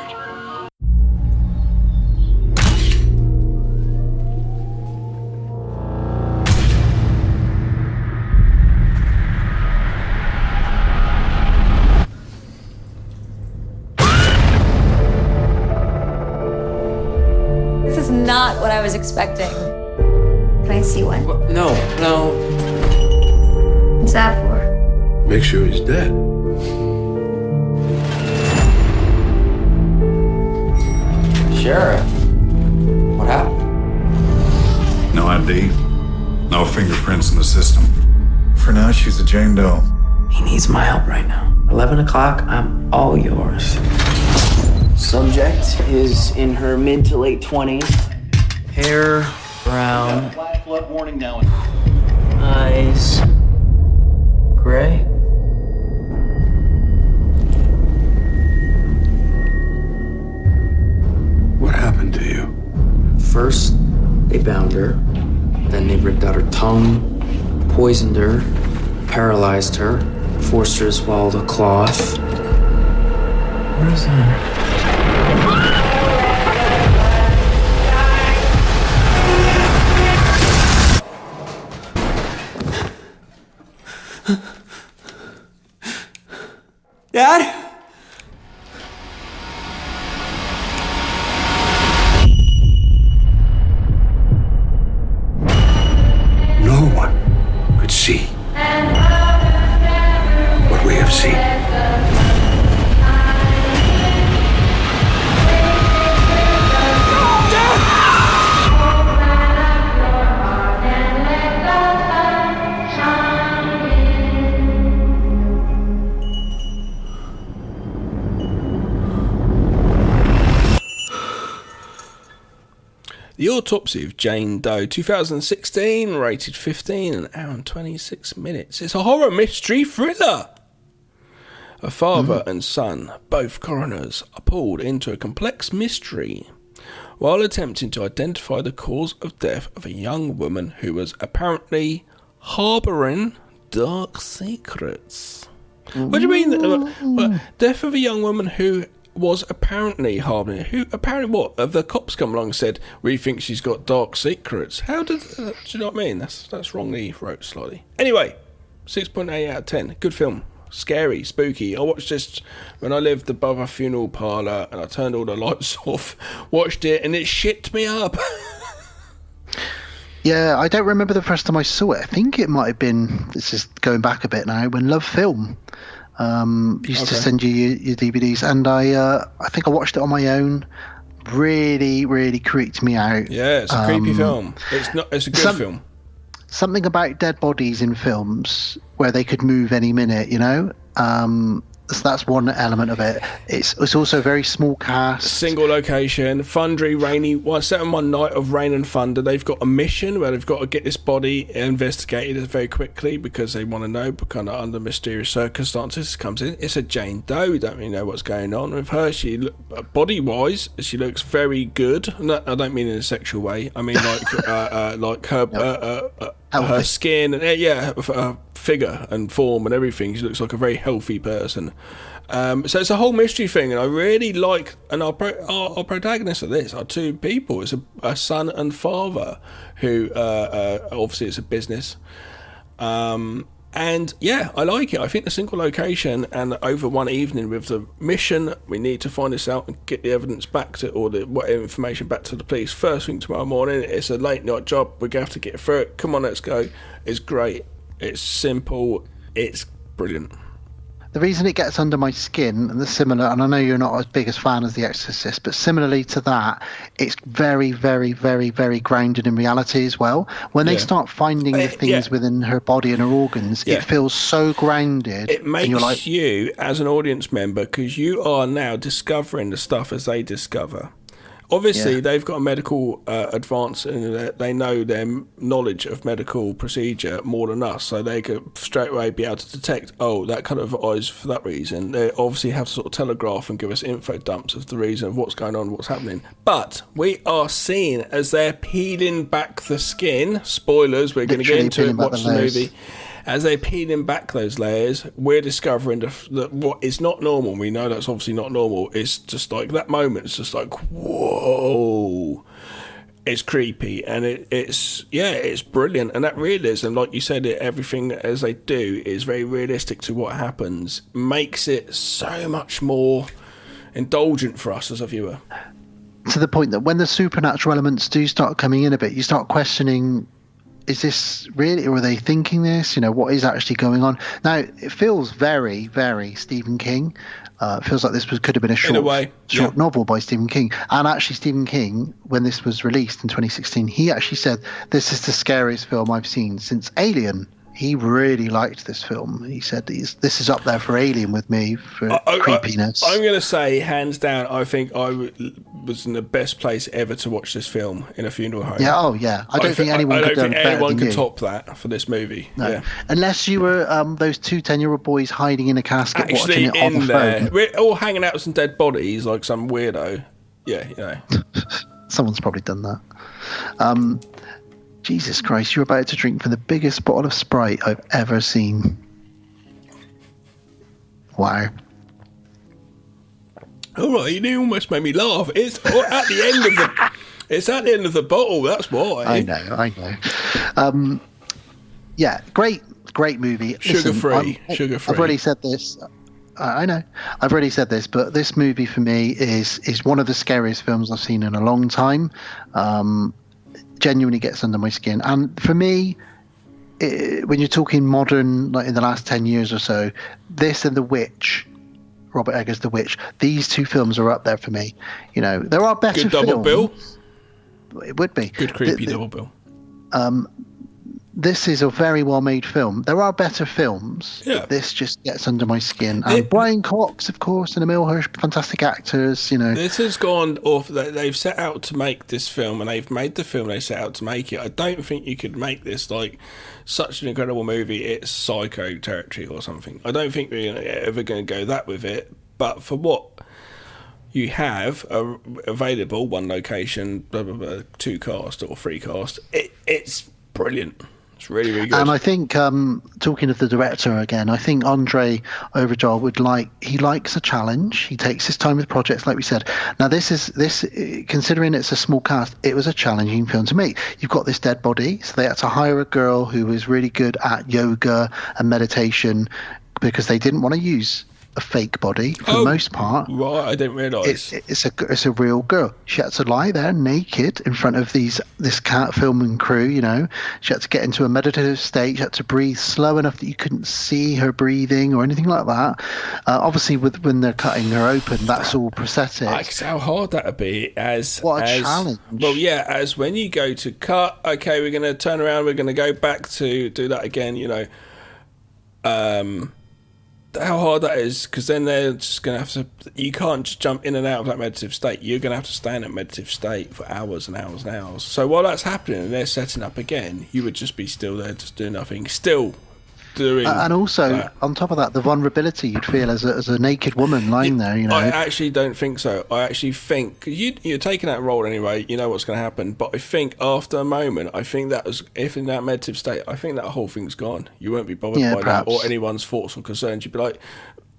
was expecting. Can I see one? No. What's that for? Make sure he's dead. Sheriff. What happened? No ID. No fingerprints in the system. For now, she's a Jane Doe. He needs my help right now. 11 o'clock, I'm all yours. Subject is in her mid to late 20s. Hair brown. Flash flood warning now. Eyes gray. What happened to you? First, they bound her. Then they ripped out her tongue, poisoned her, paralyzed her, forced her to swallow the cloth. What is that? Dad? No one could see what we have seen. The Autopsy of Jane Doe, 2016, rated 15, an hour and 26 minutes. It's a horror mystery thriller. A father and son, both coroners, are pulled into a complex mystery while attempting to identify the cause of death of a young woman who was apparently harbouring dark secrets. What do you mean? Death of a young woman who was apparently harbouring. Who apparently what? The cops come along and said we think she's got dark secrets. How did? Do you know what I mean? That's wrongly wrote slightly. Anyway, 6.8 out of 10. Good film. Scary, spooky. I watched this when I lived above a funeral parlour and I turned all the lights off. Watched it and it shit me up. Yeah, I don't remember the first time I saw it. I think it might have been. This is going back a bit now. When Love Film used to send you your DVDs, and I think I watched it on my own. Really, really creeped me out. Yeah, it's a creepy film. It's a good film. Something about dead bodies in films where they could move any minute, you know. So that's one element of it. It's also a very small cast. Single location, thundery, rainy. Set on one night of rain and thunder. They've got a mission where they've got to get this body investigated very quickly because they want to know, but kind of under mysterious circumstances comes in. It's a Jane Doe. We don't really know what's going on with her. She, body-wise, she looks very good. No, I don't mean in a sexual way. I mean like her skin and her figure and form and everything. She looks like a very healthy person. So it's a whole mystery thing, and I really like. And our protagonists of this are two people. It's a son and father who obviously it's a business. And yeah, I like it. I think the single location and over one evening with the mission, we need to find this out and get the evidence back to, or the whatever information back to the police first thing tomorrow morning. It's a late night job. We're going to have to get through it. Come on, let's go. It's great. It's simple. It's brilliant. The reason it gets under my skin, and the similar, and I know you're not as big a fan as The Exorcist, but similarly to that, it's very, very, very, very grounded in reality as well. When they start finding the things within her body and her organs, it feels so grounded. It makes you, as an audience member, because you are now discovering the stuff as they discover. Obviously, they've got a medical advance, and they know their knowledge of medical procedure more than us, so they could straight away be able to detect, that kind of eyes for that reason. They obviously have to sort of telegraph and give us info dumps of the reason of what's going on, what's happening. But we are seeing as they're peeling back the skin, spoilers, we're going to get into it, watch the movie. As they're peeling back those layers, we're discovering what is not normal. We know that's obviously not normal. It's just like that moment. It's just like, whoa. It's creepy. And it's brilliant. And that realism, like you said, everything as they do is very realistic to what happens. Makes it so much more indulgent for us as a viewer. to the point that when the supernatural elements do start coming in a bit, you start questioning, is this really, or are they thinking this? What is actually going on? Now, it feels very, very Stephen King. It feels like this could have been a short novel by Stephen King. And actually, Stephen King, when this was released in 2016, he actually said, this is the scariest film I've seen since Alien. He really liked this film. He said, this is up there for Alien with me for creepiness. I'm going to say, hands down, I think I was in the best place ever to watch this film, in a funeral home. Yeah, I don't think anyone could top that for this movie. No. Yeah. Unless you were those 2 10-year-old boys hiding in a casket actually watching it on the phone. We're all hanging out with some dead bodies like some weirdo. Yeah, Someone's probably done that. Jesus Christ, you're about to drink from the biggest bottle of Sprite I've ever seen. Wow. All right, you almost made me laugh. It's at the end of the bottle. That's why. I know. Yeah, great movie. Sugar free. I've already said this. I know. I've already said this, but this movie for me is one of the scariest films I've seen in a long time. Genuinely gets under my skin. And for me, when you're talking modern, like in the last 10 years or so, this and The Witch, Robert Eggers' The Witch, these 2 films are up there for me. There are better films. Good double bill. It would be. Good creepy double bill. This is a very well-made film. There are better films, but this just gets under my skin. And Brian Cox, of course, and Emil Hirsch, fantastic actors, This has gone off. They've set out to make this film, and they've made the film they set out to make it. I don't think you could make this like such an incredible movie. It's Psycho territory or something. I don't think we're ever going to go that with it. But for what you have available, 1 location, blah, blah, blah, 2 cast or 3 cast, it's brilliant. It's really, really good. And I think, talking of the director again, I think Andre Overdahl he likes a challenge. He takes his time with projects, like we said. Now, this considering it's a small cast, it was a challenging film to make. You've got this dead body, so they had to hire a girl who was really good at yoga and meditation because they didn't want to use a fake body for the most part. Right, I didn't realise. It's a real girl. She had to lie there naked in front of this cat filming crew. She had to get into a meditative state. She had to breathe slow enough that you couldn't see her breathing or anything like that. Obviously, when they're cutting her open, that's all prosthetic. How hard that would be. What a challenge. Well, yeah, as when you go to cut, okay, we're going to turn around, we're going to go back to do that again, how hard that is, because then they're just going to have to, you can't just jump in and out of that meditative state. You're going to have to stay in that meditative state for hours and hours and hours. So while that's happening and they're setting up again, you would just be still there, just doing nothing, still doing and also that. On top of that, the vulnerability you'd feel as a naked woman lying there. I actually don't think so. I actually think you're taking that role anyway, you know what's going to happen, but I think after a moment, I think that was, if in that meditative state, I think that whole thing's gone. You won't be bothered by perhaps. that or anyone's thoughts or concerns. You'd be like,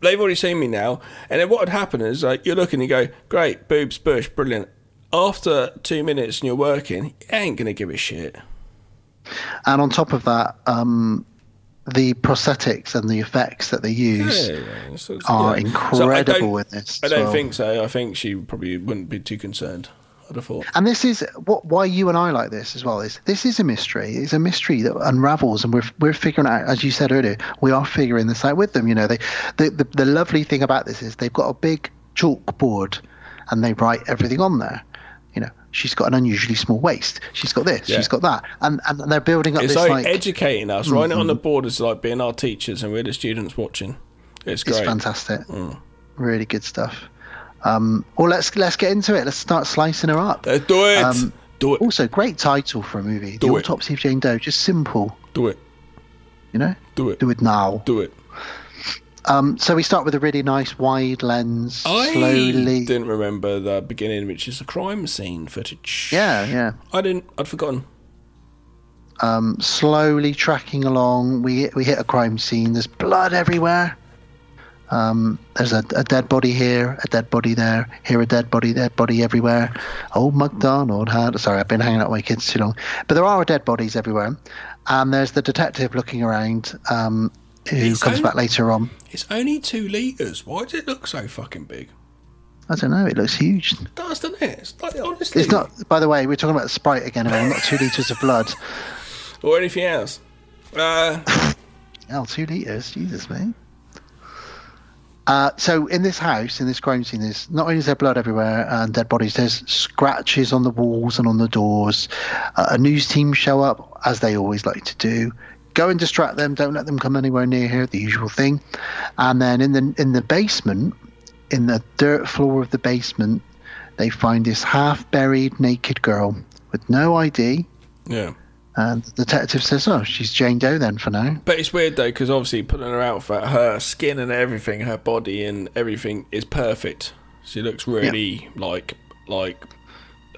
they've already seen me now. And then what would happen is, like, you're looking and you go, great, boobs, bush, brilliant. After 2 minutes and you're working, you ain't going to give a shit. And on top of that, the prosthetics and the effects that they use are incredible in this. I don't think so. I think she probably wouldn't be too concerned, I'd have thought. And this is why you and I like this as well. This is a mystery. It's a mystery that unravels, and we're figuring out, as you said earlier, we are figuring this out with them. The lovely thing about this is they've got a big chalkboard, and they write everything on there. She's got an unusually small waist. She's got this. She's got that, and they're building up. It's this like educating us. Writing it on the board is like being our teachers, and we're the students watching. It's great. It's fantastic. Really good stuff. Well, let's get into it. Let's start slicing her up. Let's do it. Do it. Also, great title for a movie. The Autopsy of Jane Doe. Just simple. Do it. Do it. Do it now. Do it. So we start with a really nice wide lens. Slowly. I didn't remember the beginning, which is a crime scene footage. Yeah. I'd forgotten. Slowly tracking along, we hit a crime scene. There's blood everywhere. There's a dead body here, a dead body there, here a dead body everywhere. Old MacDonald had... Sorry, I've been hanging out with my kids too long. But there are dead bodies everywhere. And there's the detective looking around... who comes back later on. It's only 2 litres. Why does it look so fucking big? I don't know. It looks huge. It does, doesn't it? It's like, honestly. It's not. By the way, we're talking about Sprite again. Not 2 litres of blood. Or anything else. 2 litres. Jesus, mate. So in this house, in this crime scene, there's not only is there blood everywhere and dead bodies, there's scratches on the walls and on the doors. A news team show up, as they always like to do. Go and distract them. Don't let them come anywhere near here. The usual thing. And then in the basement, in the dirt floor of the basement, they find this half-buried naked girl with no ID. Yeah. And the detective says, "Oh, she's Jane Doe then for now." But it's weird though, because obviously putting her outfit, her skin and everything, her body and everything is perfect. She looks really like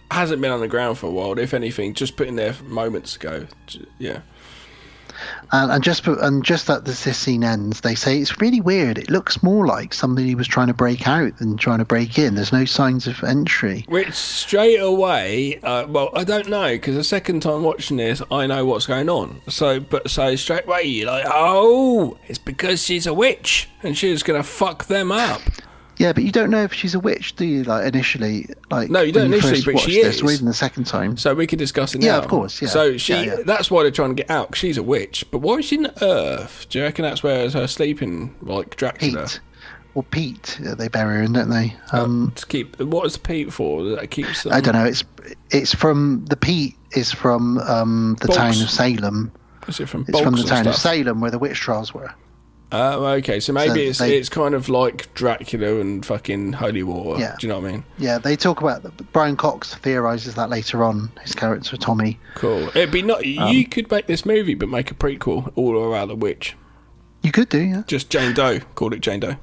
hasn't been on the ground for a while. If anything, just put in there moments ago. Yeah. And just that this scene ends, they say it's really weird. It looks more like somebody was trying to break out than trying to break in. There's no signs of entry. Which straight away, well, I don't know, because the second time watching this, I know what's going on. So straight away, you're like, oh, it's because she's a witch and she's gonna fuck them up. Yeah, but you don't know if she's a witch, do you? Like initially, like no, you don't initially, but she is. Or even the second time. So we could discuss it now. Yeah, of course. Yeah. So that's why they're trying to get out. 'Cause she's a witch. But why is she in Earth? Do you reckon that's where her sleeping, like Dracula? Peat. They bury her in, don't they? To keep. What is the peat for? That keeps. I don't know. It's from the peat is from the town of Salem. Is it from? It's from the town of Salem where the witch trials were. Okay, so maybe it's kind of like Dracula and fucking holy water. Yeah. Do you know what I mean? Yeah, they talk about Brian Cox theorizes that later on. His character Tommy. Cool. It'd be not. You could make this movie, but make a prequel all about the witch. You could do, yeah. Just Jane Doe. Call it Jane Doe.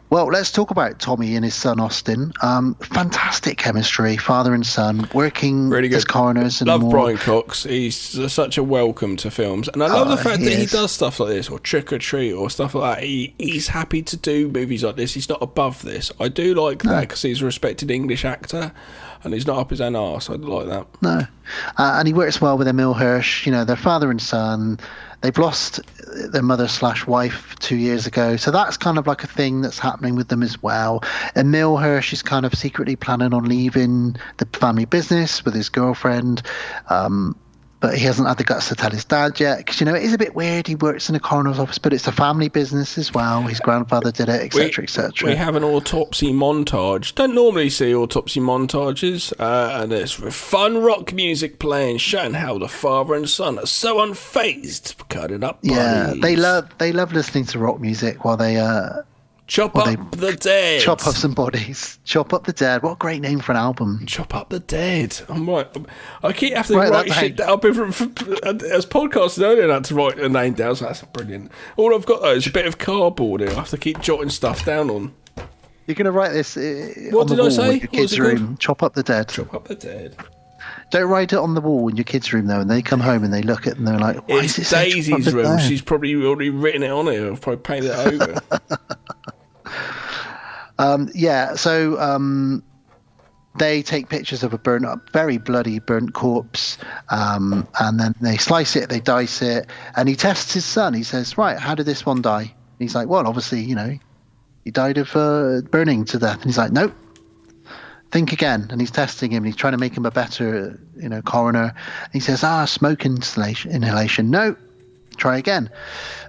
Well, let's talk about Tommy and his son Austin. Fantastic chemistry, father and son, working really good. As coroners. And love more. Brian Cox. He's such a welcome to films, and I love the fact that he does stuff like this, or Trick or Treat, or stuff like that. He's happy to do movies like this. He's not above this. I do like that because he's a respected English actor, and he's not up his own arse. I like that. No, and he works well with Emil Hirsch. You know, their father and son. They've lost their mother/wife 2 years ago, so that's kind of like a thing that's happening with them as well. Emil Hirsch is kind of secretly planning on leaving the family business with his girlfriend, but he hasn't had the guts to tell his dad yet. Because, you know, it is a bit weird. He works in a coroner's office, but it's a family business as well. His grandfather did it, etc., etc. We have an autopsy montage. Don't normally see autopsy montages, and it's with fun rock music playing, showing how the father and son are so unfazed cutting up bodies. Yeah, they love listening to rock music while they chop up the dead. Chop up some bodies. Chop up the dead. What a great name for an album. Chop up the dead. I'm right. I keep having to write shit down. As podcasters, I don't have to write a name down, so that's brilliant. All I've got, though, is a bit of cardboard here. I have to keep jotting stuff down on. You're going to write this what on the did I wall say? in your kids' room. Chop up the dead. Chop up the dead. Don't write it on the wall in your kids' room, though, and they come home and they look at it and they're like, why is it Daisy's room. She's probably already written it on it. I've probably painted it over. So they take pictures of a burnt up, very bloody burnt corpse, and then they slice it, they dice it, and he tests his son. He says, right, how did this one die? And he's like, well, obviously, you know, he died of burning to death. And he's like, nope, think again. And he's testing him. He's trying to make him a better, you know, coroner. And he says, smoke inhalation. No, try again.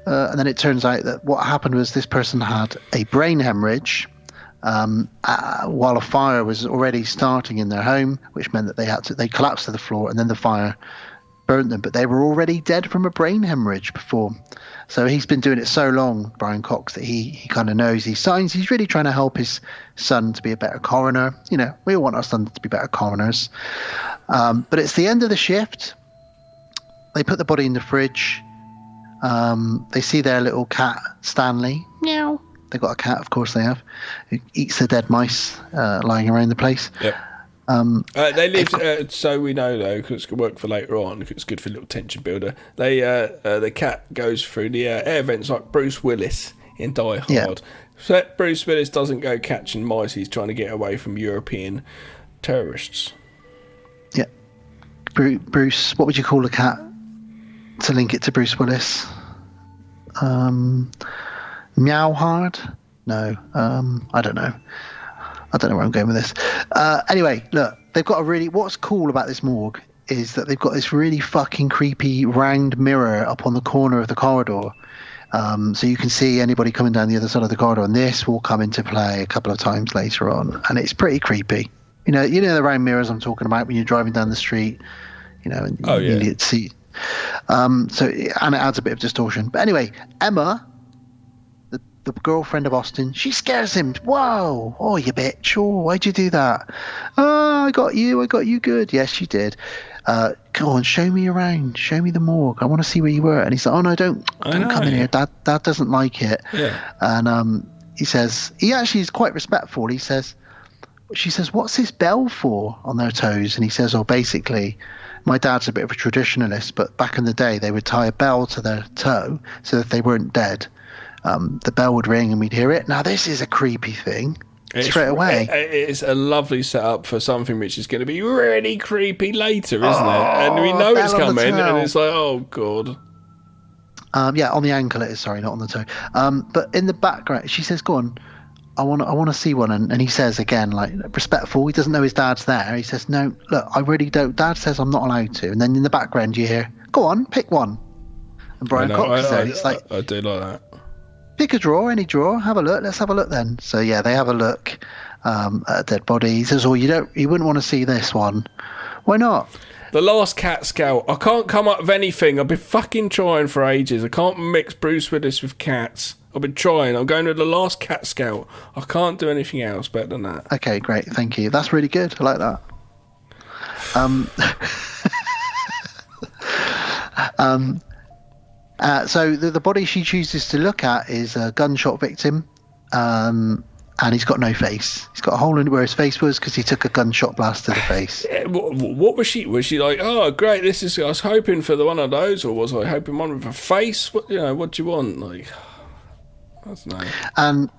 And then it turns out that what happened was this person had a brain hemorrhage while a fire was already starting in their home, which meant that they collapsed to the floor, and then the fire burnt them. But they were already dead from a brain hemorrhage before. So he's been doing it so long, Brian Cox, that he kind of knows these signs. He's really trying to help his son to be a better coroner. You know, we all want our sons to be better coroners. But it's the end of the shift. They put the body in the fridge. They see their little cat, Stanley. Meow. They've got a cat, of course they have, who eats the dead mice lying around the place. Yep. They live, so we know though, because it's going to work for later on, because it's good for a little tension builder. The cat goes through the air vents like Bruce Willis in Die Hard. Yeah. So Bruce Willis doesn't go catching mice, he's trying to get away from European terrorists. Yeah. Bruce, what would you call a cat to link it to Bruce Willis? Meow hard? No, I don't know. I don't know where I'm going with this. Anyway, look, they've got what's cool about this morgue is that they've got this really fucking creepy round mirror up on the corner of the corridor. So you can see anybody coming down the other side of the corridor, and this will come into play a couple of times later on, and it's pretty creepy. You know the round mirrors I'm talking about when you're driving down the street, and you need to see. And it adds a bit of distortion. But anyway, Emma, the girlfriend of Austin, she scares him. Whoa! Oh, you bitch! Oh, why'd you do that? Oh, I got you good. Yes, you did. Come on, show me around. Show me the morgue. I want to see where you were. And he's like, oh no, don't come in here. Dad doesn't like it. Yeah. And he says, he actually is quite respectful. She says, what's this bell for on their toes? And he says, oh, basically, my dad's a bit of a traditionalist, but back in the day, they would tie a bell to their toe so that they weren't dead. The bell would ring and we'd hear it. Now, this is a creepy thing. Straight away. It's a lovely setup for something which is going to be really creepy later, isn't it? And we know it's coming, and it's like, oh, God. Yeah, on the ankle it is, sorry, not on the toe. But in the background, she says, go on, I want to see one. And he says, again, like, respectful, he doesn't know his dad's there. He says, no, look, I really don't. Dad says I'm not allowed to. And then in the background you hear, go on, pick one. And Brian Cox is there. He's like, I do like that. Pick a drawer, any drawer, have a look. Let's have a look then. So yeah, they have a look at a dead body. He says, "Oh, you wouldn't want to see this one. Why not?" The Last Cat Scout. I can't come up with anything. I've been fucking trying for ages. I can't mix Bruce Willis with cats. I've been trying. I'm going with The Last Cat Scout. I can't do anything else better than that. Okay, great. Thank you. That's really good. I like that. So the body she chooses to look at is a gunshot victim, and he's got no face. He's got a hole in where his face was because he took a gunshot blast to the face. What was she? Was she like, oh, great, I was hoping for the one of those, or was I hoping one with a face? What do you want? Like, that's nice. And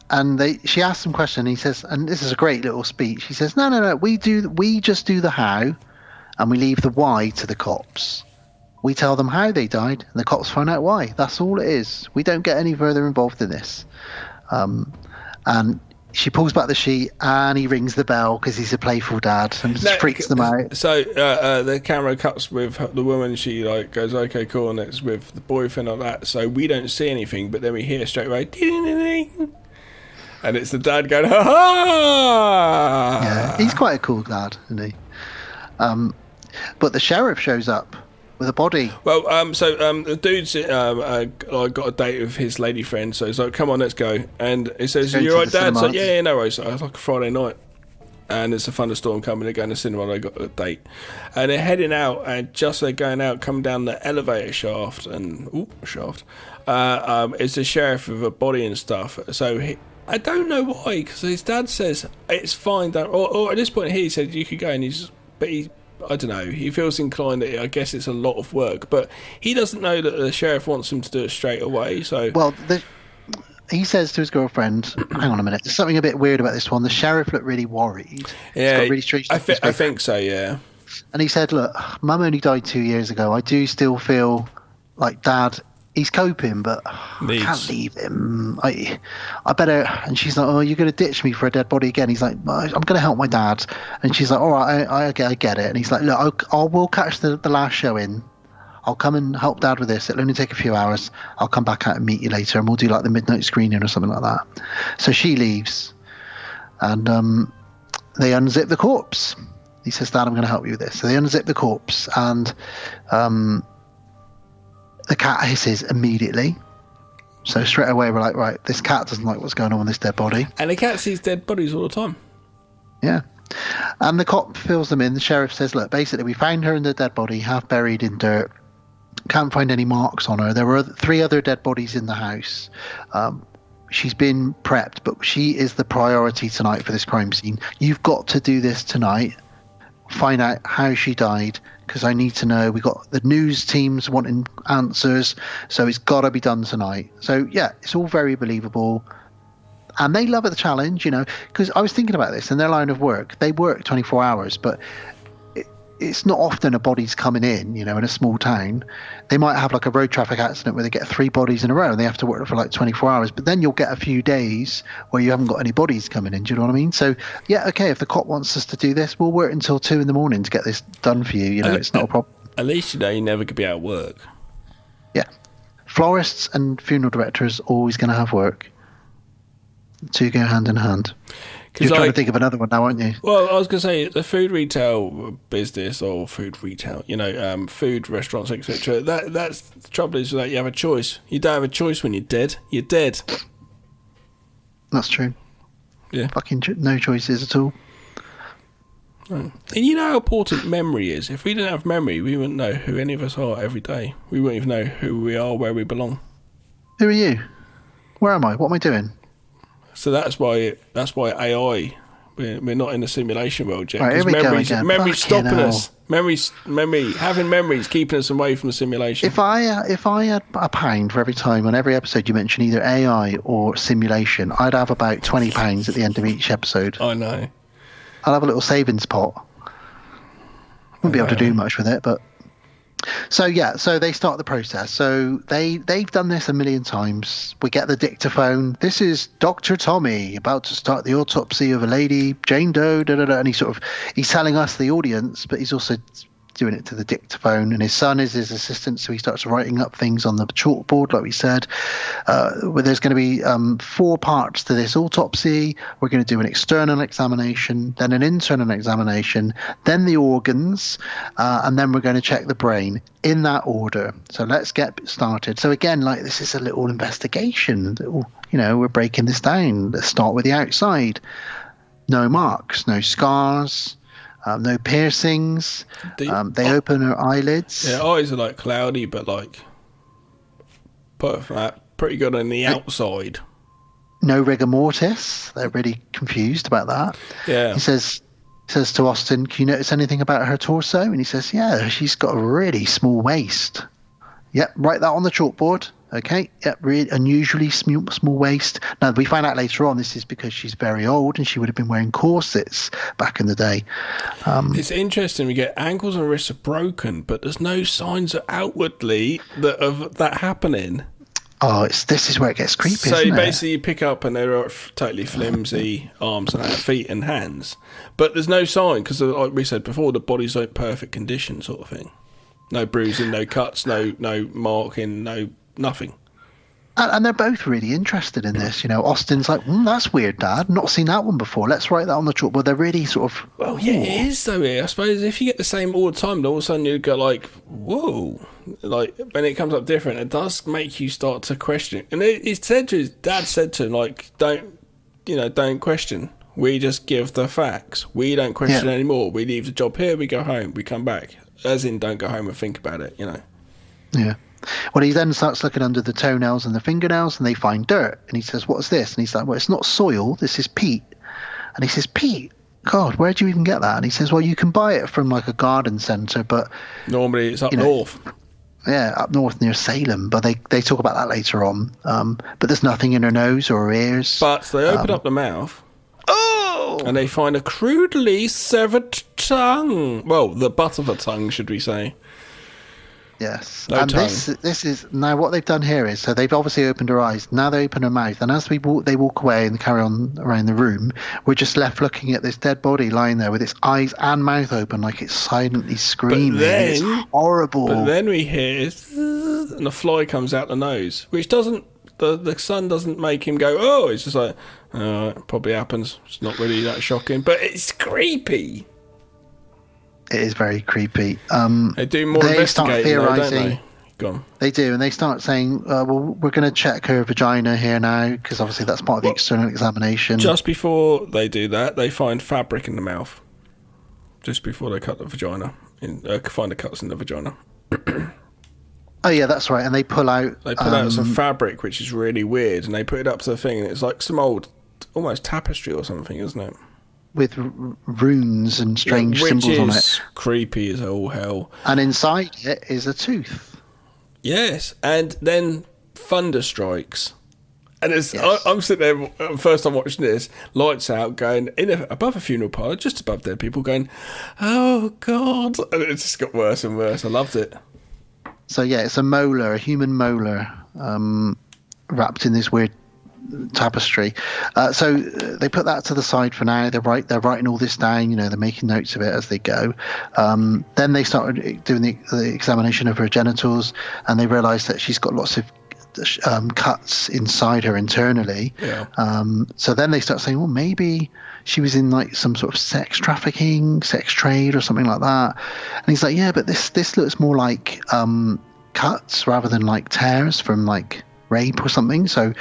she asks him question, and he says, and this is a great little speech. He says, no, we just do the how, and we leave the why to the cops. We tell them how they died, and the cops find out why. That's all it is. We don't get any further involved in this. And she pulls back the sheet, and he rings the bell because he's a playful dad, and just freaks them out. So the camera cuts with the woman. She like goes, "Okay, cool," and it's with the boyfriend like that. So we don't see anything, but then we hear straight away, ding, and it's the dad going, "Ha ha!" Yeah, he's quite a cool dad, isn't he? But the sheriff shows up with a body. Well, the dude's got a date with his lady friend, so he's like, come on, let's go. And he says, you're right, Dad? So, yeah, no worries. It's like a Friday night. And there's a thunderstorm coming, they're going to cinema, they got a date. And they're heading out, and just they're going out, come down the elevator shaft, it's the sheriff with a body and stuff. So I don't know why, because his dad says, it's fine, or at this point he said, you could go, and I don't know, he feels inclined that I guess it's a lot of work, but he doesn't know that the sheriff wants him to do it straight away. So he says to his girlfriend, hang on a minute, there's something a bit weird about this one. The sheriff looked really worried. Yeah, really strange. I think so, yeah. And he said, look, Mum only died 2 years ago. I do still feel like Dad, he's coping, but I can't leave him. I better. And she's like, oh, you're going to ditch me for a dead body again? He's like, I'm going to help my dad. And she's like, all right, I get it. And he's like, look, we'll catch the last show in. I'll come and help Dad with this. It'll only take a few hours. I'll come back out and meet you later, and we'll do like the midnight screening or something like that. So she leaves, and they unzip the corpse. He says, Dad, I'm going to help you with this. So they unzip the corpse, and the cat hisses immediately. So straight away we're like, right, this cat doesn't like what's going on with this dead body. And the cat sees dead bodies all the time. Yeah. And the cop fills them in. The sheriff says, look, basically we found her in the dead body, half buried in dirt. Can't find any marks on her. There were 3 other dead bodies in the house. She's been prepped, but she is the priority tonight for this crime scene. You've got to do this tonight. Find out how she died, because I need to know. We got the news teams wanting answers, so it's got to be done tonight. So yeah, it's all very believable, and they love the challenge, because I was thinking about this in their line of work. They work 24 hours, but it's not often a body's coming in, in a small town. They might have like a road traffic accident where they get 3 bodies in a row and they have to work for like 24 hours. But then you'll get a few days where you haven't got any bodies coming in. Do you know what I mean? So, yeah, okay, if the cop wants us to do this, we'll work until 2 in the morning to get this done for you. It's not a problem. At least you never could be out of work. Yeah. Florists and funeral directors always going to have work. The two go hand in hand. You're trying to think of another one now, aren't you? Well, I was going to say the food retail business or food retail, food restaurants, etc. That's the trouble is that you have a choice. You don't have a choice when you're dead. You're dead. That's true. Yeah. Fucking no choices at all. And you know how important memory is. If we didn't have memory, we wouldn't know who any of us are every day. We wouldn't even know who we are, where we belong. Who are you? Where am I? What am I doing? So that's why AI. We're not in a simulation world yet. Right, here we go again. Memory's stopping us. Having memories keeping us away from the simulation. If I had £1 for every time on every episode you mention either AI or simulation, I'd have about £20 at the end of each episode. I know. I'll have a little savings pot. Wouldn't be able to do much with it, but. So they start the process. So they've done this a million times. We get the dictaphone. This is Dr. Tommy about to start the autopsy of a lady, Jane Doe, and he's telling us, the audience, but he's also doing it to the dictaphone, and his son is his assistant, so he starts writing up things on the chalkboard, like we said. Where there's going to be 4 parts to this autopsy. We're going to do an external examination, then an internal examination, then the organs, and then we're going to check the brain in that order. So let's get started. So again, like, this is a little investigation. We're breaking this down. Let's start with the outside. No marks, no scars. No piercings. They open her eyelids. Yeah, eyes are like cloudy, but like pretty good on the outside. No rigor mortis. They're really confused about that. Yeah. He says to Austin, "Can you notice anything about her torso?" And he says, "Yeah, she's got a really small waist." Yep, write that on the chalkboard. Okay, yep, really unusually small waist. Now, we find out later on this is because she's very old and she would have been wearing corsets back in the day. It's interesting. We get ankles and wrists are broken, but there's no signs outwardly of that happening. Oh, this is where it gets creepy. So isn't basically, you pick up and they're totally flimsy arms and feet and hands, but there's no sign because, like we said before, the body's like perfect condition, sort of thing. No bruising, no cuts, no marking, nothing. And they're both really interested in this. Austin's like, that's weird, Dad. Not seen that one before. Let's write that on the chalkboard. They're really sort of. Well, yeah, it is though. I suppose if you get the same all the time, then all of a sudden you go like, whoa. Like when it comes up different, it does make you start to question. And his dad said to him, like, don't question. We just give the facts. We don't question anymore. We leave the job here. We go home. We come back. As in, don't go home and think about it. Yeah. Well, he then starts looking under the toenails and the fingernails, and they find dirt. And he says, "What's this?" And he's like, "Well, it's not soil. This is peat." And he says, "Peat? God, where'd you even get that?" And he says, "Well, you can buy it from like a garden centre, but normally it's up north." Yeah, up north near Salem, but they talk about that later on. But there's nothing in her nose or her ears. But they open up the mouth. Oh! And they find a crudely severed tongue. Well, the butt of a tongue, should we say? Yes. No and tongue. this is now what they've done here is, so they've obviously opened her eyes. Now they open her mouth, and as they walk away and carry on around the room, we're just left looking at this dead body lying there with its eyes and mouth open, like it's silently screaming. It's horrible. But then we hear, and a fly comes out the nose, which doesn't. The sun doesn't make him go, oh, it's just like, it probably happens. It's not really that shocking, but it's creepy. It is very creepy. They do more investigating, though, don't they? Go on. They do, and they start saying, well, we're going to check her vagina here now, because obviously that's part of the external examination. Just before they do that, they find fabric in the mouth. Just before they cut the vagina. Find the cuts in the vagina. Oh yeah, that's right. And they pull out some fabric, which is really weird, and they put it up to the thing, and it's like some old, almost tapestry or something, isn't it? With runes and strange symbols on it. Which is creepy as all hell. And inside it is a tooth. Yes, and then thunder strikes, And I'm sitting there, first time watching this, lights out, going above a funeral parlour, just above there, people going, "Oh God!" And it just got worse and worse. I loved it. So yeah, it's a human molar, wrapped in this weird tapestry. So they put that to the side for now. They're writing all this down. They're making notes of it as they go. Then they started doing the examination of her genitals, and they realised that she's got lots of cuts inside her internally. So then they start saying, well, maybe she was in like some sort of sex trafficking, sex trade or something like that. And he's like, yeah, but this looks more like cuts rather than like tears from like rape or something. So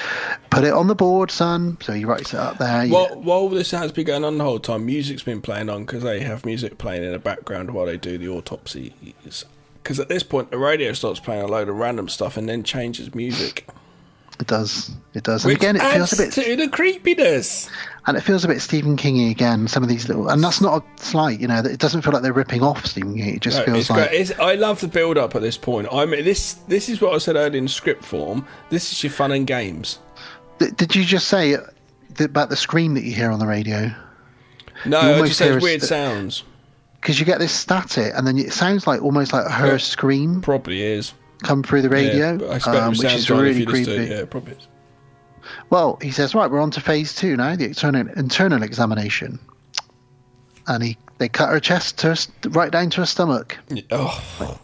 put it on the board, son. So he writes it up there. While this has been going on the whole time, music's been playing on, because they have music playing in the background while they do the autopsy. Because at this point, the radio starts playing a load of random stuff and then changes music. It does. And Which again, it feels a bit to the creepiness. And it feels a bit Stephen King-y again. Some of these little, and that's not a slight. It doesn't feel like they're ripping off Stephen King. It just feels like. I love the build-up at this point. I mean, this is what I said earlier in script form. This is your fun and games. Did you just say about the scream that you hear on the radio? No, I just said weird sounds. Because you get this static, and then it sounds like almost like her scream. Probably is. Come through the radio, yeah, I expect which is really creepy. Yeah, probably is. Well, he says, right, we're on to phase 2 now, the internal examination. And they cut her chest right down to her stomach. Oh.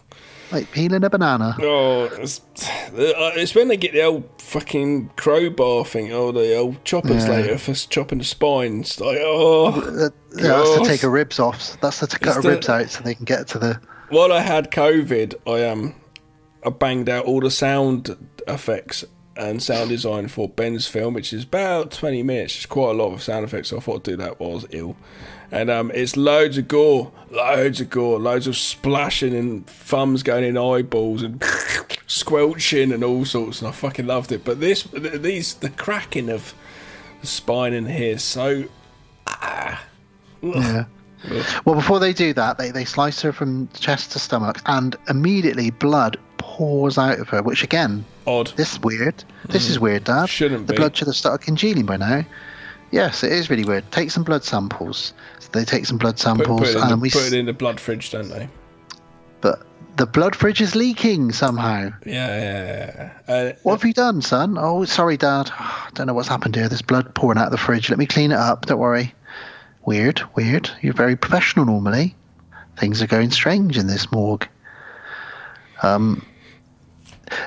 Like peeling a banana. Oh, it's when they get the old fucking crowbar thing, or the old choppers later for chopping the spines. Like, that's to take her ribs off. That's to cut her ribs out so they can get to the... While I had COVID, I banged out all the sound effects and sound design for Ben's film, which is about 20 minutes. It's quite a lot of sound effects, so I thought I'd do that while I was ill. And it's loads of gore, loads of splashing and thumbs going in eyeballs and squelching and all sorts, and I fucking loved it. But the cracking of the spine in here is so... Yeah. Well, before they do that, they slice her from chest to stomach, and immediately blood pours out of her, which again... Odd. This is weird. This is weird, Dad. Shouldn't be. The blood should have started congealing by now. Yes, it is really weird. Take some blood samples. So they take some blood samples. Put it in the blood fridge, don't they? But the blood fridge is leaking somehow. Yeah. What have you done, son? Oh, sorry, Dad. I don't know what's happened here. There's blood pouring out of the fridge. Let me clean it up. Don't worry. Weird. You're very professional normally. Things are going strange in this morgue.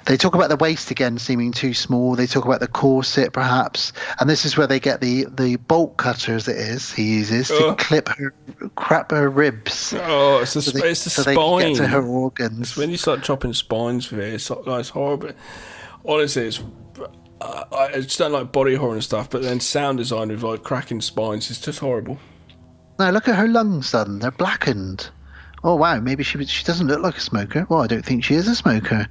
They talk about the waist again seeming too small. They talk about the corset, perhaps, and this is where they get the bolt cutters. He uses to crap her ribs. Oh, it's the so spine. They can get to her organs. It's when you start chopping spines with it, it's horrible. Honestly, I just don't like body horror and stuff, but then sound design with like cracking spines is just horrible. No, look at her lungs, son. They're blackened. Oh wow, maybe she doesn't look like a smoker. Well, I don't think she is a smoker.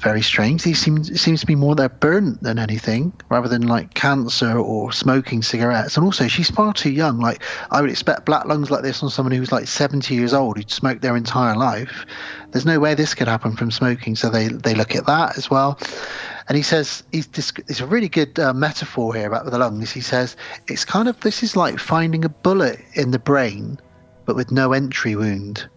Very strange. It seems to be more they're burnt than anything, rather than like cancer or smoking cigarettes. And also, she's far too young. Like, I would expect black lungs like this on someone who's like 70 years old who'd smoked their entire life. There's no way this could happen from smoking. So they look at that as well. And he says it's a really good metaphor here about the lungs. He says this is like finding a bullet in the brain, but with no entry wound.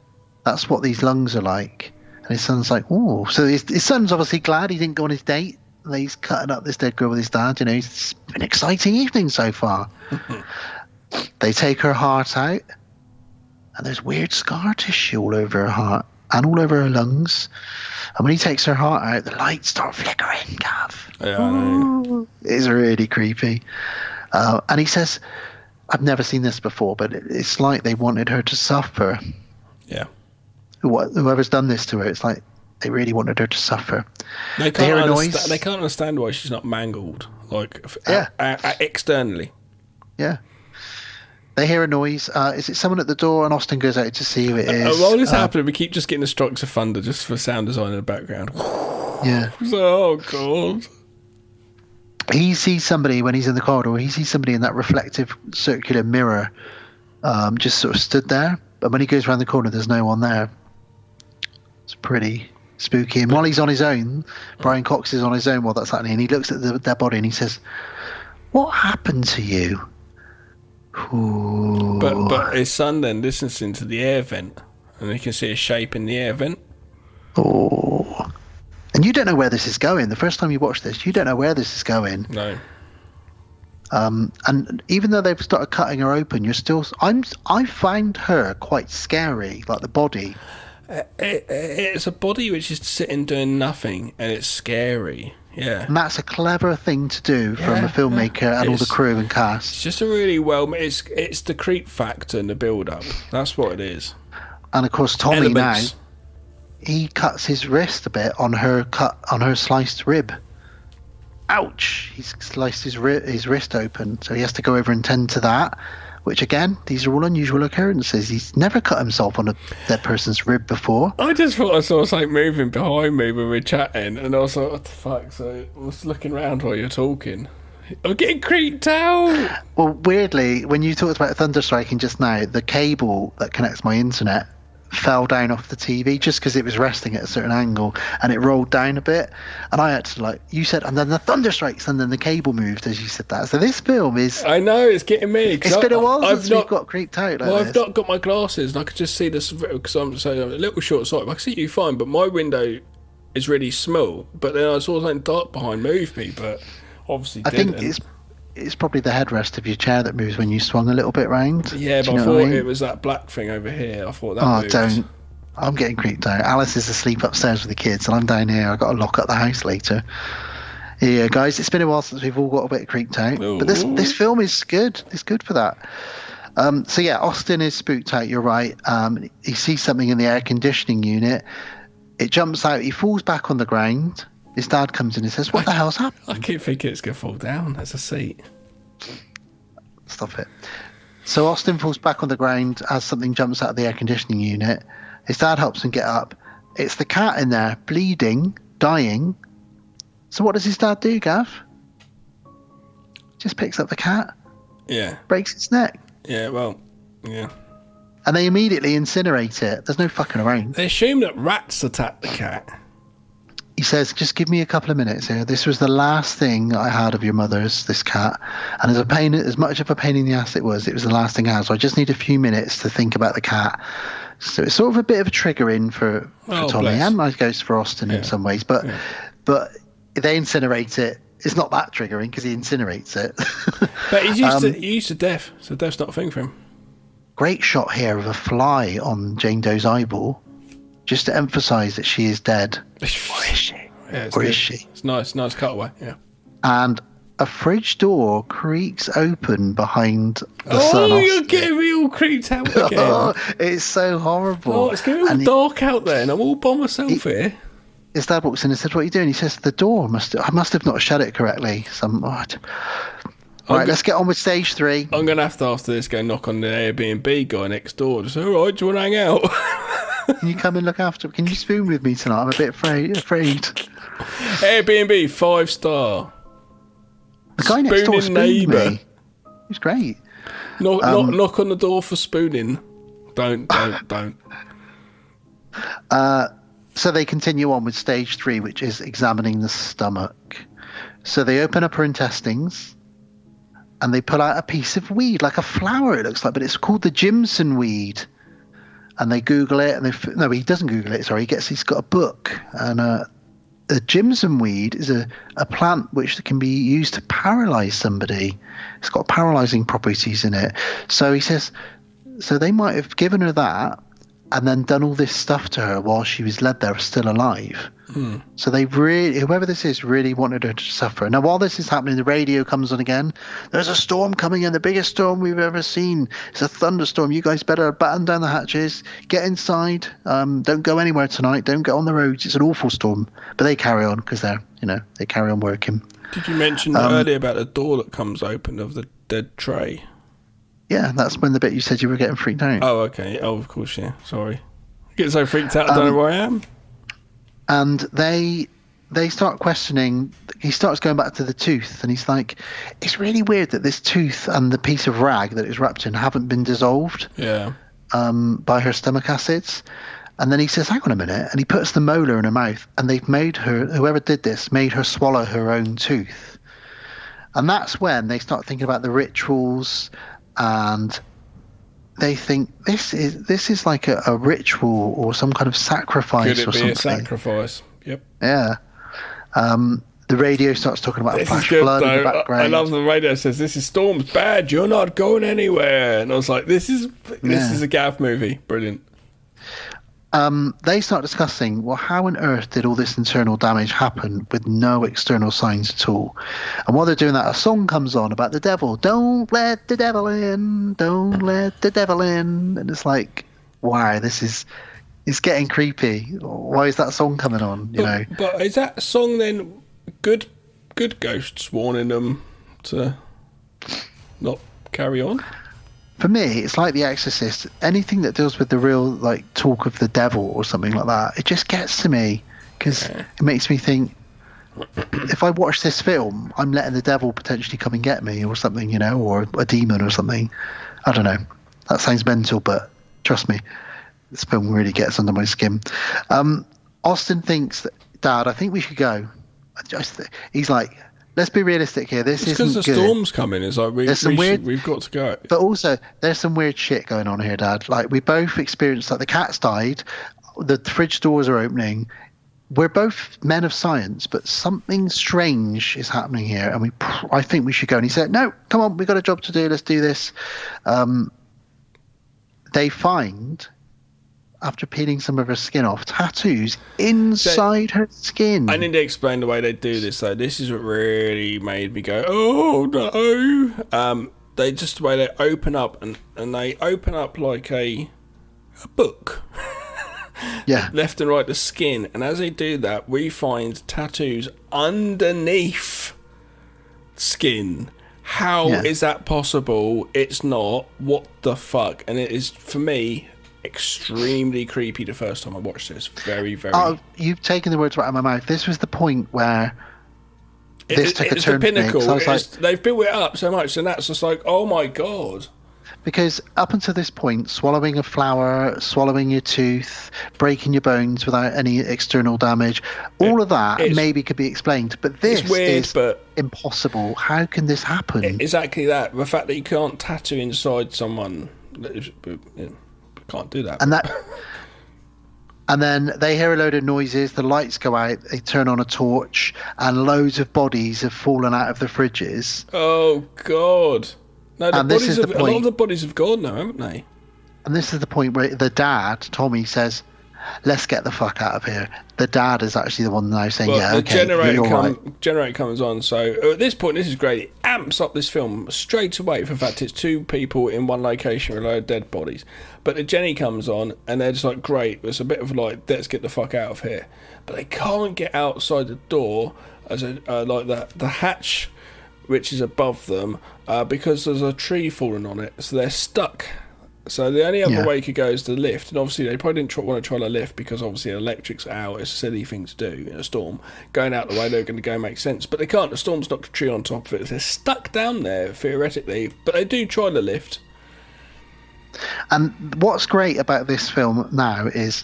That's what these lungs are like. And his son's like, oh. So his son's obviously glad he didn't go on his date. And he's cutting up this dead girl with his dad. It's been an exciting evening so far. They take her heart out. And there's weird scar tissue all over her heart and all over her lungs. And when he takes her heart out, the lights start flickering, Gav. Yeah, I know. It's really creepy. And he says, I've never seen this before, but it's like they wanted her to suffer. Yeah. Whoever's done this to her, it's like they really wanted her to suffer. They can't understand why she's not mangled, externally. Yeah. They hear a noise. Is it someone at the door? And Austin goes out to see who it is. While this happening, we keep just getting the strokes of thunder just for sound design in the background. Yeah. Oh, God. He sees somebody when he's in the corridor. He sees somebody in that reflective circular mirror just sort of stood there. But when he goes around the corner, there's no one there. It's pretty spooky. And while he's on his own, Brian Cox is on his own while that's happening, and he looks at the dead body and he says, "What happened to you?" Ooh. But his son then listens into the air vent, and he can see a shape in the air vent. Oh. And you don't know where this is going. The first time you watch this, you don't know where this is going. No. And even though they've started cutting her open, you're still. I find her quite scary, like the body. It's a body which is sitting doing nothing, and it's scary. Yeah. And that's a clever thing to do from a filmmaker and all the crew and cast. It's just a really it's the creep factor and the build up. That's what it is. And of course, Tommy now, he cuts his wrist a bit on her sliced rib. Ouch! He's sliced his wrist open, so he has to go over and tend to that. Which again, these are all unusual occurrences. He's never cut himself on a dead person's rib before. I just thought I saw something moving behind me when we were chatting, and I was like, "What the fuck?" So I was looking around while you're talking. I'm getting creeped out. Well, weirdly, when you talked about thunderstriking just now, the cable that connects my internet fell down off the TV just because it was resting at a certain angle, and it rolled down a bit, and I had to, like you said, and then the thunder strikes, and then the cable moved as you said that. So this film is, I know, it's getting me. It's been a while since we've got creeped out like I've not got my glasses, and I could just see this because I'm a little short sighted. I can see you fine, but my window is really small. But then I saw something dark behind move me, but obviously I think it's probably the headrest of your chair that moves when you swung a little bit round. Yeah, but I thought it was that black thing over here. I thought that moved. Don't. I'm getting creeped out. Alice is asleep upstairs with the kids, and I'm down here. I've got to lock up the house later. Yeah, guys, it's been a while since we've all got a bit creeped out. Ooh. But this film is good. It's good for that. So yeah, Austin is spooked out. You're right. He sees something in the air conditioning unit. It jumps out. He falls back on the ground. His dad comes in and says, "What the hell's happened?" I keep thinking it's going to fall down. There's a seat. Stop it. So Austin falls back on the ground as something jumps out of the air conditioning unit. His dad helps him get up. It's the cat in there, bleeding, dying. So what does his dad do, Gav? Just picks up the cat. Yeah. Breaks its neck. Yeah, well, yeah. And they immediately incinerate it. There's no fucking around. They assume that rats attack the cat. He says, "Just give me a couple of minutes here. This was the last thing I had of your mother's, this cat. And as much of a pain in the ass it was the last thing I had. So I just need a few minutes to think about the cat." So it's sort of a bit of a trigger in for Tommy, and I guess for Austin in some ways. But they incinerate it. It's not that triggering because he incinerates it. But he's used to death, so death's not a thing for him. Great shot here of a fly on Jane Doe's eyeball, just to emphasise that she is dead. Or is she? Yeah, or is she? It's nice cutaway, yeah. And a fridge door creaks open behind the son. Oh, you're getting me all creeped out again. Oh, it's so horrible. Oh, it's getting all dark out there, and I'm all by myself here. His dad walks in and says, "What are you doing?" He says, "The door I must have not shut it correctly." Right, let's get on with stage 3. I'm going to have to, after this, go knock on the Airbnb guy next door. Just, all right, do you want to hang out? Can you come and look after me? Can you spoon with me tonight? I'm a bit afraid. Airbnb 5-star. The guy next door spooned me. He's great. Knock on the door for spooning. Don't. So they continue on with stage 3, which is examining the stomach. So they open up her intestines, and they pull out a piece of weed, like a flower it looks like, but it's called the Jimson weed. And they Google it, and no, he doesn't Google it. Sorry, he's got a book, and the Jimson weed is a plant which can be used to paralyze somebody. It's got paralyzing properties in it. So he says, so they might have given her that, and then done all this stuff to her while she was led there still alive. So they really, whoever this is, really wanted her to suffer. Now, while this is happening, the radio comes on again. "There's a storm coming in, the biggest storm we've ever seen. It's a thunderstorm. You guys better batten down the hatches, get inside. Don't go anywhere tonight. Don't get on the roads. It's an awful storm." But they carry on because they carry on working. Did you mention earlier about the door that comes open of the dead tray? Yeah, that's when the bit you said you were getting freaked out. Oh, okay. Oh, of course, yeah. Sorry. I get so freaked out I don't know where I am. And they start questioning. He starts going back to the tooth, and he's like, "It's really weird that this tooth and the piece of rag that it's wrapped in haven't been dissolved by her stomach acids." And then he says, hang on a minute. And he puts the molar in her mouth. And they've made her, whoever did this, made her swallow her own tooth. And that's when they start thinking about the rituals. And they think this is like a ritual or some kind of sacrifice or something. Could it be a sacrifice? Yep. Yeah. The radio starts talking about this flash is good, flood though. in the background. I love the radio says, this is Storm's bad, you're not going anywhere. And I was like, this is a Gav movie. Brilliant. They start discussing, well, how on earth did all this internal damage happen with no external signs at all? And while they're doing that, a song comes on about the devil. Don't let the devil in. Don't let the devil in. And it's like, wow, it's getting creepy. Why is that song coming on? But is that song then good ghosts warning them to not carry on? For me, it's like The Exorcist. Anything that deals with the real, like, talk of the devil or something like that, it just gets to me because it makes me think, if I watch this film, I'm letting the devil potentially come and get me or something, or a demon or something. I don't know. That sounds mental, but trust me, this film really gets under my skin. Austin thinks that, Dad, I think we should go. He's like, let's be realistic here. This isn't good. Because the storm's coming. It's like we've got to go. But also, there's some weird shit going on here, Dad. Like, we both experienced, like, the cat's died, the fridge doors are opening. We're both men of science, but something strange is happening here, and I think we should go. And he said, no, come on, we've got a job to do. Let's do this. They find, after peeling some of her skin off, tattoos inside her skin. I need to explain the way they do this, though. This is what really made me go, oh, no. The way they open up, and they open up like a book. Yeah. Left and right, the skin. And as they do that, we find tattoos underneath skin. How is that possible? It's not. What the fuck? And it is, for me, extremely creepy the first time I watched this. Very, very... Oh, you've taken the words right out of my mouth. This was the point where this took a turn for me. It's the pinnacle. I was like, they've built it up so much, and that's just like, oh my God. Because up until this point, swallowing a flower, swallowing your tooth, breaking your bones without any external damage, all of that maybe could be explained. But this is impossible. How can this happen? Exactly that. The fact that you can't tattoo inside someone... Can't do that. And then they hear a load of noises, the lights go out, they turn on a torch, and loads of bodies have fallen out of the fridges. Oh, God. No, a lot of the bodies have gone now, haven't they? And this is the point where the dad, Tommy, says, let's get the fuck out of here. The dad is actually the one now saying, generator comes on. So at this point, this is great. It amps up this film straight away. For the fact, it's two people in one location with a load of dead bodies. But the Jenny comes on, and they're just like, great. It's a bit of like, let's get the fuck out of here. But they can't get outside the door as the hatch, which is above them, because there's a tree falling on it. So they're stuck. So the only other way you could go is the lift, and obviously they probably didn't want to try the lift because obviously electric's out. It's a silly thing to do in a storm. Going out the way they're going to go make sense, but they can't. The storm's knocked a tree on top of it. They're stuck down there theoretically, but they do try the lift. And what's great about this film now is,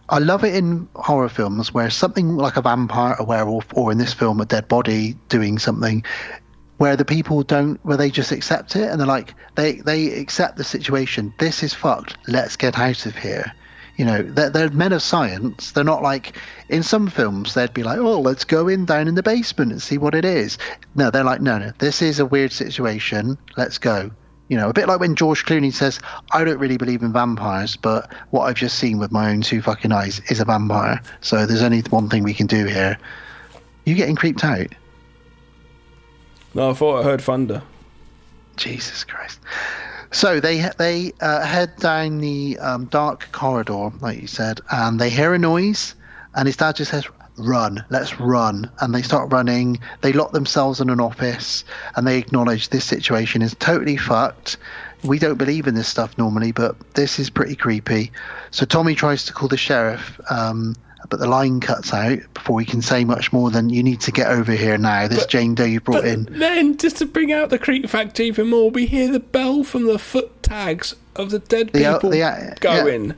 I love it in horror films where something like a vampire, a werewolf, or in this film a dead body doing something, where the people where they just accept it, and they're like, they accept the situation. This is fucked. Let's get out of here. They're men of science. They're not like, in some films, they'd be like, oh, let's go down in the basement and see what it is. No, they're like, no, this is a weird situation. Let's go. A bit like when George Clooney says, I don't really believe in vampires, but what I've just seen with my own two fucking eyes is a vampire. So there's only one thing we can do here. You getting creeped out? No, I thought I heard thunder. Jesus Christ. So they head down the dark corridor, like you said, and they hear a noise, and his dad just says, run, let's run. And they start running. They lock themselves in an office, and they acknowledge this situation is totally fucked. We don't believe in this stuff normally, but this is pretty creepy. So Tommy tries to call the sheriff, but the line cuts out before he can say much more than, you need to get over here now. This Jane Doe you brought in. Then, just to bring out the creep factor even more, we hear the bell from the foot tags of the dead people going.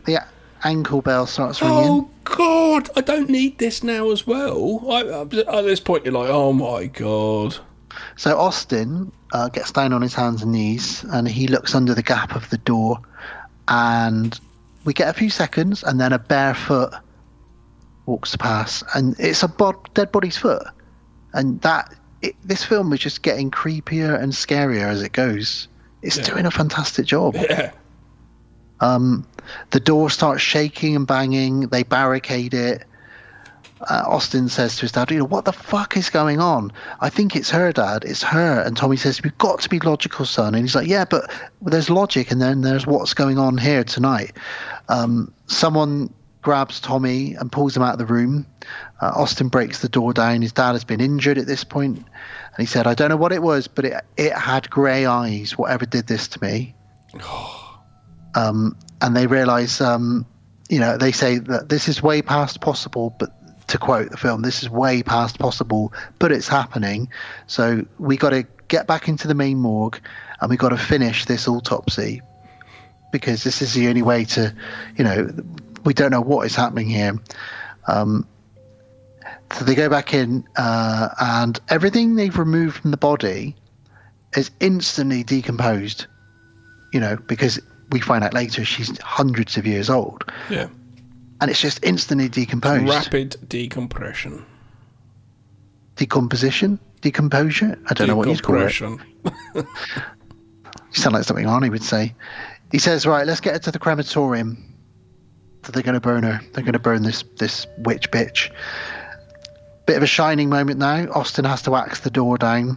ankle bell starts ringing. Oh God, I don't need this now as well. At this point, you're like, oh my God. So Austin gets down on his hands and knees, and he looks under the gap of the door, and we get a few seconds, and then a bare foot walks past, and it's a dead body's foot. And this film is just getting creepier and scarier as it goes. It's doing a fantastic job. Yeah. The door starts shaking and banging. They barricade it. Austin says to his dad, what the fuck is going on? I think it's her, Dad. It's her. And Tommy says, we've got to be logical, son. And he's like, yeah, but there's logic, and then there's what's going on here tonight. Someone grabs Tommy and pulls him out of the room. Austin breaks the door down. His dad has been injured at this point. And he said, I don't know what it was, but it had grey eyes, whatever did this to me. And they realise, they say that this is way past possible, but to quote the film, this is way past possible, but it's happening. So we got to get back into the main morgue, and we got to finish this autopsy, because this is the only way to, we don't know what is happening here. So they go back in, and everything they've removed from the body is instantly decomposed, because we find out later she's hundreds of years old. Yeah. And it's just instantly decomposed. Rapid decompression. Decomposition? Decomposure? I don't know what you'd call it. You sound like something Arnie would say. He says, right, let's get her to the crematorium. So they're going to burn her. They're going to burn this witch bitch. Bit of a shining moment now. Austin has to axe the door down.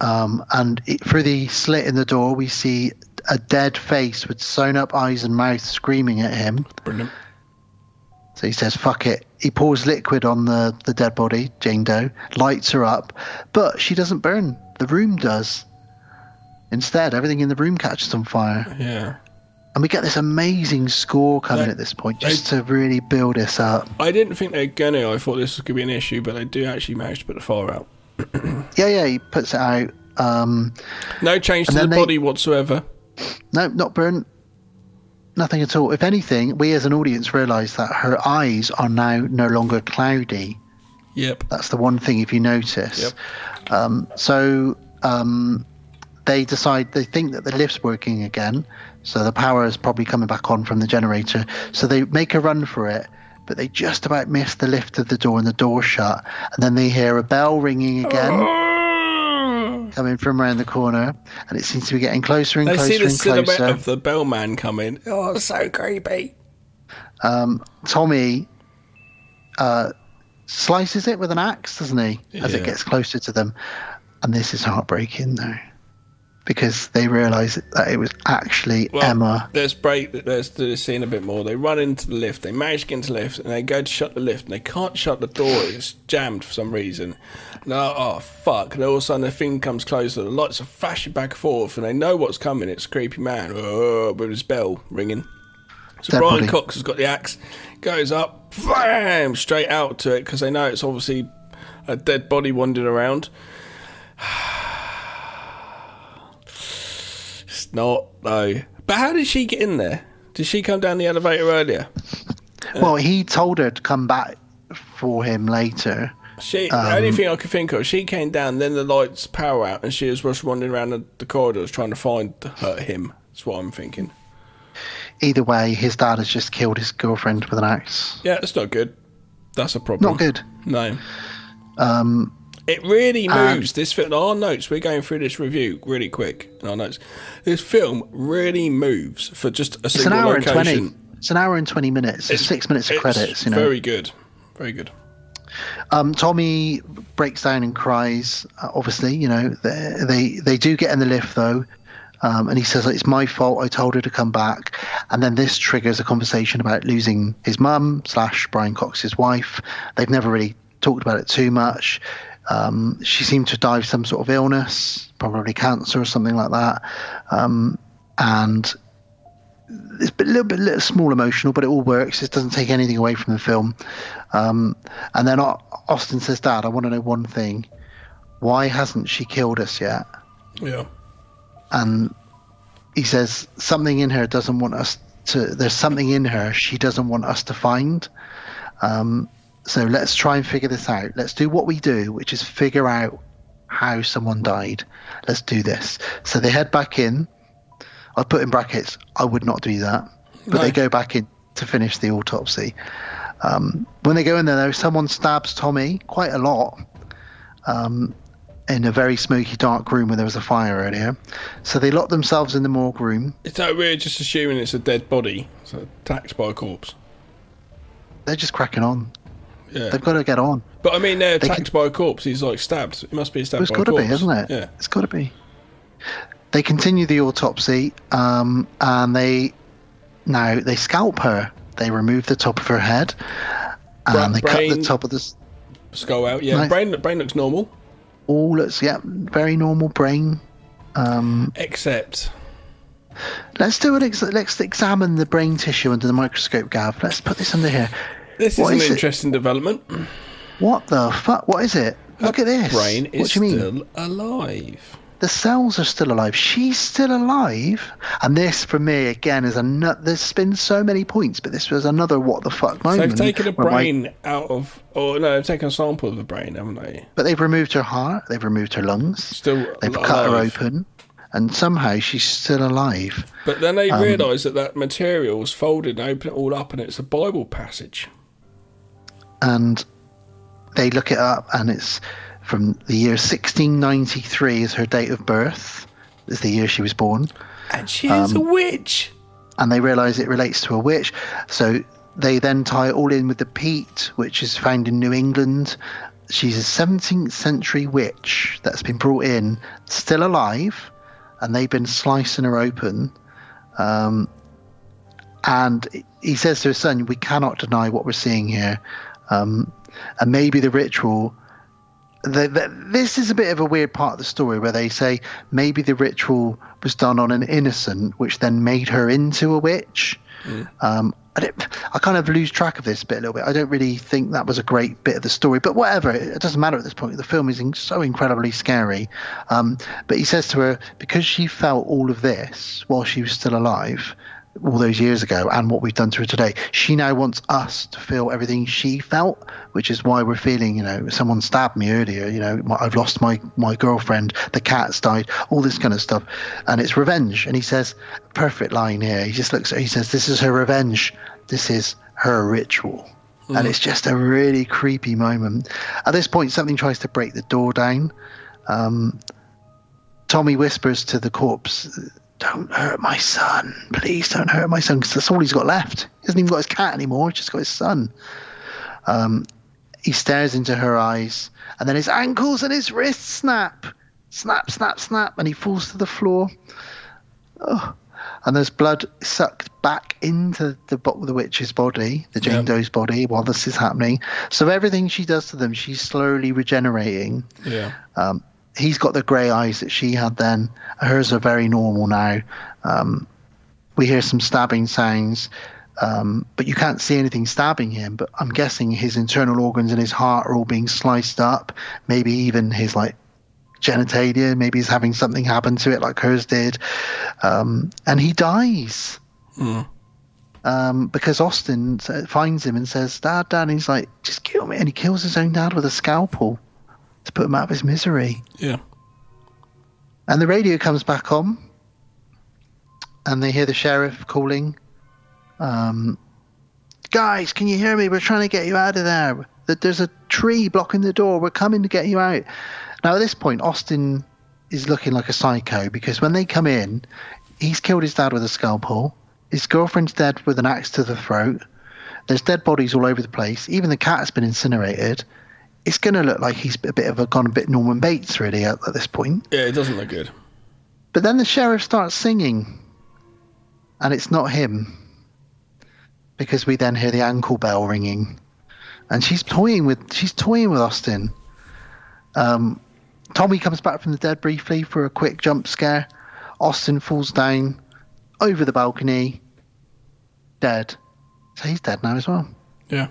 Through the slit in the door, we see a dead face with sewn up eyes and mouth screaming at him. Brilliant. So he says, fuck it. He pours liquid on the dead body, Jane Doe, lights her up, but she doesn't burn. The room does. Instead, everything in the room catches on fire. Yeah. And we get this amazing score coming at this point, just to really build this up. I didn't think they were gonna. I thought this was going to be an issue, but they do actually manage to put the fire out. Yeah, he puts it out. No change to the body whatsoever. No, not burnt. Nothing at all. If anything, we as an audience realise that her eyes are now no longer cloudy. Yep. That's the one thing, if you notice. Yep. They think that the lift's working again, so the power is probably coming back on from the generator. So they make a run for it, but they just about miss the lift of the door, and the door shut. And then they hear a bell ringing again. Coming from around the corner, and it seems to be getting closer and closer and closer. They see the silhouette of the bellman coming. Oh, it's so creepy. Tommy slices it with an axe, doesn't he, as it gets closer to them. And this is heartbreaking, though, because they realise that it was actually Emma. Let's do the scene a bit more. They run into the lift. They manage to get into the lift, and they go to shut the lift, and they can't shut the door. It's jammed for some reason. No, oh fuck! And all of a sudden the thing comes closer. The lights are flashing back and forth, and they know what's coming. It's a creepy man with his bell ringing. So Brian Cox has got the axe, goes up, bam, straight out to it, because they know it's obviously a dead body wandering around. It's not though. But how did she get in there? Did she come down the elevator earlier? Well, he told her to come back for him later. The only thing I could think of, she came down, then the lights power out, and she was just wandering around the corridors trying to find him. That's what I'm thinking. Either way, his dad has just killed his girlfriend with an axe. Yeah, that's not good. That's a problem. Not good. No. It really moves. This film, our notes, we're going through this review really quick in our notes. This film really moves for just a single location. It's an hour and 20 minutes. It's 6 minutes of credits. Very good. Very good. Tommy breaks down and cries. Obviously, they do get in the lift though, and he says, "It's my fault. I told her to come back." And then this triggers a conversation about losing his mum / Brian Cox's wife. They've never really talked about it too much. She seemed to die of some sort of illness, probably cancer or something like that. And it's a little small emotional, but it all works. It doesn't take anything away from the film. And then Austin says, "Dad, I want to know one thing. Why hasn't she killed us yet?" Yeah. And he says something in her doesn't want us there's something in her she doesn't want us to find. So let's try and figure this out. Let's do what we do, which is figure out how someone died. Let's do this. So they head back in. I put in brackets, I would not do that. But they go back in to finish the autopsy. When they go in there, though, someone stabs Tommy quite a lot in a very smoky, dark room where there was a fire earlier. So they lock themselves in the morgue room. Is that we're just assuming it's a dead body? So attacked by a corpse? They're just cracking on. Yeah. They've got to get on. But I mean, they're attacked by a corpse. He's like stabbed. It must be stabbed by a corpse. It's got to be, isn't it? Yeah. It's got to be. They continue the autopsy, and they scalp her. They remove the top of her head, and they cut the top of the skull out. Yeah, brain looks normal. All looks very normal brain. Except. Let's examine the brain tissue under the microscope, Gav. Let's put this under here. This is an interesting development. What the fuck? What is it? Look at this. Brain is what do you mean? Still alive. The cells are still alive. She's still alive. And this, for me, again, is there's been so many points, but this was another what the fuck moment. So they've taken a brain out of... Or no, they've taken a sample of the brain, haven't they? But they've removed her heart. They've removed her lungs. They've cut her open. And somehow she's still alive. But then they realise that material's folded and open it all up and it's a Bible passage. And they look it up and it's from the year 1693 is her date of birth. Is the year she was born. And she is a witch. And they realise it relates to a witch. So they then tie it all in with the peat, which is found in New England. She's a 17th century witch that's been brought in, still alive. And they've been slicing her open. And he says to his son, we cannot deny what we're seeing here. And maybe the ritual... this is a bit of a weird part of the story where they say maybe the ritual was done on an innocent, which then made her into a witch. I kind of lose track of this bit a little bit. I don't really think that was a great bit of the story, but whatever, it doesn't matter at this point. The film is so incredibly scary. But he says to her, because she felt all of this while she was still alive all those years ago and what we've done to her today, she now wants us to feel everything she felt, which is why we're feeling, someone stabbed me earlier, I've lost my girlfriend, the cat's died, all this kind of stuff, and it's revenge. And he says, perfect line here, he just looks at her, he says, this is her revenge, this is her ritual. And it's just a really creepy moment. At this point, something tries to break the door down. Tommy whispers to the corpse, don't hurt my son. Please don't hurt my son, because that's all he's got left. He hasn't even got his cat anymore. He's just got his son. He stares into her eyes, and then his ankles and his wrists snap. Snap, snap, snap, and he falls to the floor. Oh. And there's blood sucked back into the witch's body, the Jane Doe's body, while this is happening. So everything she does to them, she's slowly regenerating. Yeah. He's got the grey eyes that she had then. Hers are very normal now. We hear some stabbing sounds, but you can't see anything stabbing him. But I'm guessing his internal organs and his heart are all being sliced up. Maybe even his genitalia. Maybe he's having something happen to it like hers did. And he dies. Because Austin finds him and says, Dad, and he's like, just kill me. And he kills his own dad with a scalpel to put him out of his misery. Yeah. And the radio comes back on, and they hear the sheriff calling, guys, can you hear me? We're trying to get you out of there. There's a tree blocking the door. We're coming to get you out. Now, at this point, Austin is looking like a psycho, because when they come in, he's killed his dad with a scalpel. His girlfriend's dead with an axe to the throat. There's dead bodies all over the place. Even the cat has been incinerated. It's going to look like he's gone a bit Norman Bates, really, at this point. Yeah, it doesn't look good. But then the sheriff starts singing, and it's not him, because we then hear the ankle bell ringing, and she's toying with Austin. Tommy comes back from the dead briefly for a quick jump scare. Austin falls down over the balcony, dead. So he's dead now as well. Yeah.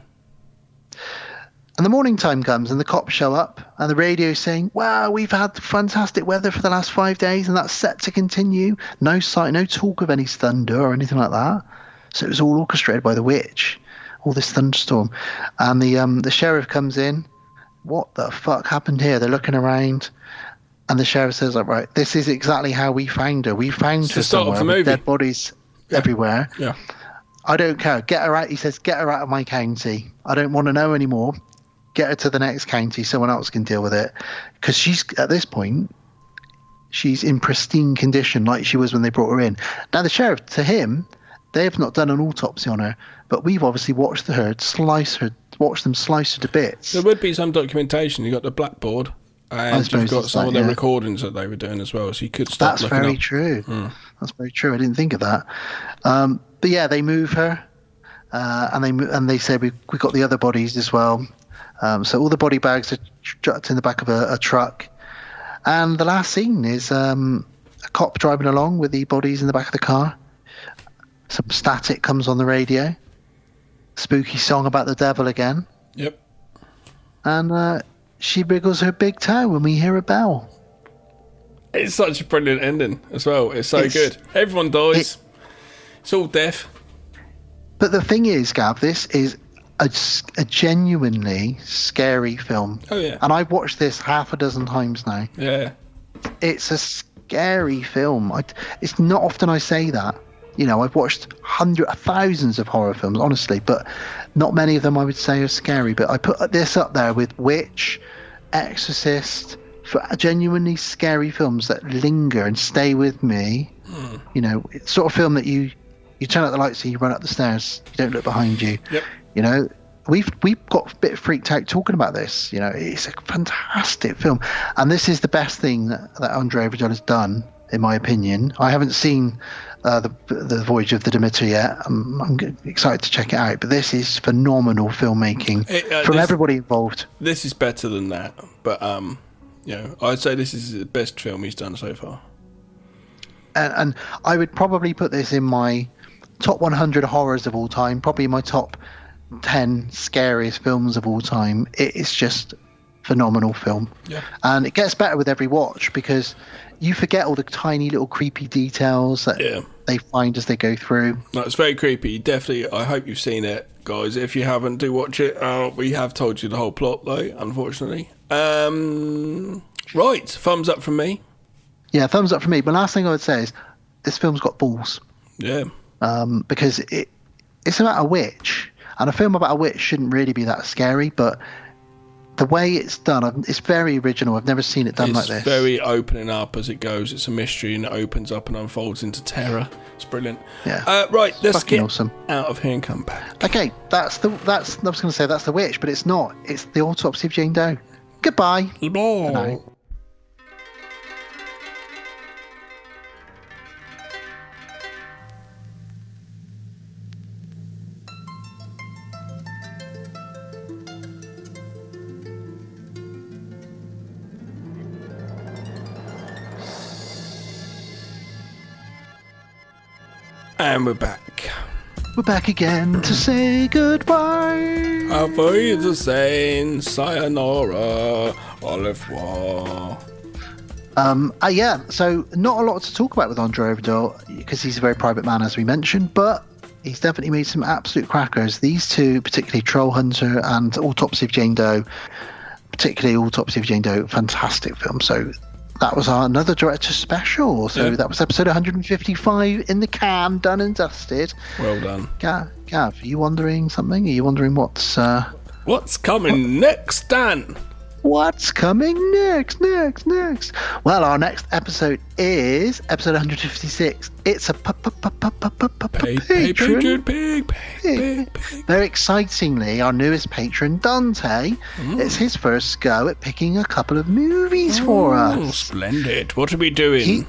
And the morning time comes and the cops show up, and the radio's saying, wow, we've had fantastic weather for the last 5 days and that's set to continue. No talk of any thunder or anything like that. So it was all orchestrated by the witch, all this thunderstorm. And the sheriff comes in. What the fuck happened here? They're looking around. And the sheriff says, like, right, this is exactly how we found her. We found her somewhere with dead bodies everywhere. Yeah. I don't care. Get her out. He says, get her out of my county. I don't want to know anymore. Get her to the next county. Someone else can deal with it. Because she's, at this point, she's in pristine condition like she was when they brought her in. Now, the sheriff, to him, they have not done an autopsy on her, but we've obviously watched them slice her to bits. There would be some documentation. You've got the blackboard. And you've got some of the recordings that they were doing as well, so you could start looking up. That's very true. That's very true. I didn't think of that. But yeah, they move her, and they say we've got the other bodies as well. So all the body bags are strapped in the back of a truck, and the last scene is a cop driving along with the bodies in the back of the car. Some static comes on the radio. Spooky song about the devil again. Yep. And she wriggles her big toe when we hear a bell. It's such a brilliant ending as well. It's good. Everyone dies. It's all death. But the thing is, Gav, this is a genuinely scary film. Oh, yeah. And I've watched this half a dozen times now. Yeah. It's a scary film. It's not often I say that. You know, I've watched thousands of horror films, honestly, but not many of them I would say are scary. But I put this up there with Witch, Exorcist, for genuinely scary films that linger and stay with me. You know, it's sort of film that you turn out the lights and you run up the stairs. You don't look behind you. Yep. You know, we've got a bit freaked out talking about this. You know, it's a fantastic film, and this is the best thing that Andre Avrador has done, in my opinion. I haven't seen the Voyage of the Demeter yet. I'm excited to check it out, but this is phenomenal filmmaking from everybody involved. This is better than that, but you know, I'd say this is the best film he's done so far. And I would probably put this in my top 100 horrors of all time, probably my top 10 scariest films of all time. It's just phenomenal film. Yeah. And it gets better with every watch because you forget all the tiny little creepy details that they find as they go through. No, it's very creepy. Definitely, I hope you've seen it, guys. If you haven't, do watch it. We have told you the whole plot, though, unfortunately. Right, thumbs up from me. Yeah, thumbs up from me. But last thing I would say is this film's got balls. Yeah. Because it's about a witch, and a film about a witch shouldn't really be that scary, but the way it's done, it's very original. I've never seen it done like this. It's very opening up as it goes. It's a mystery and it opens up and unfolds into terror. It's brilliant. Yeah. Right, let's get awesome. out of here and come back. Okay, I was going to say that's the witch, but it's not. It's the Autopsy of Jane Doe. Goodbye. Goodbye. And we're back. We're back again to say goodbye. Auf Wiedersehen, sayonara, au revoir. Yeah, so not a lot to talk about with Andre Avrador because he's a very private man, as we mentioned, but he's definitely made some absolute crackers. These two, particularly Trollhunter and Autopsy of Jane Doe, particularly Autopsy of Jane Doe, fantastic film. So that was another director special. So that was episode 155 in the can, done and dusted. Well done. Gav, are you wondering something? Are you wondering what's coming next, Dan? What's coming next? Well, our next episode is episode 156. It's a patron. Very excitingly, our newest patron, Dante, it's his first go at picking a couple of movies for us. Splendid. What are we doing?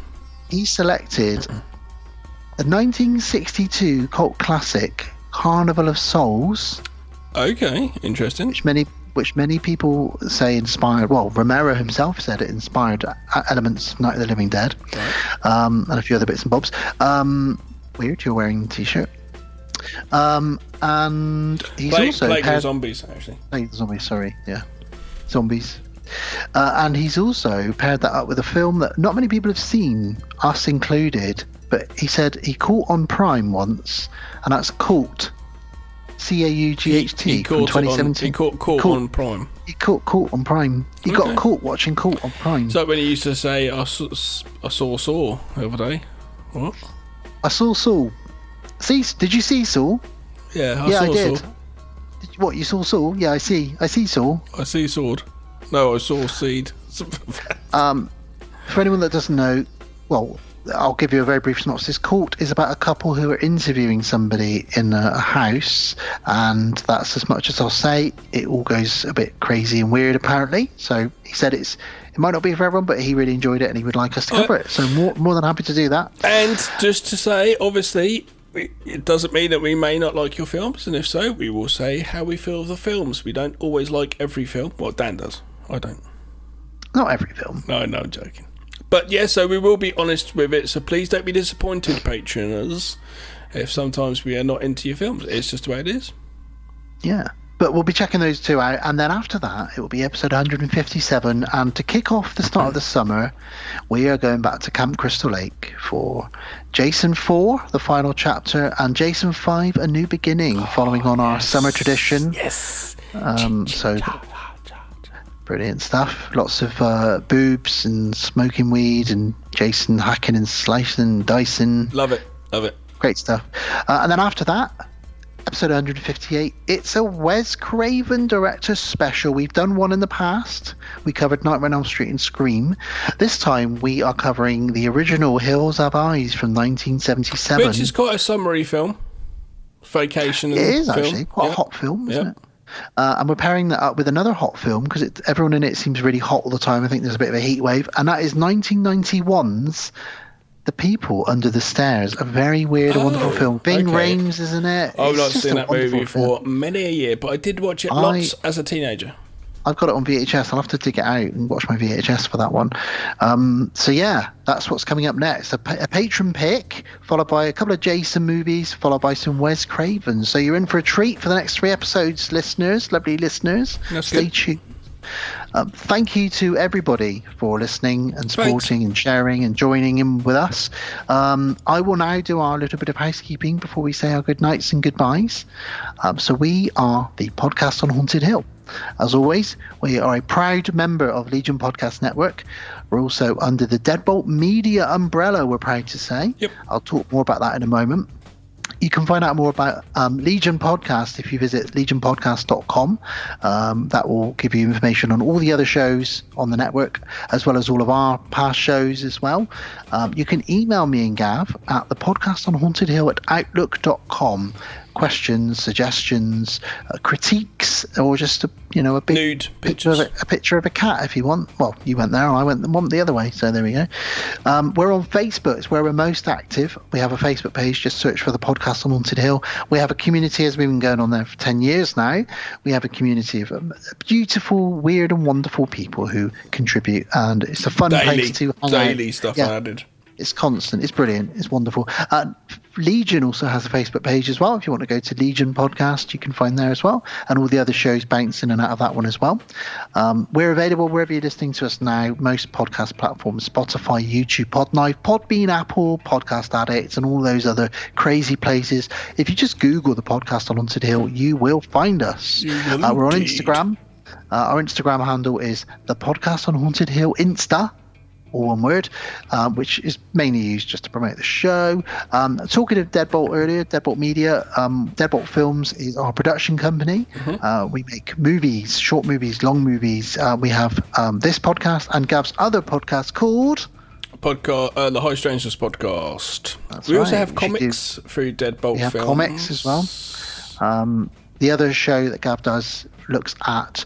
He selected a 1962 cult classic, Carnival of Souls. Okay, interesting. Which many people say inspired. Well, Romero himself said it inspired elements of Night of the Living Dead, right. And a few other bits and bobs. Weird, you're wearing the t-shirt. And he's also Plague of Zombies, actually. Plague of Zombies, sorry, yeah, Zombies. And he's also paired that up with a film that not many people have seen, us included, but he said he caught on Prime once, and that's Caught. Caught He from caught 2017. He caught on Prime. He caught on Prime. He got caught watching Caught on Prime. It's like when he used to say, I saw Saw the other day. What? I saw Saul. Did you see Saul? Yeah, I saw did. Saw. What, you saw Saul? Yeah, I see Saul. I see sword. No, I saw seed. For anyone that doesn't know, well, I'll give you a very brief synopsis. Caught is about a couple who are interviewing somebody in a house, and that's as much as I'll say. It all goes a bit crazy and weird, apparently. So he said it might not be for everyone, but he really enjoyed it and he would like us to cover it. So more than happy to do that. And just to say, obviously, it doesn't mean that we may not like your films, and if so, we will say how we feel of the films. We don't always like every film. Well, Dan does. I don't. Not every film. No, I'm joking. But yeah, so we will be honest with it, so please don't be disappointed, patroners, if sometimes we are not into your films. It's just the way it is. Yeah, but we'll be checking those two out, and then after that, it will be episode 157, and to kick off the start of the summer, we are going back to Camp Crystal Lake for Jason 4, the final chapter, and Jason 5, A New Beginning, following on our summer tradition. Yes. So brilliant stuff. Lots of boobs and smoking weed and Jason hacking and slicing and dicing. Love it. Great stuff. And then after that, episode 158, it's a Wes Craven director special. We've done one in the past. We covered Nightmare on Elm Street and Scream. This time we are covering the original Hills Have Eyes from 1977. Which is quite a summary film. Vacation It is film. actually quite a hot film, isn't it? And we're pairing that up with another hot film because everyone in it seems really hot all the time. I think there's a bit of a heat wave, and that is 1991's The People Under the Stairs, a very weird and wonderful film. Ving Rhames, isn't it? I've not seen that movie for many a year, but I did watch it lots as a teenager. I've got it on VHS. I'll have to dig it out and watch my VHS for that one. So yeah, that's what's coming up next. A patron pick, followed by a couple of Jason movies, followed by some Wes Craven. So you're in for a treat for the next 3 episodes, listeners, lovely listeners. Stay tuned. Thank you to everybody for listening and supporting and sharing and joining in with us. I will now do our little bit of housekeeping before we say our good nights and goodbyes. So we are the podcast on Haunted Hill. As always, we are a proud member of Legion Podcast Network. We're also under the Deadbolt Media umbrella, we're proud to say. Yep. I'll talk more about that in a moment. You can find out more about Legion Podcast if you visit legionpodcast.com. That will give you information on all the other shows on the network, as well as all of our past shows as well. You can email me and Gav at thepodcastonhauntedhill@outlook.com. Questions, suggestions, critiques, or just a big nude picture of a cat if you want. Well, you went there and I went the other way, so there we go. We're on Facebook. It's where we're most active. We have a Facebook page. Just search for the Podcast on Haunted Hill. We have a community, as we've been going on there for 10 years now. We have a community of beautiful, weird and wonderful people who contribute, and it's a fun place to hang daily out. stuff added. It's constant. It's brilliant. It's wonderful. Legion also has a Facebook page as well. If you want to go to Legion Podcast, you can find there as well. And all the other shows bounce in and out of that one as well. We're available wherever you're listening to us now. Most podcast platforms, Spotify, YouTube, Podknife, Podbean, Apple, Podcast Addict, and all those other crazy places. If you just Google the Podcast on Haunted Hill, you will find us. We're on Instagram. Our Instagram handle is the Podcast on Haunted Hill Insta. All one word, which is mainly used just to promote the show. Talking of Deadbolt earlier, Deadbolt Media, Deadbolt Films is our production company. We make movies, short movies, long movies. We have this podcast and Gav's other podcast called the High Strangeness Podcast. That's we also right. have comics through Deadbolt We have Films. comics as well. The other show that Gav does looks at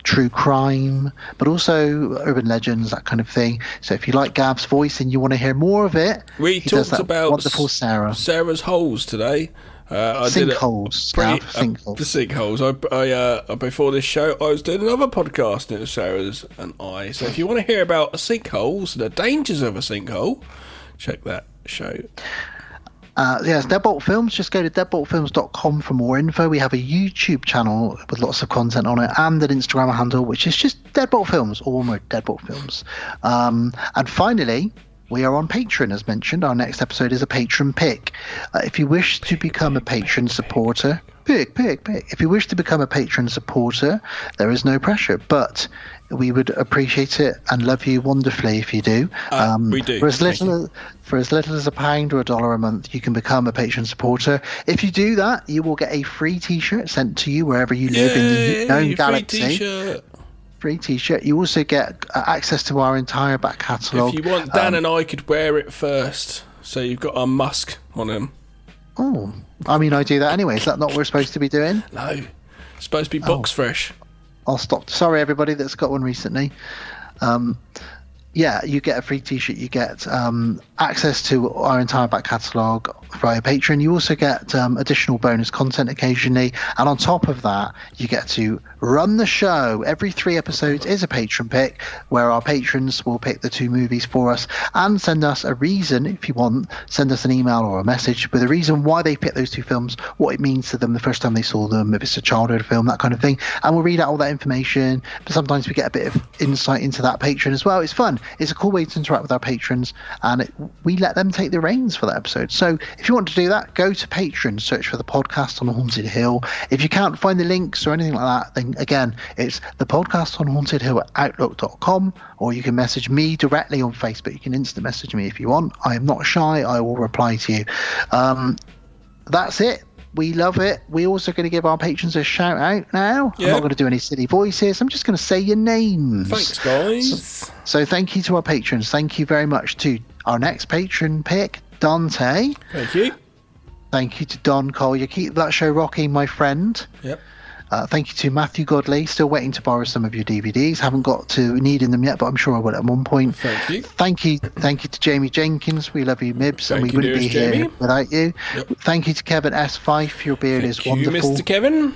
true crime, but also urban legends, that kind of thing. So if you like Gav's voice and you want to hear more of it, we talked about wonderful Sarah's holes today. Sinkholes. The sinkholes. I before this show, I was doing another podcast, and it was Sarah's and I. So if you want to hear about sinkholes and the dangers of a sinkhole, check that show. Yes, Deadbolt Films. Just go to deadboltfilms.com for more info. We have a YouTube channel with lots of content on it, and an Instagram handle, which is just Deadbolt Films, all one word, Deadbolt Films. And finally, we are on Patreon, as mentioned. Our next episode is a patron pick. If you wish to become a patron supporter, pick. If you wish to become a patron supporter, there is no pressure, but we would appreciate it and love you wonderfully if you do. We do. For as little as £1 or $1 a month, you can become a patron supporter. If you do that, you will get a free T-shirt sent to you wherever you live in the known galaxy. Free T-shirt. You also get access to our entire back catalogue. If you want, Dan and I could wear it first, so you've got our musk on them. Oh, I mean, I do that anyway. Is that not what we're supposed to be doing? No, it's supposed to be box fresh. I'll stop. Sorry, everybody that's got one recently. Yeah, you get a free T-shirt. You get access to our entire back catalogue via Patreon. You also get additional bonus content occasionally. And on top of that, you get to run the show. Every 3 episodes is a patron pick, where our patrons will pick the 2 movies for us and send us a reason, if you want, send us an email or a message with a reason why they picked those 2 films, what it means to them the first time they saw them, if it's a childhood film, that kind of thing. And we'll read out all that information. But sometimes we get a bit of insight into that patron as well. It's fun. It's a cool way to interact with our patrons, and we let them take the reins for that episode. So if you want to do that, go to Patreon, search for the podcast on Haunted Hill. If you can't find the links or anything like that, then again, it's the podcast on Haunted Hill at outlook.com, or you can message me directly on Facebook. You can instant message me if you want. I am not shy. I will reply to you. That's it. We love it. We're also going to give our patrons a shout out now. I'm not going to do any silly voices. I'm just going to say your names. Thanks, guys. So thank you to our patrons. Thank you very much to our next patron pick, Dante. Thank you. Thank you to Don Cole. You keep that show rocking, my friend. Yep. Thank you to Matthew Godley. Still waiting to borrow some of your DVDs. Haven't got to needing them yet, but I'm sure I will at one point. Thank you. Thank you to Jamie Jenkins. We love you, Mibs, and we wouldn't be here Jamie. without you. Yep. Thank you to Kevin S. Fife. Your beard is wonderful. Thank you, Mr. Kevin.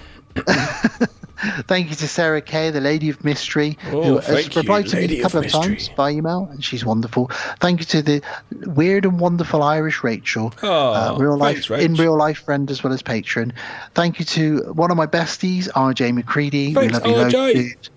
Thank you to Sarah Kay, the Lady of Mystery, who has replied to me a couple of times by email, and she's wonderful. Thank you to the weird and wonderful Irish Rachel, in real life friend as well as patron. Thank you to one of my besties, RJ McCready. Thanks, we love you loads, RJ. dude.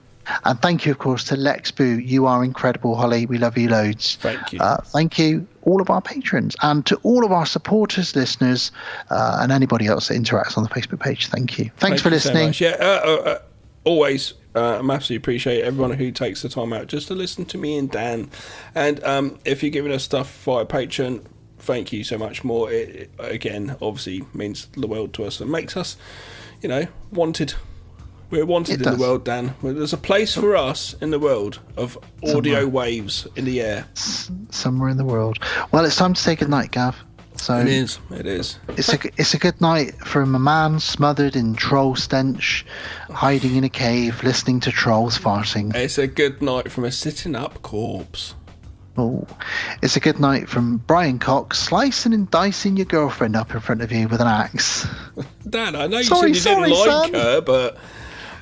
And thank you, of course, to Lex Boo. You are incredible, Holly. We love you loads. Thank you. Thank you, all of our patrons, and to all of our supporters, listeners, and anybody else that interacts on the Facebook page. Thank you. Thanks for listening. So much. Always massively appreciate everyone who takes the time out just to listen to me and Dan. And if you're giving us stuff via Patreon, thank you so much more. It again, obviously means the world to us and makes us, wanted. We're wanted in the world, Dan. There's a place for us in the world of audio waves in the air. Somewhere in the world. Well, it's time to say goodnight, Gav. So It is. It's a good night from a man smothered in troll stench, hiding in a cave, listening to trolls farting. It's a good night from a sitting up corpse. Oh, it's a good night from Brian Cox slicing and dicing your girlfriend up in front of you with an axe. Dan, I know you said you didn't like her, but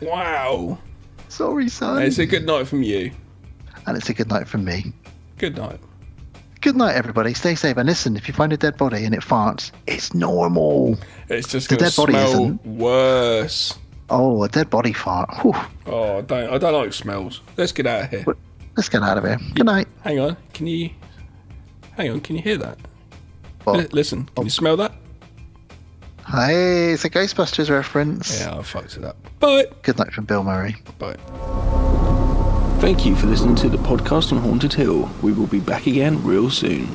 wow. Sorry, son. It's a good night from you. And it's a good night from me. Good night. Good night, everybody. Stay safe. And listen, if you find a dead body and it farts, it's normal. It's just going to smell worse. Oh, a dead body fart. Whew. Oh, I don't like smells. Let's get out of here. Let's get out of here. Good night. Hang on. Can you hear that? Listen. Can you smell that? Hey, it's a Ghostbusters reference. Yeah, I fucked it up. Bye. Good night from Bill Murray. Bye. Thank you for listening to the podcast on Haunted Hill. We will be back again real soon.